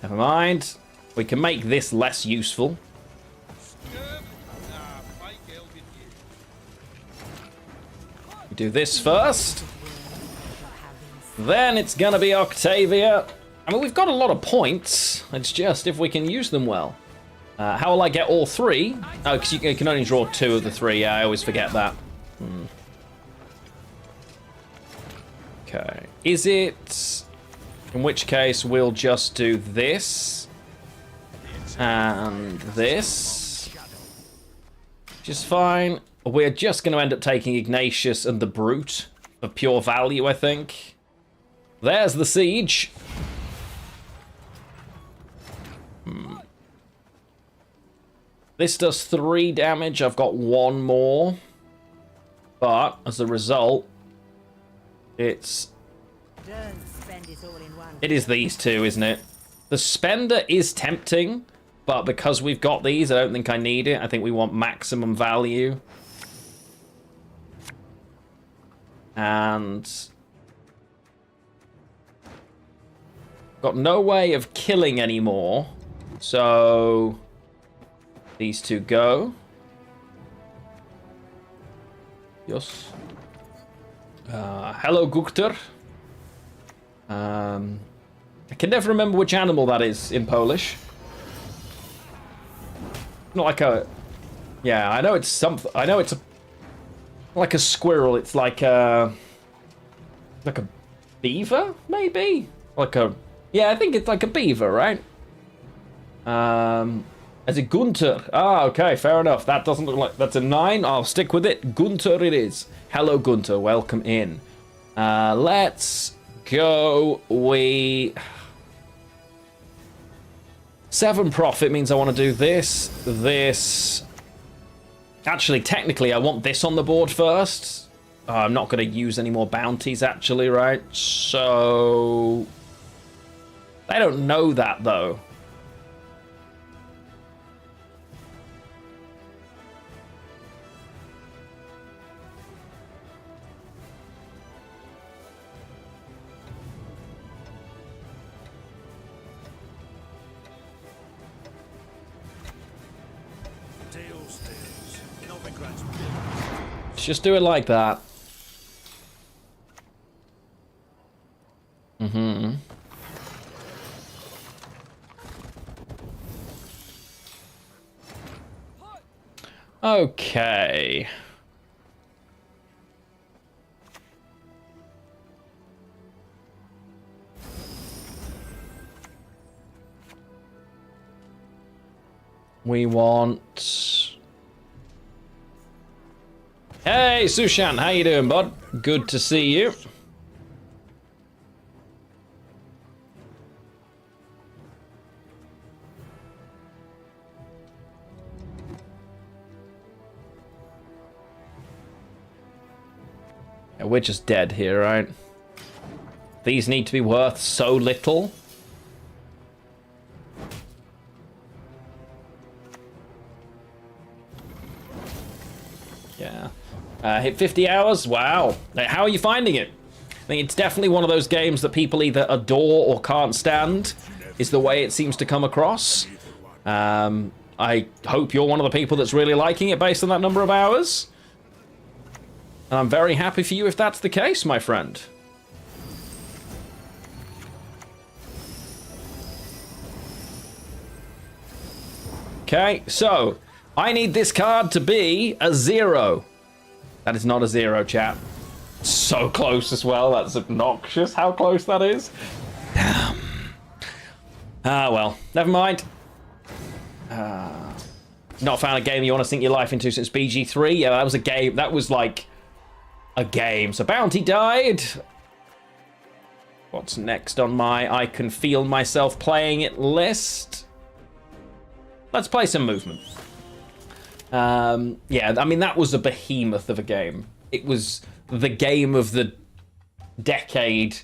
Never mind. We can make this less useful. We do this first. Then it's gonna be Octavia. I mean, we've got a lot of points. It's just if we can use them well. How will I get all 3? Oh, because you can only draw 2 of the 3. Yeah, I always forget that. Okay. Is it... In which case, we'll just do this. And this. Which is fine. We're just going to end up taking Ignatius and the Brute for pure value, I think. There's the siege. This does 3 damage. I've got 1 more. But, as a result, it's... It is these 2, isn't it? The Spender is tempting, but because we've got these, I don't think I need it. I think we want maximum value. And Got no way of killing anymore. So these two go. Yes. Hello, Gukter. I can never remember which animal that is in Polish. Not like a... Yeah, I know it's something... I know it's like a squirrel. It's like a... Like a beaver, maybe? Like a... Yeah, I think it's like a beaver, right? As a Gunter. Ah, okay, fair enough. That doesn't look like... That's a 9. I'll stick with it. Gunter it is. Hello, Gunter. Welcome in. Let's go. 7 profit means I want to do this. Actually, technically, I want this on the board first. I'm not going to use any more bounties, actually, right? So... They don't know that, though. Let's just do it like that. Mm-hmm. Okay. We want... Hey, Sushan, how you doing, bud? Good to see you. Yeah, we're just dead here, right? These need to be worth so little. Yeah. Hit 50 hours? Wow. How are you finding it? I think it's definitely one of those games that people either adore or can't stand, is the way it seems to come across. I hope you're one of the people that's really liking it based on that number of hours. And I'm very happy for you if that's the case, my friend. Okay, so I need this card to be a 0. That is not a 0, chat. So close as well. That's obnoxious how close that is. Damn. Ah, well, never mind. Not found a game you want to sink your life into since BG3? Yeah, that was a game. That was like a game. So Bounty died. What's next on my I can feel myself playing it list? Let's play some movement. Yeah, I mean, that was a behemoth of a game. It was the game of the decade,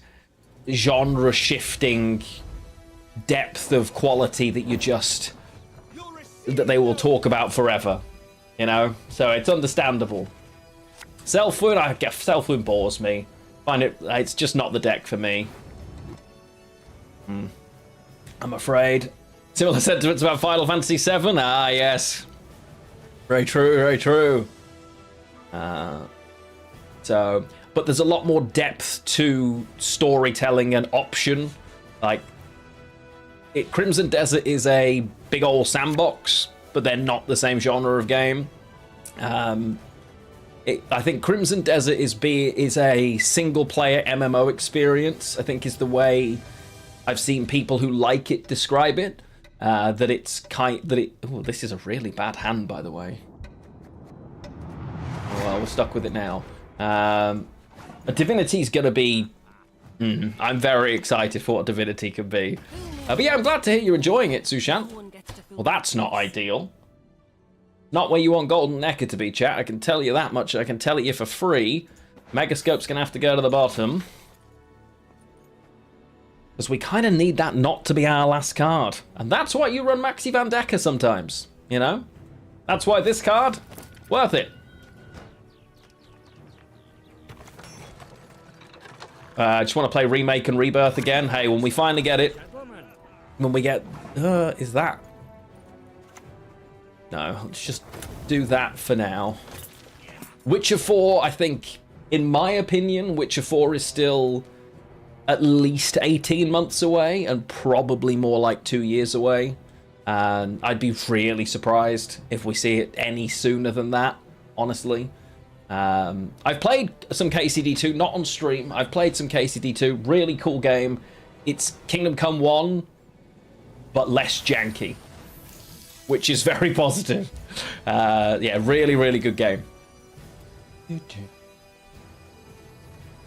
genre-shifting depth of quality that you just... that they will talk about forever, you know? So it's understandable. Self-wound, I guess self-wound bores me. Find it, it's just not the deck for me. I'm afraid. Similar sentiments about Final Fantasy VII? Ah, yes. Very true, very true. So, but there's a lot more depth to storytelling and option. Like, Crimson Desert is a big old sandbox, but they're not the same genre of game. I think Crimson Desert is a single-player MMO experience, I think is the way I've seen people who like it describe it. Oh, this is a really bad hand, by the way. Oh, well, we're stuck with it now. Divinity's gonna be... I'm very excited for what Divinity can be. But yeah, I'm glad to hear you're enjoying it, Sushan. Well, that's not ideal. Not where you want Golden Necker to be, chat. I can tell you that much. I can tell it you for free. Megascope's gonna have to go to the bottom. Because we kind of need that not to be our last card. And that's why you run Maxi Van Decker sometimes, you know? That's why this card, worth it. I just want to play Remake and Rebirth again. Hey, when we finally get it, when we get... is that... No, let's just do that for now. Witcher 4, I think, in my opinion, Witcher 4 is still at least 18 months away and probably more like 2 years away. And I'd be really surprised if we see it any sooner than that, honestly. I've played some KCD2, not on stream. I've played some KCD2, really cool game. It's Kingdom Come 1, but less janky, which is very positive. Yeah, really, really good game.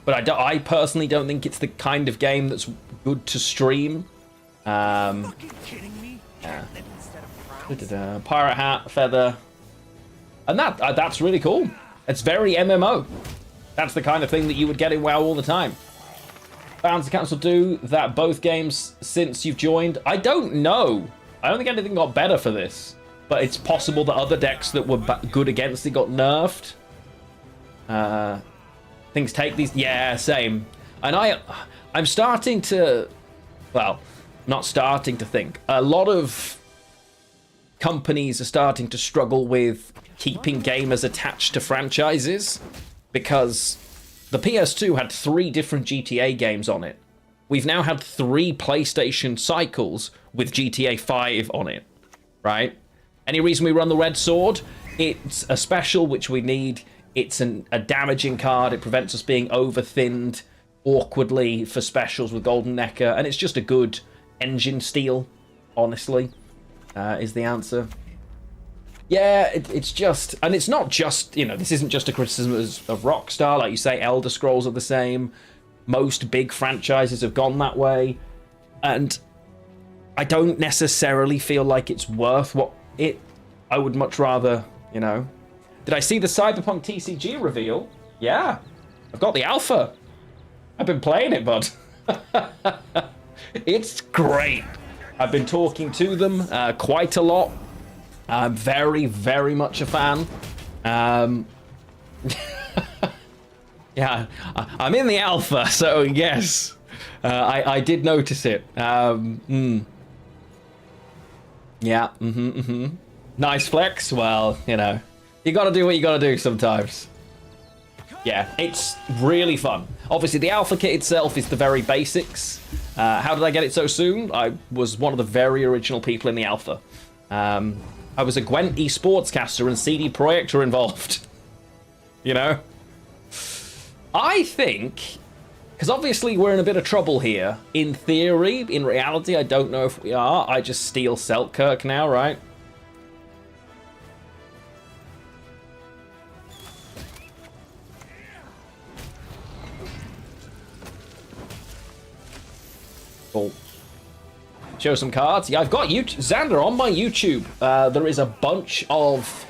But I personally don't think it's the kind of game that's good to stream. Fucking kidding me? Yeah. Instead of Pirate hat, feather, and that's really cool. It's very MMO. That's the kind of thing that you would get in WoW all the time. Bound to cancel do that both games since you've joined? I don't know. I don't think anything got better for this, but it's possible that other decks that were good against it got nerfed. Things take these... Yeah, same. And I'm starting to... Well, not starting to think. A lot of companies are starting to struggle with keeping gamers attached to franchises because the PS2 had 3 different GTA games on it. We've now had 3 PlayStation cycles with GTA 5 on it, right? Any reason we run the Red Sword? It's a special which we need. It's a damaging card. It prevents us being over-thinned awkwardly for specials with Golden Necker, and it's just a good engine steal, honestly, is the answer. Yeah, it's just... And it's not just, you know, this isn't just a criticism of Rockstar. Like you say, Elder Scrolls are the same. Most big franchises have gone that way. And I don't necessarily feel like it's worth what it... I would much rather, you know... Did I see the Cyberpunk TCG reveal? Yeah. I've got the alpha. I've been playing it, bud. It's great. I've been talking to them quite a lot. I'm very, very much a fan. Yeah, I'm in the alpha, so yes. I did notice it. Yeah, Nice flex. Well, you know, you gotta do what you gotta do sometimes. Yeah, it's really fun. Obviously, the alpha kit itself is the very basics. How did I get it so soon? I was one of the very original people in the alpha. I was a Gwent esports caster and CD Projekt were involved. You know? I think, because obviously we're in a bit of trouble here. In theory, in reality, I don't know if we are. I just steal Selkirk now, right? Cool. Show some cards. Yeah, I've got Xander on my YouTube. There is a bunch of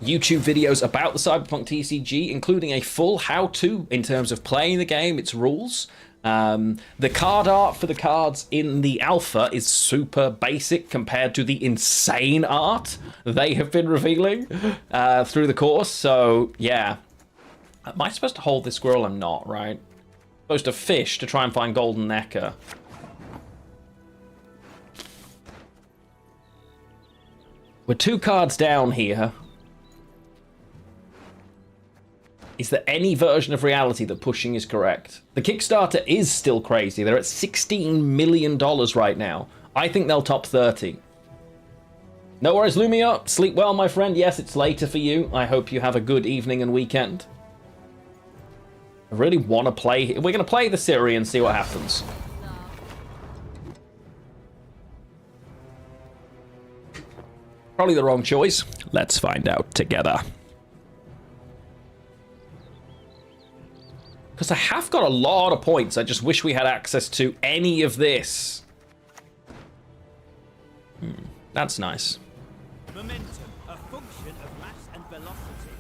YouTube videos about the Cyberpunk TCG, including a full how-to in terms of playing the game, its rules. The card art for the cards in the alpha is super basic compared to the insane art they have been revealing through the course. So, yeah. Am I supposed to hold this squirrel? I'm not, right? I'm supposed to fish to try and find Golden Necker. We're 2 cards down here. Is there any version of reality that pushing is correct? The Kickstarter is still crazy. They're at $16 million right now. I think they'll top 30. No worries, Lumia. Sleep well, my friend. Yes, it's later for you. I hope you have a good evening and weekend. I really want to play... We're going to play the Ciri and see what happens. Probably the wrong choice. Let's find out together. Because I have got a lot of points. I just wish we had access to any of this. That's nice. momentum, a function of mass and velocity.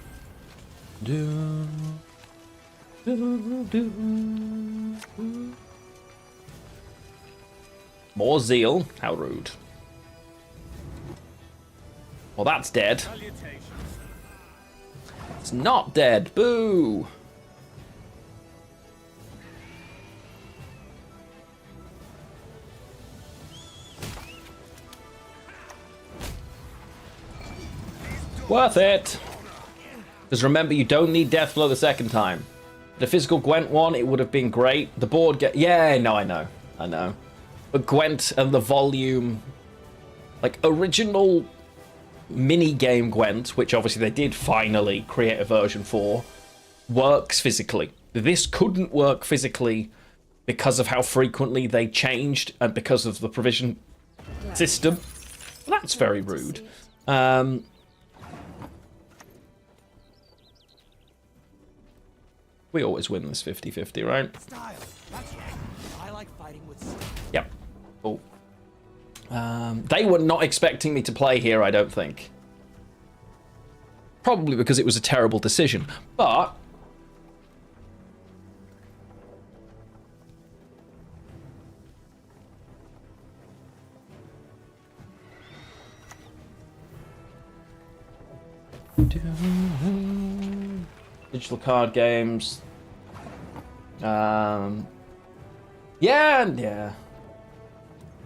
More zeal. How rude. Well, that's dead. It's not dead. Boo. Worth it. Because remember, you don't need Deathblow the second time. The physical Gwent one, it would have been great. The board yeah, no, I know. But Gwent and the volume, like original mini game Gwent, which obviously they did finally create a version for, works physically. This couldn't work physically because of how frequently they changed and because of the provision system. That's very rude. We always win this 50-50, right? Style. That's right. I like fighting with style. Yep. Oh. They were not expecting me to play here, I don't think. Probably because it was a terrible decision. But digital card games. Yeah.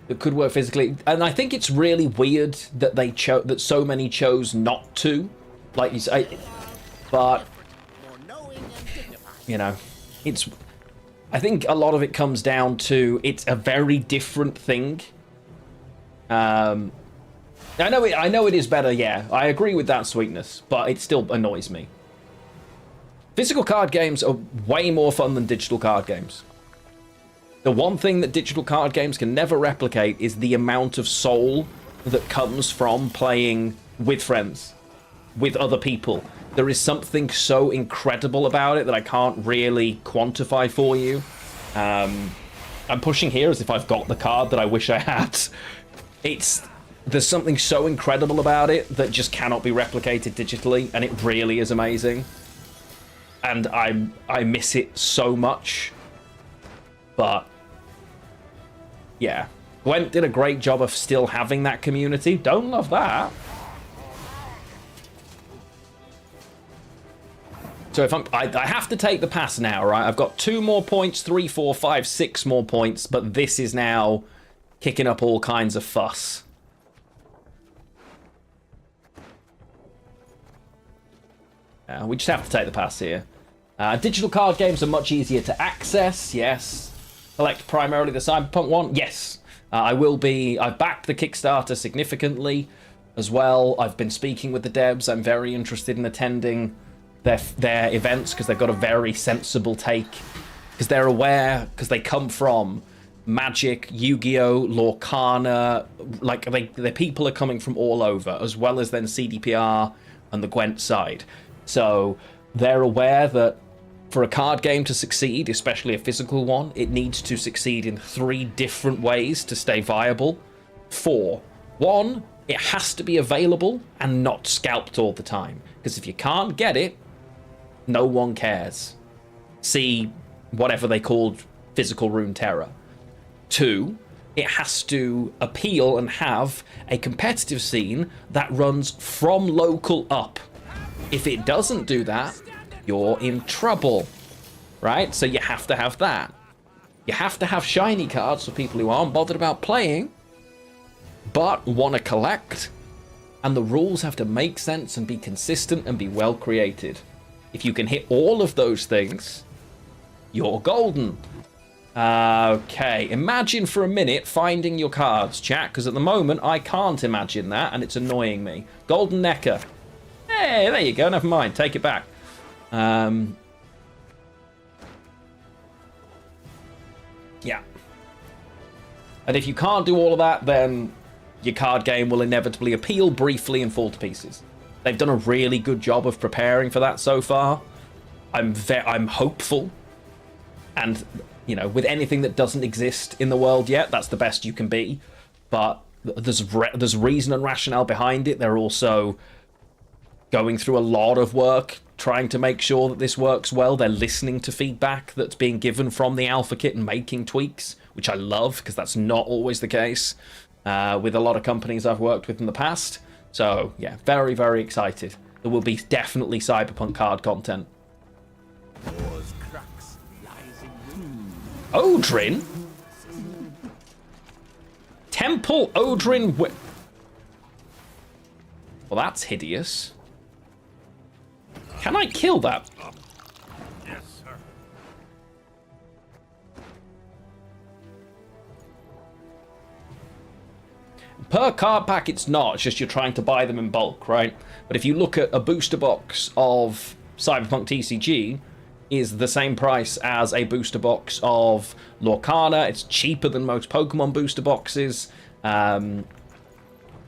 It could work physically, and I think it's really weird that that so many chose not to, like you say. But you know, I think a lot of it comes down to it's a very different thing. I know it is better. Yeah, I agree with that, Sweetness, but it still annoys me. Physical card games are way more fun than digital card games. The one thing that digital card games can never replicate is the amount of soul that comes from playing with friends, with other people. There is something so incredible about it that I can't really quantify for you. I'm pushing here as if I've got the card that I wish I had. There's something so incredible about it that just cannot be replicated digitally, and it really is amazing. And I miss it so much. But yeah, Gwent did a great job of still having that community. Don't love that. So if I have to take the pass now, right? I've got 2 more points, 3, 4, 5, 6 more points, but this is now kicking up all kinds of fuss. We just have to take the pass here. Digital card games are much easier to access, yes. Select primarily the Cyberpunk one, yes. I've backed the Kickstarter significantly as well. I've been speaking with the devs. I'm very interested in attending their events because they've got a very sensible take. Because they're aware, because they come from Magic, Yu-Gi-Oh, Lorcana, like the people are coming from all over, as well as then CDPR and the Gwent side. So they're aware that for a card game to succeed, especially a physical one, it needs to succeed in 3 different ways to stay viable. 4. 1, it has to be available and not scalped all the time. Because if you can't get it, no one cares. See whatever they called physical Runeterra. 2, it has to appeal and have a competitive scene that runs from local up. If it doesn't do that, you're in trouble, right? So you have to have that. You have to have shiny cards for people who aren't bothered about playing, but want to collect. And the rules have to make sense and be consistent and be well created. If you can hit all of those things, you're golden. Okay, imagine for a minute finding your cards, chat, because at the moment I can't imagine that, and it's annoying me. Golden Necker. Hey, there you go, never mind, take it back. Yeah. And if you can't do all of that, then your card game will inevitably appeal briefly and fall to pieces. They've done a really good job of preparing for that so far. I'm hopeful. And, you know, with anything that doesn't exist in the world yet, that's the best you can be. But there's reason and rationale behind it. They're also going through a lot of work trying to make sure that this works well. They're listening to feedback that's being given from the alpha kit and making tweaks, which I love because that's not always the case with a lot of companies I've worked with in the past. So yeah, very, very excited. There will be definitely Cyberpunk card content. Odrin? Temple Odrin. Well, that's hideous. Can I kill that? Yes, sir. Per card pack, it's not. It's just you're trying to buy them in bulk, right? But if you look at a booster box of Cyberpunk TCG, is the same price as a booster box of Lorcana. It's cheaper than most Pokemon booster boxes. I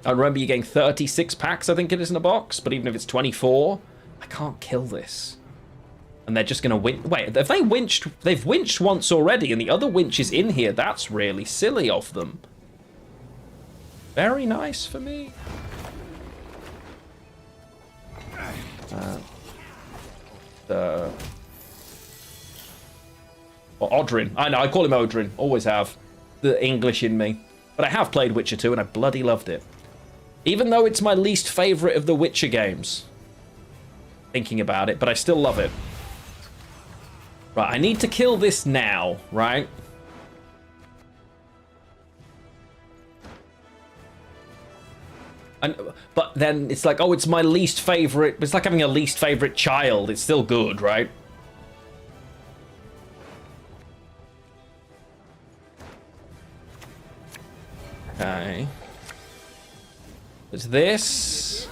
remember you getting 36 packs, I think it is, in a box. But even if it's 24, I can't kill this. And they're just going to win. Wait, have they winched? They've winched once already, and the other winch is in here. That's really silly of them. Very nice for me. Or Odrin. I know, I call him Odrin. Always have. The English in me. But I have played Witcher 2 and I bloody loved it. Even though it's my least favourite of the Witcher games. Thinking about it, but I still love it. Right, I need to kill this now, right? But then it's like, oh, it's my least favourite. It's like having a least favourite child. It's still good, right? Okay. It's this.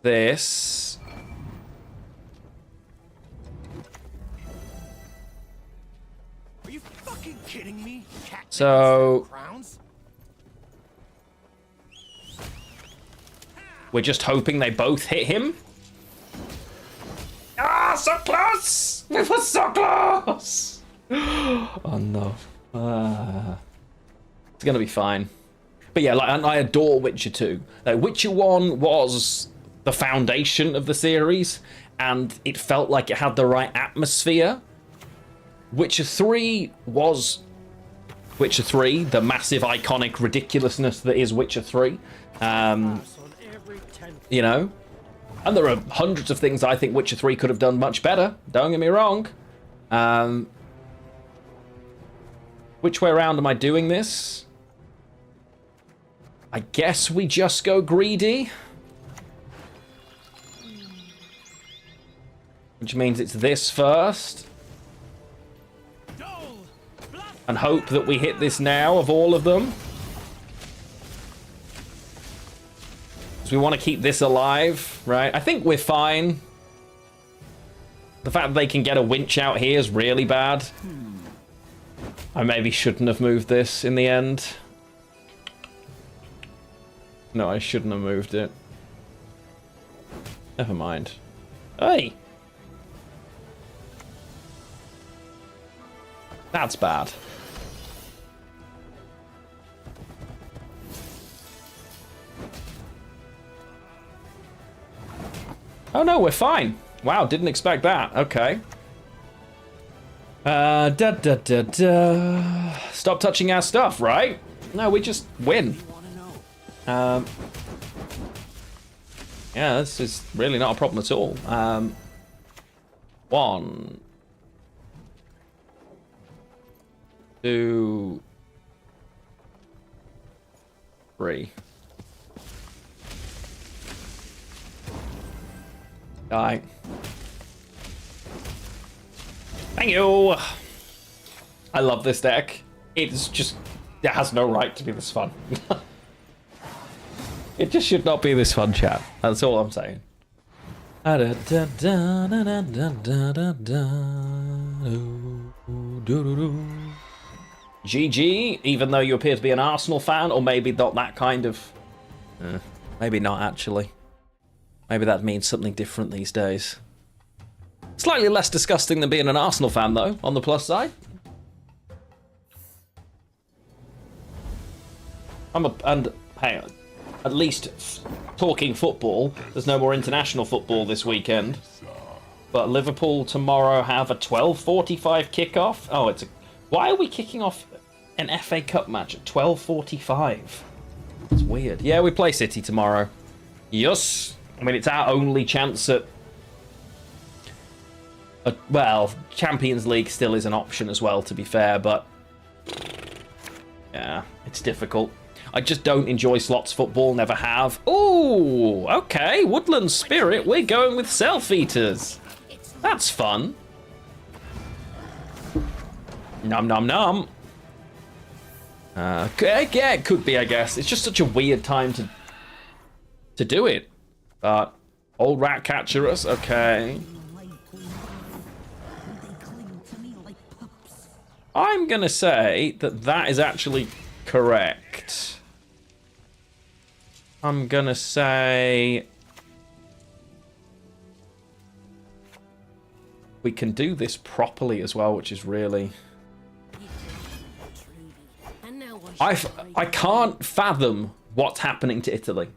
This. Are you fucking kidding me? So Crowns? we're just hoping they both hit him. Ah, so close! It was so close! Oh no. It's gonna be fine. But yeah, like, I adore Witcher 2. Like, Witcher 1 was the foundation of the series, and it felt like it had the right atmosphere. Witcher 3 was Witcher 3, the massive, iconic ridiculousness that is Witcher 3. You know? And there are hundreds of things I think Witcher 3 could have done much better. Don't get me wrong. Which way around am I doing this? I guess we just go greedy. Which means it's this first. And hope that we hit this now of all of them. So we want to keep this alive, right? I think we're fine. The fact that they can get a winch out here is really bad. I maybe shouldn't have moved this in the end. No, I shouldn't have moved it. Never mind. Hey! That's bad. Oh no, we're fine. Wow, didn't expect that. Okay. Stop touching our stuff, right? No, we just win. Yeah, this is really not a problem at all. 1, 2, 3. Die. Thank you. I love this deck. It's just, it has no right to be this fun. It just should not be this fun, chat. That's all I'm saying. GG, even though you appear to be an Arsenal fan, or maybe not that kind of... maybe not, actually. Maybe that means something different these days. Slightly less disgusting than being an Arsenal fan, though, on the plus side. And, hey, at least talking football, there's no more international football this weekend. But Liverpool tomorrow have a 12:45 kickoff. Oh, it's a... Why are we kicking off an FA Cup match at 12:45? It's weird. Yeah, we play City tomorrow. Yes. I mean, it's our only chance at... well, Champions League still is an option as well, to be fair, but... yeah, it's difficult. I just don't enjoy slots football, never have. Ooh, okay, Woodland Spirit, we're going with Self-Eaters. That's fun. Nom nom nom. Yeah, it could be, I guess. It's just such a weird time to do it. But old rat catcher us, okay. I'm gonna say that that is actually correct. I'm gonna say we can do this properly as well, which is really... I can't fathom what's happening to Italy.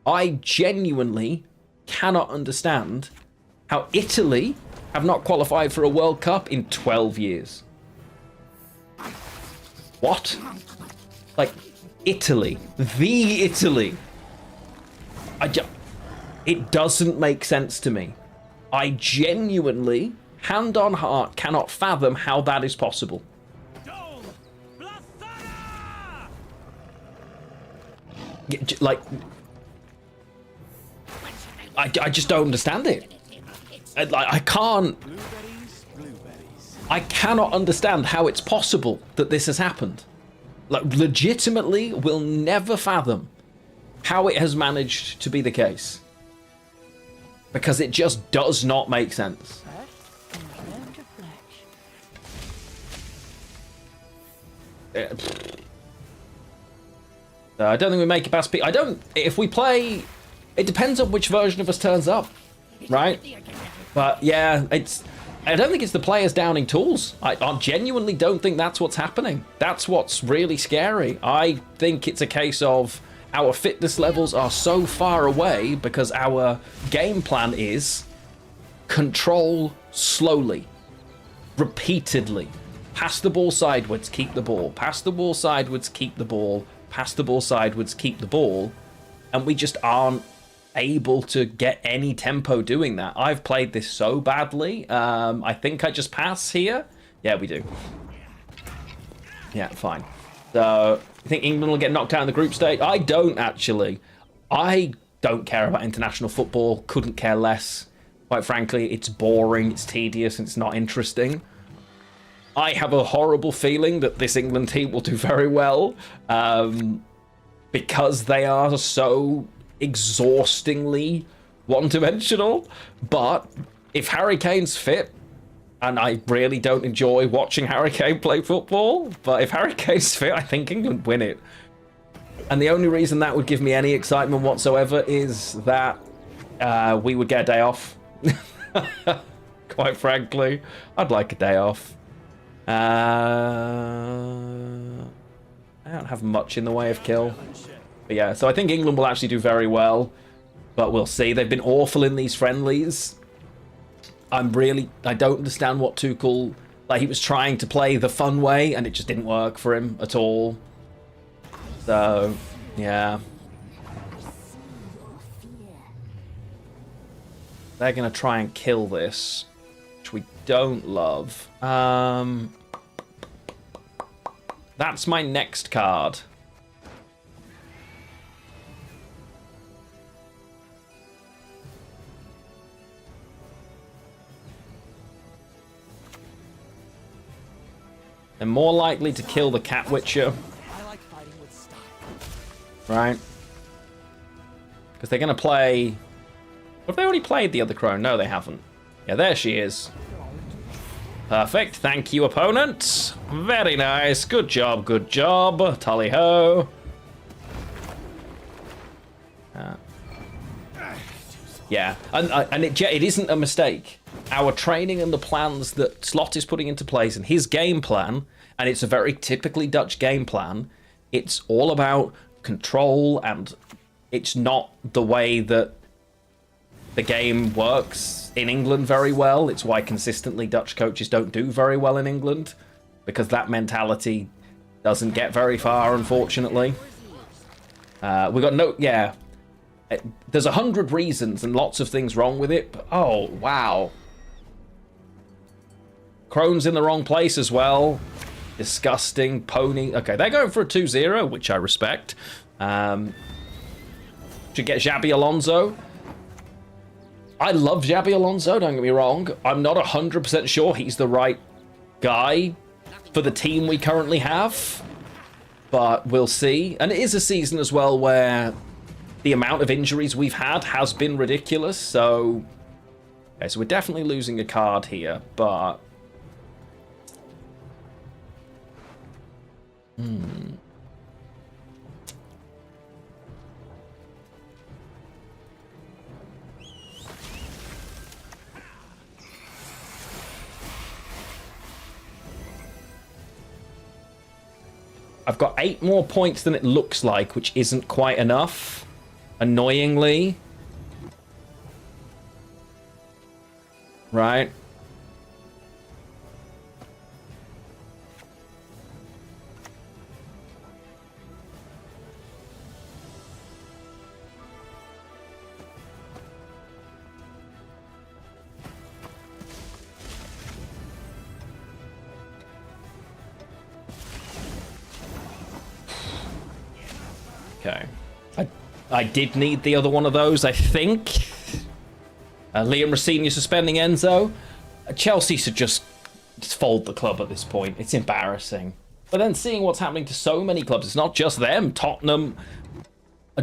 I genuinely cannot understand how Italy have not qualified for a World Cup in 12 years. What? Like, Italy. The Italy. It doesn't make sense to me. I genuinely, hand on heart, cannot fathom how that is possible. Like, I just don't understand it. I can't... I cannot understand how it's possible that this has happened. Like, legitimately, will never fathom how it has managed to be the case. Because it just does not make sense. I don't think we make it past P. I don't... If we play... It depends on which version of us turns up, right? But yeah, it's... I don't think it's the players downing tools. I genuinely don't think that's what's happening. That's what's really scary. I think it's a case of our fitness levels are so far away because our game plan is control slowly, repeatedly. Pass the ball sideways, keep the ball. Pass the ball sideways, keep the ball. Pass the ball sideways, keep the ball. And we just aren't able to get any tempo doing that. I've played this so badly. I think I just pass here. Yeah, we do. Yeah, fine. So, you think England will get knocked out in the group stage? I don't, actually. I don't care about international football. Couldn't care less. Quite frankly, it's boring, it's tedious, and it's not interesting. I have a horrible feeling that this England team will do very well because they are so exhaustingly one-dimensional. But if Harry Kane's fit, and I really don't enjoy watching Harry Kane play football, but if Harry Kane's fit, I think England win it. And the only reason that would give me any excitement whatsoever is that we would get a day off. Quite frankly, I'd like a day off. I don't have much in the way of kill. But yeah, so I think England will actually do very well. But we'll see. They've been awful in these friendlies. I don't understand what Tuchel... Like, he was trying to play the fun way, and it just didn't work for him at all. So, yeah. They're going to try and kill this, which we don't love. That's my next card. They're more likely to kill the Cat Witcher. Right? Because they're going to play... Have they already played the other crone? No, they haven't. Yeah, there she is. Perfect. Thank you, opponent. Very nice. Good job, good job. Tally-ho. Yeah, and it isn't a mistake. Our training and the plans that Slot is putting into place and his game plan, and it's a very typically Dutch game plan, it's all about control, and it's not the way that the game works in England very well. It's why consistently Dutch coaches don't do very well in England, because that mentality doesn't get very far, unfortunately. We got no... Yeah. There's 100 reasons and lots of things wrong with it, but oh, wow. Crone's in the wrong place as well. Disgusting pony. Okay, they're going for a 2-0, which I respect. Should get Xabi Alonso. I love Xabi Alonso, don't get me wrong. I'm not 100% sure he's the right guy for the team we currently have, but we'll see. And it is a season as well where the amount of injuries we've had has been ridiculous, so... Okay, so we're definitely losing a card here, but... I've got 8 more points than it looks like, which isn't quite enough, annoyingly. Right. Okay. I did need the other one of those, I think. Liam Rossini suspending Enzo. Chelsea should just fold the club at this point. It's embarrassing. But then seeing what's happening to so many clubs, it's not just them. Tottenham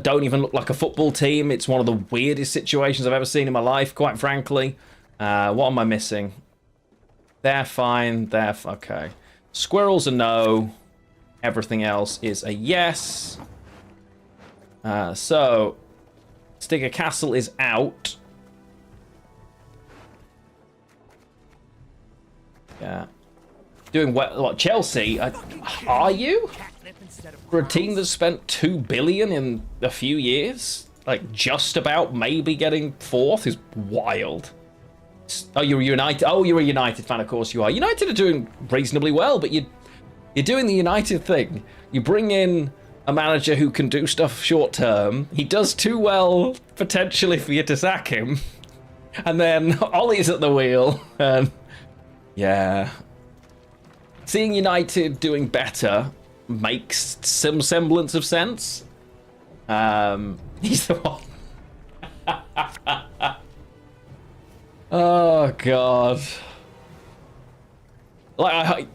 don't even look like a football team. It's one of the weirdest situations I've ever seen in my life, quite frankly. What am I missing? They're fine. Okay. Squirrel's a no. Everything else is a yes. So, Sticker Castle is out. Yeah. Doing well. What, Chelsea? Are you? For a team that's spent $2 billion in a few years? Like, just about maybe getting 4th is wild. Oh, you're United. Oh, you're a United fan, of course you are. United are doing reasonably well, but you're doing the United thing. You bring in a manager who can do stuff short term. He does too well, potentially, for you to sack him. And then Ollie's at the wheel. And yeah. Seeing United doing better makes some semblance of sense. He's the one. Oh, God. Like,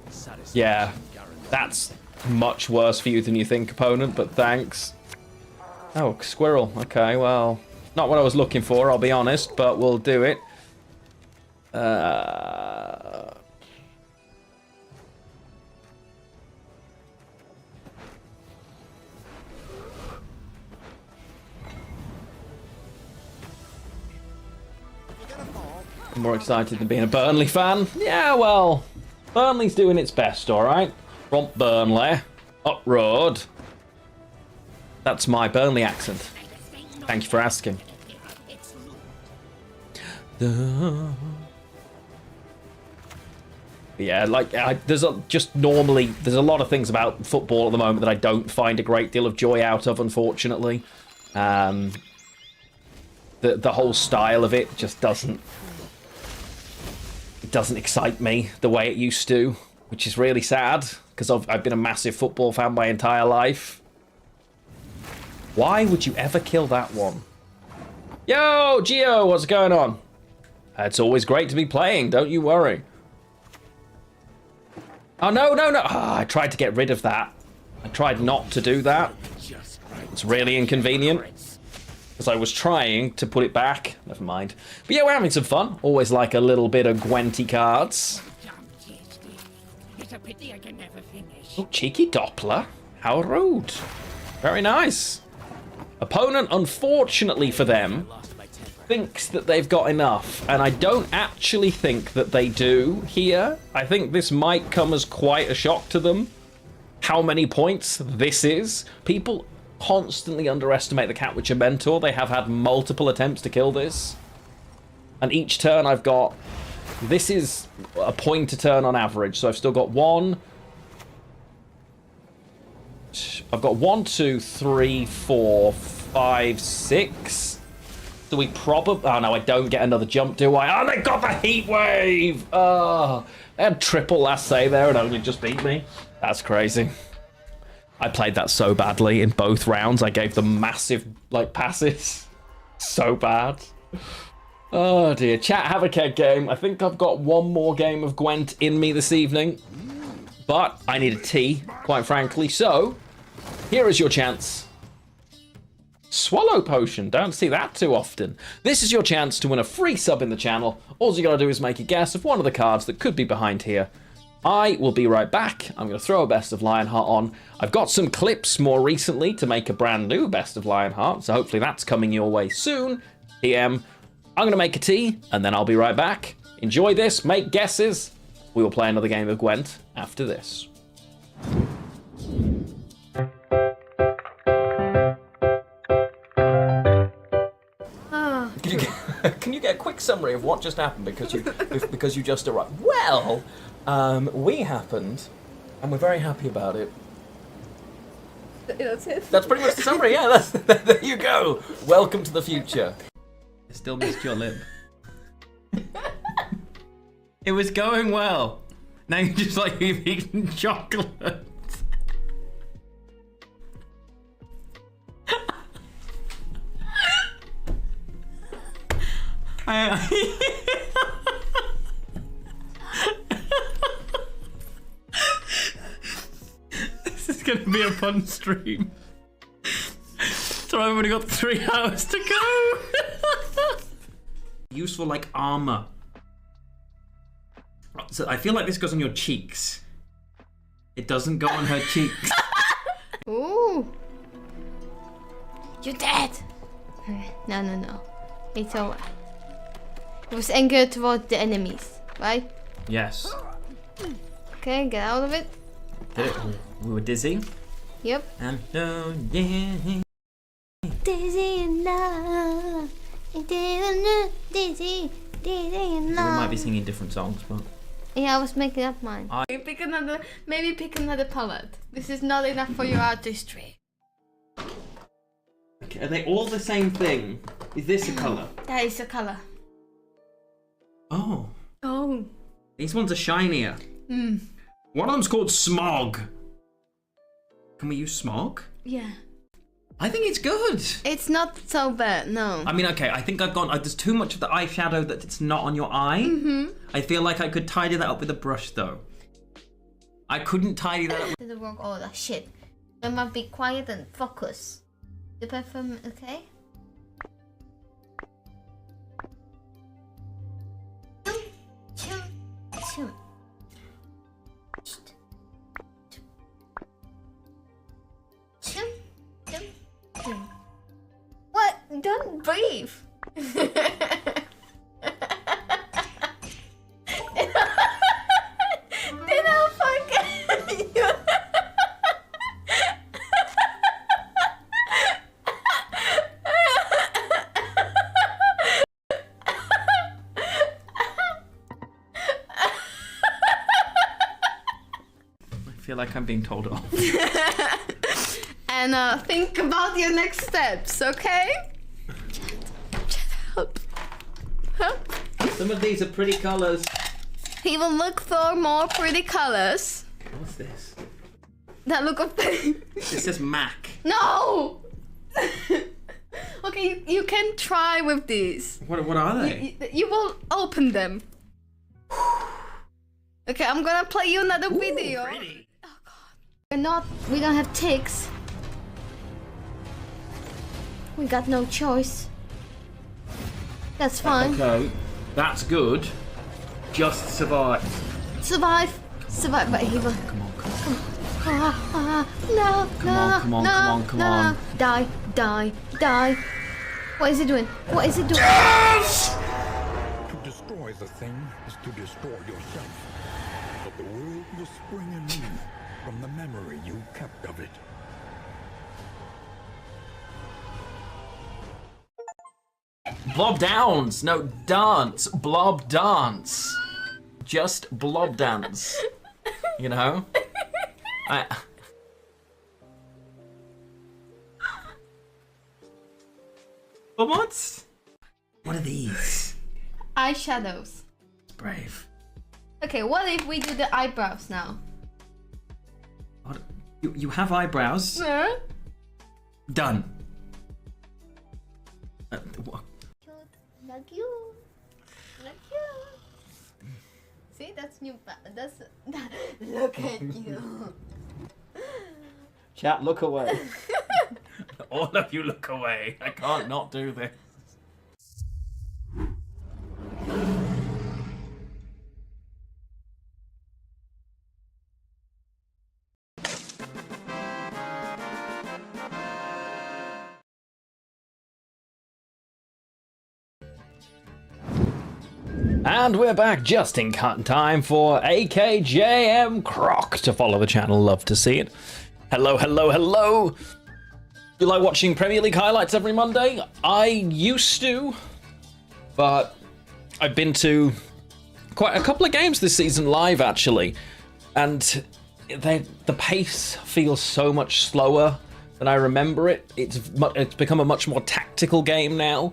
yeah. That's much worse for you than you think, opponent, but thanks. Oh, squirrel. Okay, well, not what I was looking for, I'll be honest, but we'll do it. I'm more excited than being a Burnley fan. Yeah, well, Burnley's doing its best, all right? Romp Burnley, up road. That's my Burnley accent. Thank you for asking. Yeah, like there's a lot of things about football at the moment that I don't find a great deal of joy out of, unfortunately. The whole style of it just doesn't excite me the way it used to, which is really sad, because I've been a massive football fan my entire life. Why would you ever kill that one? Yo, Gio, what's going on? It's always great to be playing, don't you worry. Oh, no. Oh, I tried to get rid of that. I tried not to do that. It's really inconvenient, because I was trying to put it back. Never mind. But yeah, we're having some fun. Always like a little bit of Gwenty cards. Oh, cheeky Doppler. How rude. Very nice. Opponent, unfortunately for them, thinks that they've got enough, and I don't actually think that they do here. I think this might come as quite a shock to them, how many points this is. People constantly underestimate the Catwitcher Mentor. They have had multiple attempts to kill this, and each turn I've got... This is a point a turn on average, so I've still got one... I've got 1, 2, 3, 4, 5, 6. Do we probably... Oh, no, I don't get another jump, do I? Oh, they got the heat wave! Oh, they had triple last save there and only just beat me. That's crazy. I played that so badly in both rounds. I gave them massive, like, passes. So bad. Oh, dear. Chat, have a keg game. I think I've got one more game of Gwent in me this evening. But I need a tea, quite frankly. So, here is your chance. Swallow potion. Don't see that too often. This is your chance to win a free sub in the channel. All you gotta do is make a guess of one of the cards that could be behind here. I will be right back. I'm gonna throw a Best of Lionheart on. I've got some clips more recently to make a brand new Best of Lionheart, so hopefully that's coming your way soon. PM. I'm gonna make a tea, and then I'll be right back. Enjoy this, make guesses. We will play another game of Gwent after this. Can you get a quick summary of what just happened because you just arrived? Well, we happened, and we're very happy about it. That's it. That's pretty much the summary. Yeah, there you go. Welcome to the future. I still missed your lip. It was going well. Now you're just like you've eaten chocolate. This is gonna be a fun stream. So I've only got 3 hours to go. Useful like armor. So I feel like this goes on your cheeks. It doesn't go on her cheeks. Ooh. You're dead. No. It's alright. It was anger toward the enemies, right? Yes. Okay, get out of it. Did it? We were dizzy. Yep. And no, yeah. Dizzy and love. Dizzy and We love. might be singing different songs, but Yeah, I was making up mine. Maybe pick another palette. This is not enough for your artistry. okay, are they all the same thing? Is this a color? That is a color. Oh, Oh. these ones are shinier. One of them's called Smog. Can we use Smog? Yeah. I think it's good. It's not so bad, no. I mean, okay, I think I've gone. There's too much of the eyeshadow that it's not on your eye. I feel like I could tidy that up with a brush, though. I couldn't tidy that up. To the wrong order. Shit. I must be quiet and focus. The perfume, okay? Chum. What? Don't breathe. Then I'll forget you. I feel like I'm being told off. And think about your next steps, okay? Help. Some of these are pretty colors. He will look for more pretty colors. What's this? That look of It says Mac. No! Okay, you can try with these. What are they? You will open them. Okay, I'm gonna play you another video. Pretty. We don't have ticks. We got no choice. That's fine. Okay, that's good. Just survive. Survive. Survive, but he will. Come on. No. Come on. Die. What is he doing? To destroy the thing is to destroy yourself. But the world will spring anew from the memory you kept of it. Blob downs. No, dance. Blob dance. Just blob dance. You know? But what? What are these? Eyeshadows. It's brave. Okay, what if we do the eyebrows now? You have eyebrows. Done. Like you. Like you. See, that's new. That's look at you. Chat, look away. All of you look away. I can't not do this. And we're back just in time for AKJM Croc to follow the channel. Love to see it. Hello, hello, hello. You like watching Premier League highlights every Monday? I used to, but I've been to quite a couple of games this season live, actually. And the pace feels so much slower than I remember it. It's become a much more tactical game now,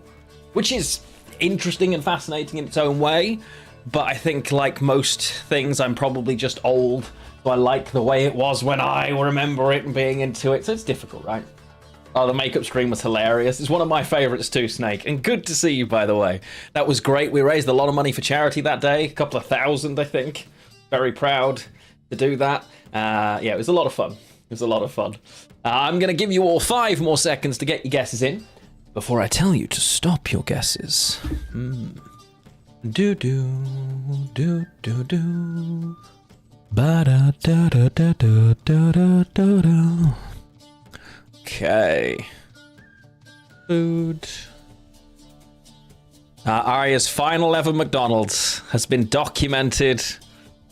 which is interesting and fascinating in its own way, but I think like most things I'm probably just old, so I like the way it was when I remember it and being into it, so it's difficult, right? Oh, the makeup screen was hilarious. It's one of my favorites too, Snake, and good to see you, by the way. That was great. We raised a lot of money for charity that day, a couple of thousand, I think. Very proud to do that. Yeah, it was a lot of fun. It was a lot of fun. I'm gonna give you all 5 more seconds to get your guesses in before I tell you to stop your guesses. Do do do do do. Ba da da da da da da da da. Okay. Food. Arya's final ever McDonald's has been documented.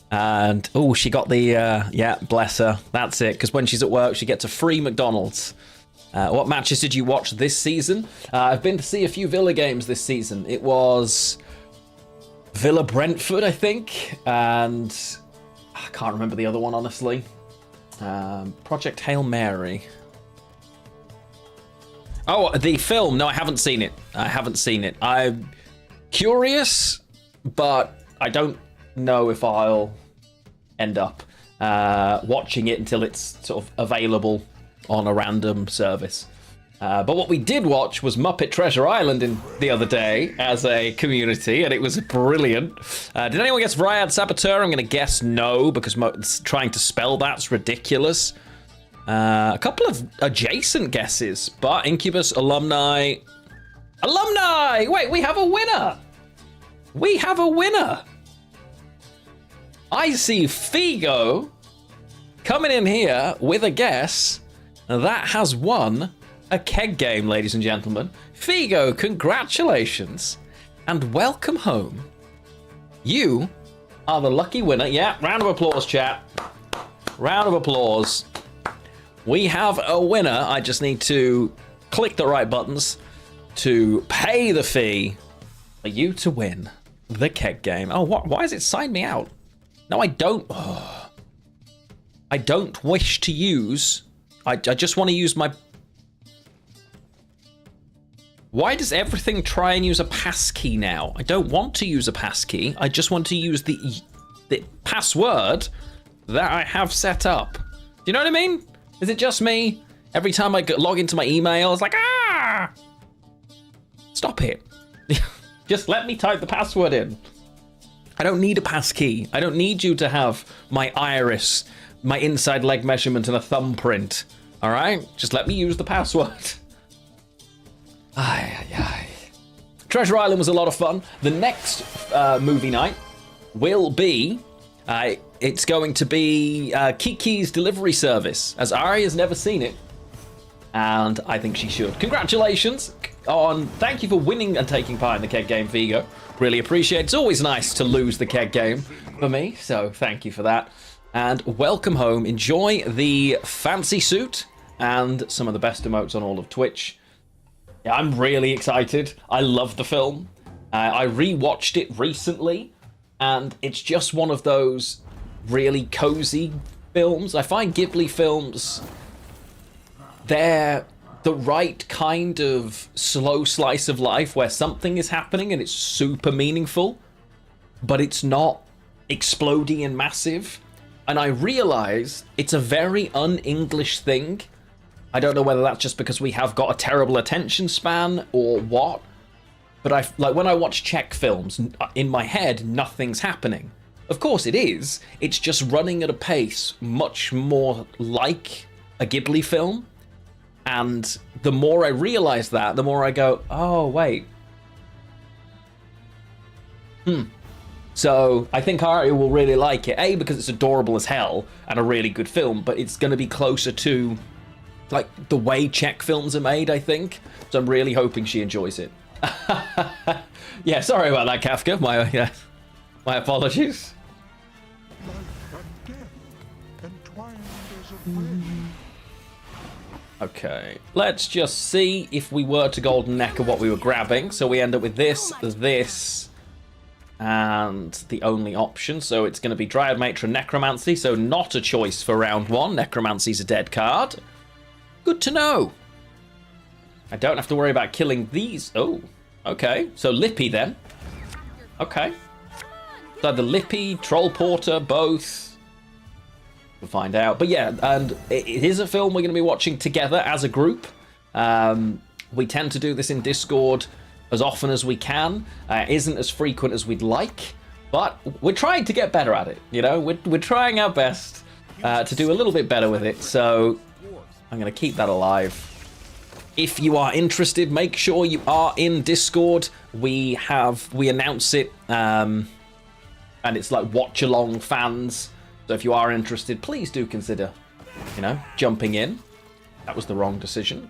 And, oh, she got the, yeah, bless her. That's it, because when she's at work, she gets a free McDonald's. What matches did you watch this season? I've been to see a few Villa games this season. It was Villa Brentford, I think, and I can't remember the other one, honestly. Project Hail Mary. Oh, the film. No, I haven't seen it. I haven't seen it. I'm curious, but I don't know if I'll end up watching it until it's sort of available on a random service. But what we did watch was Muppet Treasure Island the other day as a community, and it was brilliant. Did anyone guess Ryad Saboteur? I'm going to guess no, because trying to spell that's ridiculous. A couple of adjacent guesses, but Incubus, Alumni... Alumni! Wait, we have a winner! We have a winner! I see Figo coming in here with a guess that has won a keg game, ladies and gentlemen. Figo, congratulations and welcome home. You are the lucky winner. Yeah, round of applause, chat. Round of applause. We have a winner. I just need to click the right buttons to pay the fee for you to win the keg game. Oh, what? Why has it signed me out? No, I don't. Oh. I don't wish to use. I just want to use my... Why does everything try and use a passkey now? I don't want to use a passkey. I just want to use the password that I have set up. Do you know what I mean? Is it just me? Every time I log into my email, it's like, ah! Stop it. Just let me type the password in. I don't need a passkey. I don't need you to have my iris, my inside leg measurement, and a thumbprint. All right? Just let me use the password. Aye. Treasure Island was a lot of fun. The next movie night will be... it's going to be Kiki's Delivery Service, as Ari has never seen it. And I think she should. Congratulations on... Thank you for winning and taking part in the keg game, Vigo. Really appreciate it. It's always nice to lose the keg game for me, so thank you for that. And welcome home. Enjoy the fancy suit and some of the best emotes on all of Twitch. Yeah, I'm really excited. I love the film. I rewatched it recently, and it's just one of those really cozy films. I find Ghibli films, they're the right kind of slow slice of life where something is happening and it's super meaningful, but it's not exploding and massive. And I realize it's a very un-English thing. I don't know whether that's just because we have got a terrible attention span or what. But when I watch Czech films, in my head, nothing's happening. Of course it is. It's just running at a pace much more like a Ghibli film. And the more I realize that, the more I go, oh, wait. So I think Ari will really like it. A, because it's adorable as hell and a really good film, but it's going to be closer to like the way Czech films are made, I think. So I'm really hoping she enjoys it. Yeah, sorry about that, Kafka. My apologies. Okay, let's just see if we were to Golden Necker what we were grabbing. So we end up with this, and the only option. So it's going to be Dryad Matron Necromancy, so not a choice for round 1. Necromancy's a dead card. Good to know. I don't have to worry about killing these. Oh, okay. So Lippy then. Okay. So the Lippy, Troll Porter, both. We'll find out. But yeah, and it is a film we're going to be watching together as a group. We tend to do this in Discord as often as we can. Isn't as frequent as we'd like, but we're trying to get better at it. You know, we're trying our best to do a little bit better with it. So I'm going to keep that alive. If you are interested, make sure you are in Discord. We announce it, and it's like watch along fans. So if you are interested, please do consider, you know, jumping in. That was the wrong decision.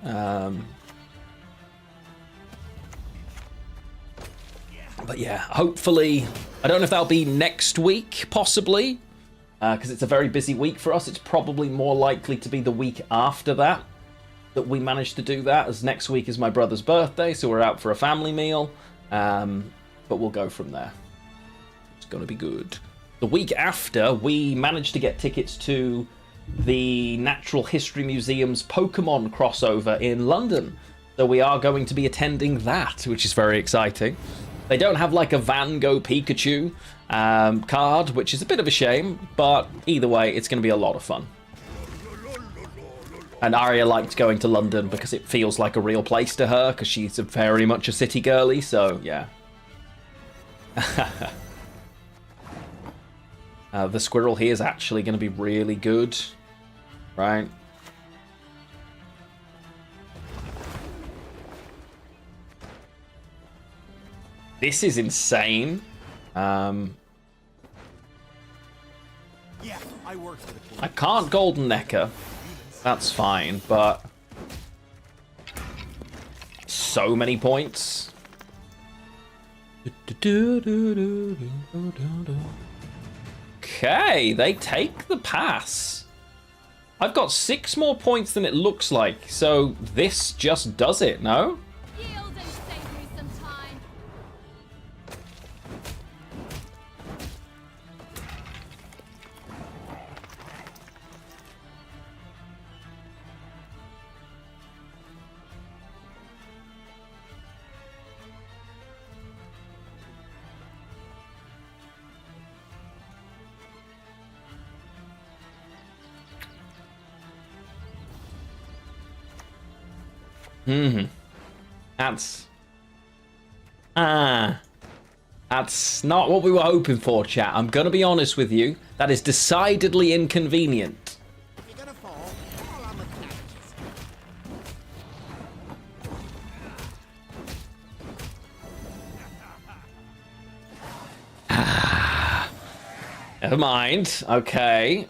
But yeah, hopefully, I don't know if that'll be next week, possibly, because it's a very busy week for us. It's probably more likely to be the week after that we manage to do that, as next week is my brother's birthday, so we're out for a family meal. But we'll go from there. It's going to be good. The week after, we managed to get tickets to the Natural History Museum's Pokemon crossover in London. So we are going to be attending that, which is very exciting. They don't have like a Van Gogh Pikachu card, which is a bit of a shame, but either way, it's going to be a lot of fun. And Arya liked going to London because it feels like a real place to her, because she's very much a city girly, so yeah. The squirrel here is actually going to be really good, right? This is insane. I can't Golden Necker. That's fine, but so many points. Okay, they take the pass. I've got 6 more points than it looks like, so this just does it, no? That's not what we were hoping for, chat. I'm gonna be honest with you. That is decidedly inconvenient. Never mind. Okay.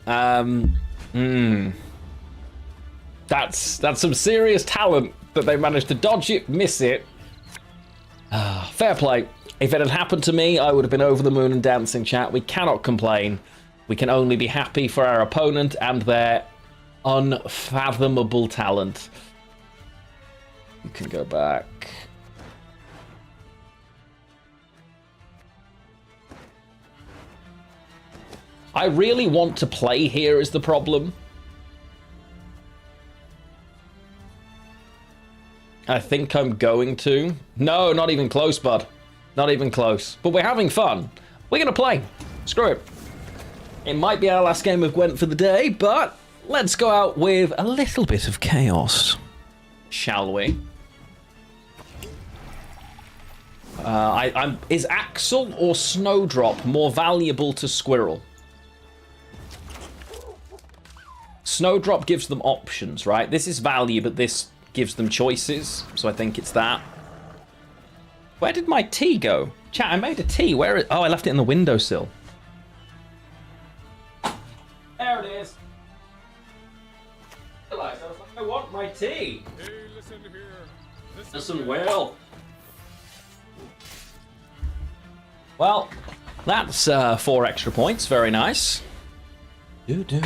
That's some serious talent that they managed to dodge it, miss it. Fair play. If it had happened to me, I would have been over the moon and dancing, chat. We cannot complain. We can only be happy for our opponent and their unfathomable talent. You can go back. I really want to play here is the problem. I think I'm going to. No, not even close, bud. Not even close. But we're having fun. We're going to play. Screw it. It might be our last game of Gwent for the day, but let's go out with a little bit of chaos, shall we? Is Axel or Snowdrop more valuable to Squirrel? Snowdrop gives them options, right? This is value, but this gives them choices, so I think it's that. Where did my tea go? Chat, I made a tea. Where is... Oh, I left it in the windowsill. There it is. I was like, I want my tea. Hey, listen here. Listen well. Well, that's 4 extra points. Very nice. Doo-doo.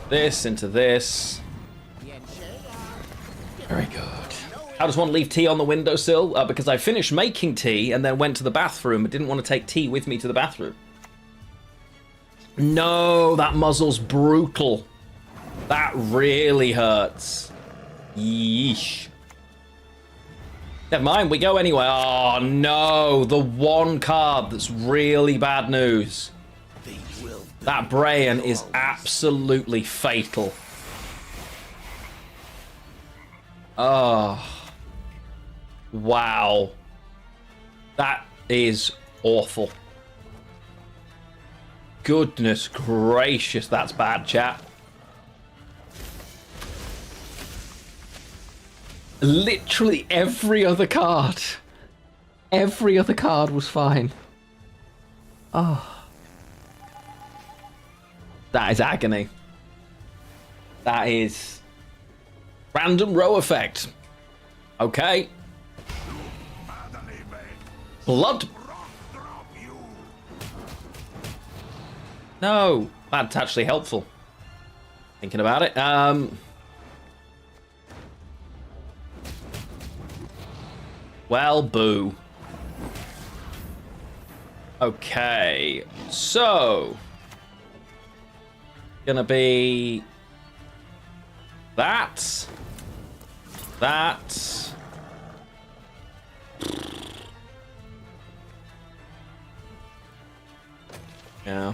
This into this. Very good. How does one leave tea on the windowsill? Because I finished making tea and then went to the bathroom but didn't want to take tea with me to the bathroom. No, that muzzle's brutal. That really hurts. Yeesh. Never mind, we go anyway. Oh no, the one card that's really bad news. That Brain is absolutely fatal. Oh. Wow. That is awful. Goodness gracious, that's bad, chat. Literally every other card. Every other card was fine. Oh. That is agony. That is random row effect. Okay. Blood. No, that's actually helpful. Thinking about it. Well, boo. Okay, so gonna be that. Yeah.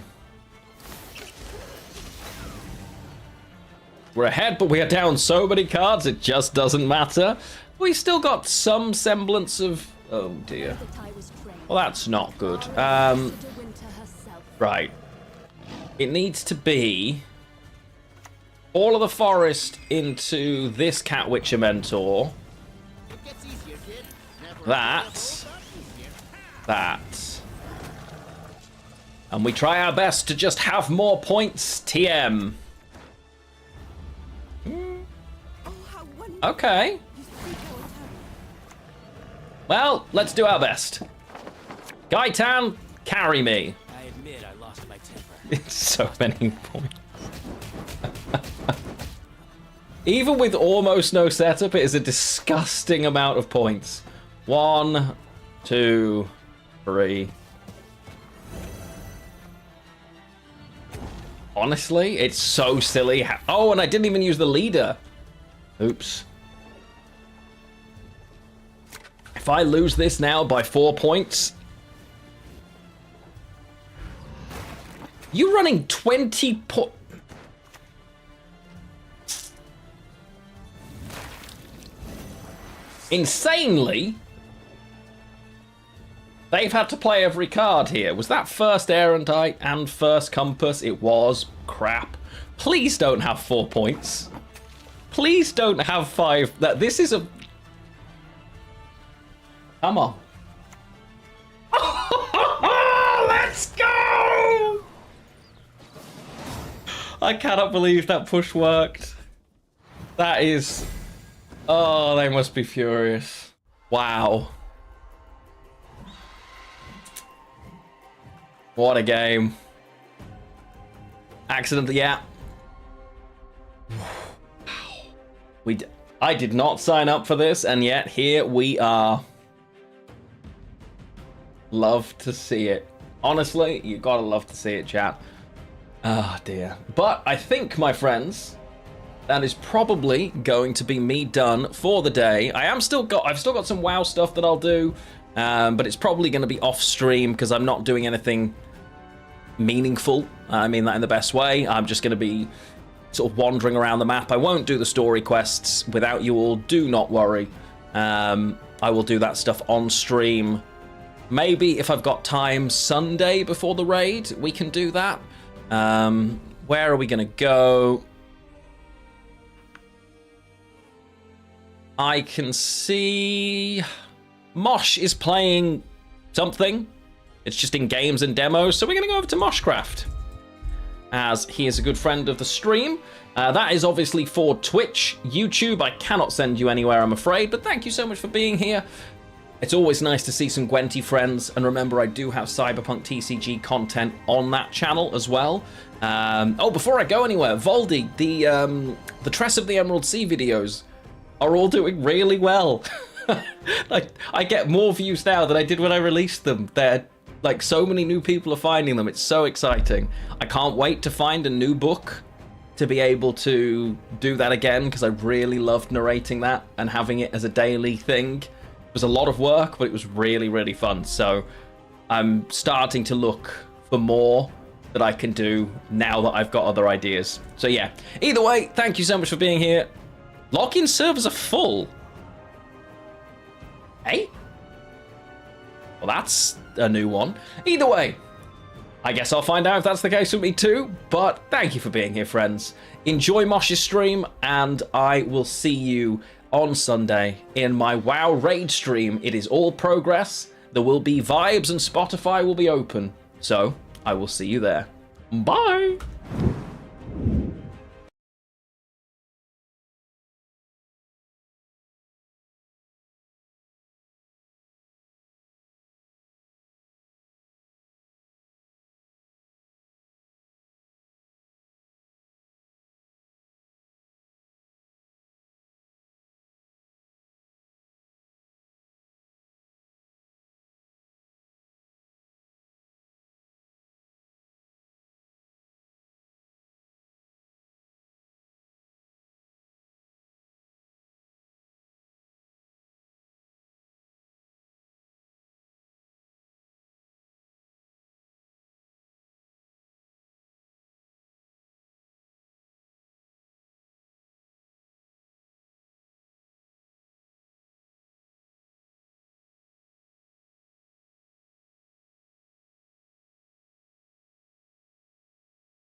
We're ahead, but we are down so many cards, it just doesn't matter. We still got some semblance of... Oh, dear. Well, that's not good. Right. It needs to be... all of the forest into this Catwitcher Mentor. That. And we try our best to just have more points, TM. Okay. Well, let's do our best. Gaitan, carry me. I admit I lost my temper. It's so many points. Even with almost no setup, it is a disgusting amount of points. 1, 2, 3. Honestly, it's so silly. Oh, and I didn't even use the leader. Oops. If I lose this now by 4 points... You running 20 Insanely? They've had to play every card here. Was that first Erendite and first Compass? It was. Crap. Please don't have 4 points. Please don't have 5. This is a... Come on. Let's go! I cannot believe that push worked. That is... Oh, they must be furious. Wow. What a game. Accident, yeah. I did not sign up for this, and yet here we are. Love to see it. Honestly, you gotta love to see it, chat. Ah, dear. But I think, my friends, that is probably going to be me done for the day. I've still got some WoW stuff that I'll do. but it's probably going to be off stream because I'm not doing anything meaningful. I mean that in the best way. I'm just going to be sort of wandering around the map. I won't do the story quests without you all. Do not worry. I will do that stuff on stream. Maybe if I've got time Sunday before the raid, we can do that. Where are we going to go? I can see Mosh is playing something. It's just in games and demos, so we're going to go over to Moshcraft, as he is a good friend of the stream. That is obviously for Twitch. YouTube, I cannot send you anywhere, I'm afraid, but thank you so much for being here. It's always nice to see some Gwenty friends, and remember, I do have Cyberpunk TCG content on that channel as well. Oh, before I go anywhere, Voldy, the Tress of the Emerald Sea videos are all doing really well. Like, I get more views now than I did when I released them. They're like, so many new people are finding them. It's so exciting. I can't wait to find a new book to be able to do that again, because I really loved narrating that and having it as a daily thing. It was a lot of work, but it was really, really fun. So I'm starting to look for more that I can do now that I've got other ideas. So yeah, either way, thank you so much for being here. Login servers are full. Hey? Well, that's a new one. Either way, I guess I'll find out if that's the case with me too, but thank you for being here, friends. Enjoy Mosh's stream, and I will see you on Sunday in my WoW raid stream. It is all progress. There will be vibes and Spotify will be open. So, I will see you there. Bye!